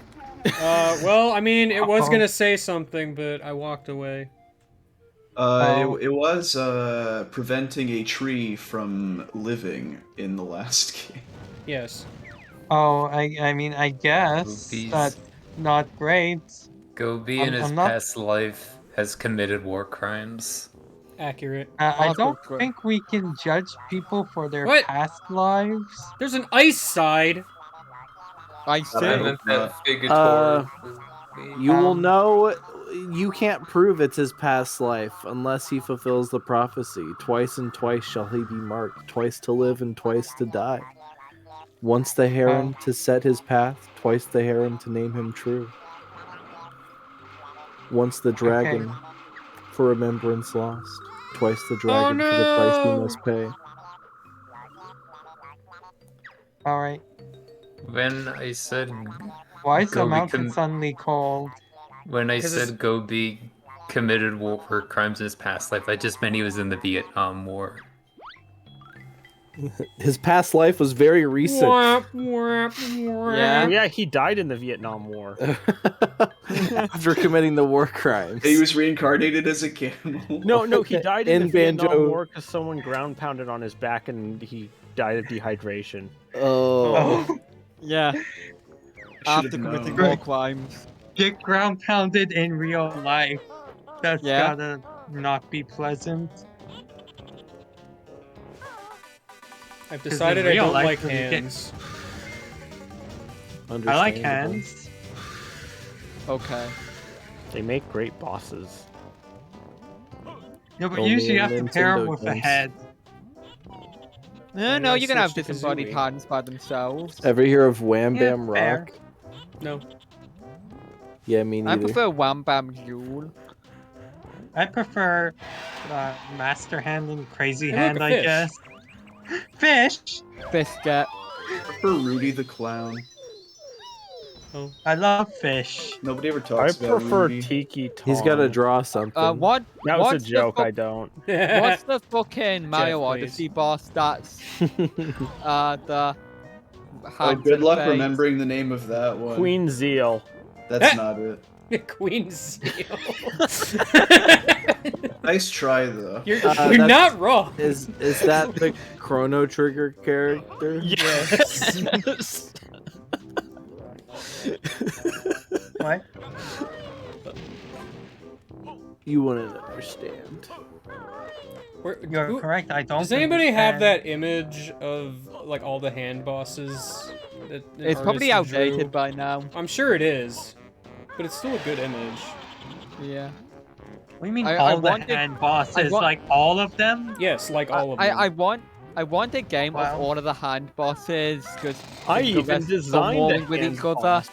Well, I mean, it was Uh-oh. gonna say something, but I walked away. Oh. It was preventing a tree from living in the last game. Yes. Oh, I mean, I guess Oopies. that's not great. Gobi in his I'm not- past life has committed war crimes. Accurate. I Also don't good. think we can judge people for their What? past lives. There's an ice side. I I see. meant that You will Um, know. You can't prove it's his past life unless he fulfills the prophecy. Twice and twice shall he be marked, twice to live and twice to die. Once the heron to set his path, twice the heron to name him true. Once the dragon for remembrance lost, twice the dragon for the price he no! must pay. Alright. When I said Why is the Gobi mountain suddenly cold? when I 'Cause it's- said Gobi committed war crimes in his past life, I just meant he was in the Vietnam War. His past life was very recent. Womp, womp, womp. Yeah. Oh, yeah, he died in the Vietnam War. After committing the war crimes. He was reincarnated as a camel. No, he died in, In the Vietnam Banjo. War because someone ground pounded on his back and he died of dehydration. Oh. Yeah. Should've After committing known. war crimes. Get ground pounded in real life. That's Yeah. gotta not be pleasant. I've 'Cause in decided I real don't life, like when you get- hands. I like Understandable. hands. Okay. They make great bosses. No, but Only usually you in have to pair them Nintendo with a games. head. No, you can have Switch to disembodied Kazooie. hands by themselves. Ever hear of Wham Yeah, Bam fair. Rock? No. Yeah, me I neither. prefer Wham Bam Yule. I prefer Master Hand and Crazy Hey, look, Hand, a I fish. guess. Fish! Biscuit. For Rudy the Clown. I love fish. Nobody ever I talks about prefer Rudy. Tiki Tom. He's got to draw something. What? That was what's a the joke. fuck- I don't. What's the fucking Mario please. Odyssey boss that's the Oh, hand good to the luck face? remembering the name of that one. Queen Zeal. That's not it. Queen Seal. Nice try though. You're that's- not wrong. Is that the Chrono Trigger character? Yes. What? You wouldn't understand. You're correct, I don't Does anybody have understand. that image of like all the hand bosses? That an It's probably artist drew? outdated by now. I'm sure it is, but it's still a good image. Yeah. What do you mean I all the wanted- hand bosses? want- Like all of them? Yes, like all of them. I want a game Wow. of all of the hand bosses because I even designed a with hand each other. boss.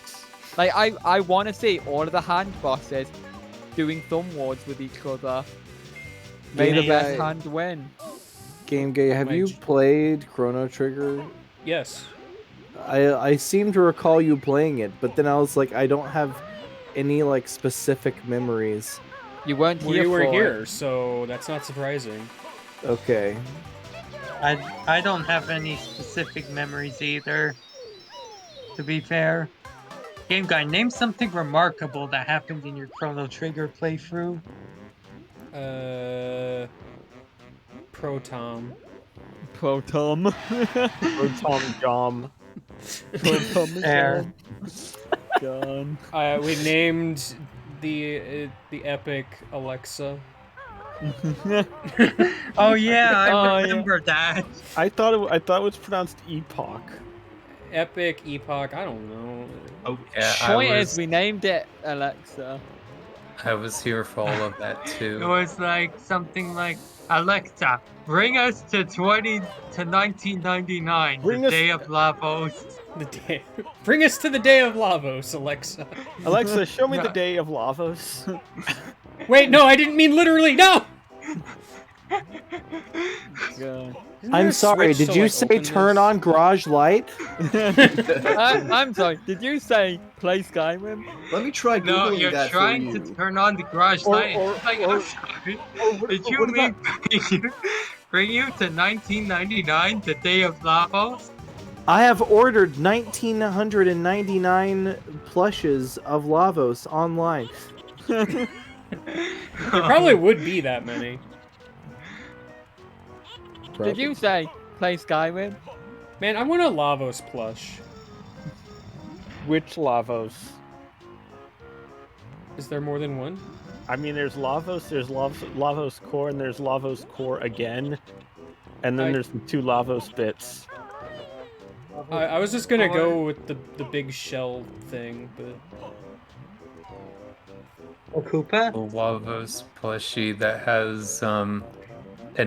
Like I want to see all of the hand bosses doing thumb wars with each other. May the Yeah. best hand win. Game Gay, have you Mage. played Chrono Trigger? Yes. I seem to recall you playing it, but then I was like, I don't have any like specific memories. You weren't Well, here you were for here, it. so that's not surprising. Okay. I don't have any specific memories either. To be fair. Game Guy, name something remarkable that happened in your Chrono Trigger playthrough. Pro Tom. Pro Tom. Or Tom Jom. Pro Tom is Air. gone. We named the epic Alexa. Oh yeah, I Oh, yeah. remember that. I thought it was pronounced Epoch. Epic Epoch. I don't know. Oh, yeah, I Point is, was, we named it Alexa. I was here for all of that It too. was like something like, Alexa, bring us to 1999, Bring the us- day of Lavos. The day. Bring us to the day of Lavos, Alexa. Alexa, show me No. the day of Lavos. Wait, no, I didn't mean literally. No. God. Isn't there I'm a sorry, switch did to, you like, say open turn this? on garage light? I'm sorry. Did you say play Skyrim? Let me try googling No, you're that trying for to you. turn on the garage light. or- It's like, or- I'm sorry. what- Did what you about- mean bring you to 1999, the day of Lavos? I have ordered 1,999 plushes of Lavos online. There probably would be that many. Did you say play Skyrim? Man, I want a Lavos plush. Which Lavos? Is there more than one? I mean, there's Lavos, there's Lavos Core, and there's Lavos Core again. And then I- there's the two Lavos bits. I was just gonna go with the big shell thing, but Koopa? The Lavos plushie that has an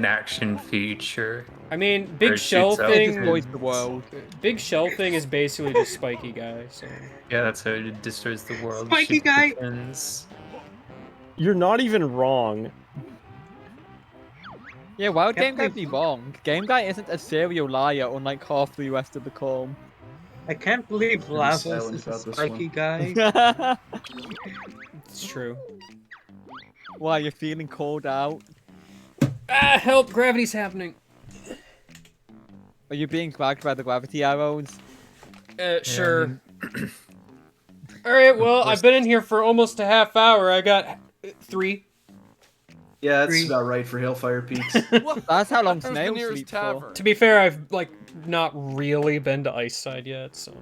action feature. I mean, Or big it shell shoots out It thing. destroys the world. Big shell thing is basically just spiky guy. So Yeah, that's how it destroys the world. Spiky Shoots the guy. pins. You're not even wrong. Yeah, well, Game Can't Guy be wrong. Game Guy isn't a serial liar, unlike half the rest of the com. I can't believe Pretty Lavos silent is a about this spiky one. guy. it's true. Why, you're feeling cold out? Ah, help! Gravity's happening. Are you being grabbed by the gravity arrows? Sure. All right. Well, I've been in here for almost a half hour. I got 3. Yeah, that's Three. about right for Hailfire Peaks. That's how long Where's the snails nearest sleep tavern? To be fair, I've like not really been to Ice Side yet, so.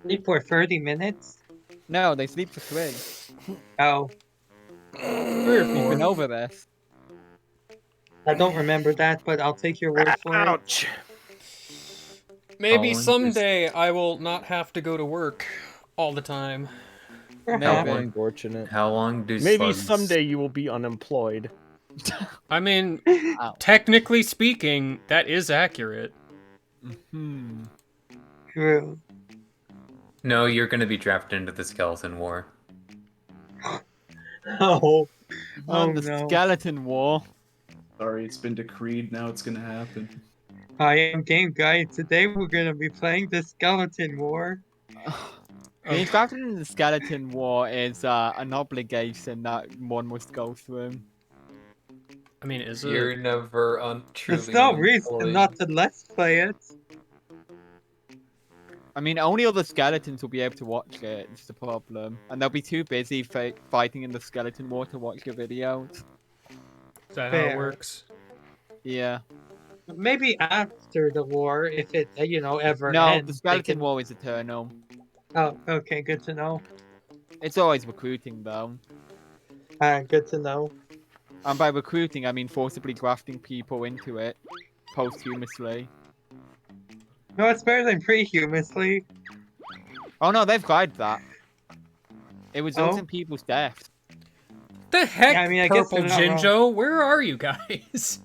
Sleep for 30 minutes? for. No, they sleep for 3. Oh, We've been over this. I don't remember that, but I'll take your word for it. Ouch. Maybe long someday I will not have to go to work all the time. How Perhaps. long, Unfortunate. how long do Maybe slugs... someday you will be unemployed. I mean, Ow. technically speaking, that is accurate. Hmm. True. No, you're gonna be drafted into the Skeleton War. Oh, On oh the no. skeleton war. Sorry, it's been decreed. Now it's gonna happen. I am Game Guy. Today we're gonna be playing the Skeleton War. Being drafted in the skeleton war is an obligation that one must go through. I mean, is You're it? never truly There's no reason unemployed. not to let's play it. I mean, only other skeletons will be able to watch it. It's the problem, and they'll be too busy fighting in the skeleton war to watch your videos. Is that how it Fair. works? Yeah. Maybe after the war, if it ever No, ends. the they skeleton can- war is eternal. Oh, okay, good to know. It's always recruiting though, Good to know. and by recruiting I mean forcibly grafting people into it posthumously. No, it's better than prehumously. Oh no, they've tried that. It results Oh? in people's deaths. The heck, Yeah, I mean, I guess Purple they're not wrong. Jinjo? Where are you guys?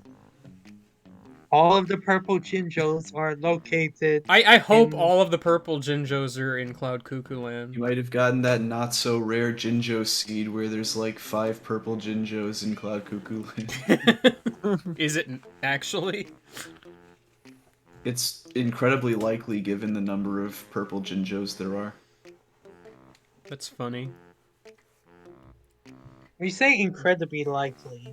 All of the purple Jinjos are located. I hope In- all of the purple Jinjos are in Cloud Cuckoo You Land. might have gotten that not so rare Jinjo seed where there's like 5 purple Jinjos in Cloud Cuckoo Land. Is it actually? It's incredibly likely given the number of purple Jinjos there are. That's funny. We say incredibly likely.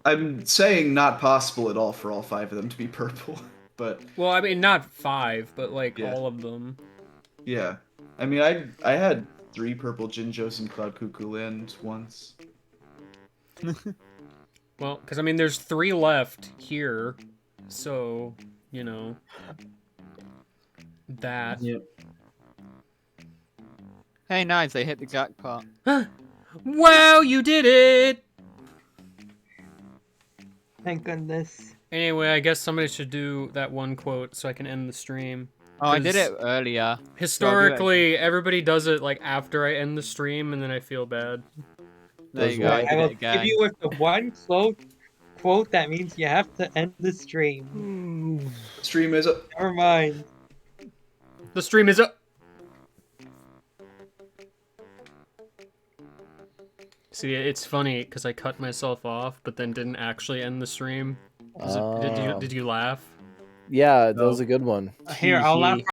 I'm saying not possible at all for all 5 of them to be purple, but Well, I mean, not 5, but like Yeah. all of them. yeah. I mean, I had 3 purple Jinjos in Cloud Cuckoo Land once. Well, because I mean, there's 3 left here, so you know that. Yep. Hey, nice, they hit the jackpot. Wow, you did it! Thank goodness. Anyway, I guess somebody should do that one quote so I can end the stream. Oh, I did 'Cause it earlier. Historically, everybody does it like after I end the stream, and then I feel bad. There you go, I I did will it give again. you with the one quote that means you have to end the stream. Stream is up. Never mind. The stream is up. See, it's funny because I cut myself off, but then didn't actually end the stream. Did you laugh? Yeah, that was a good one. Here, I'll laugh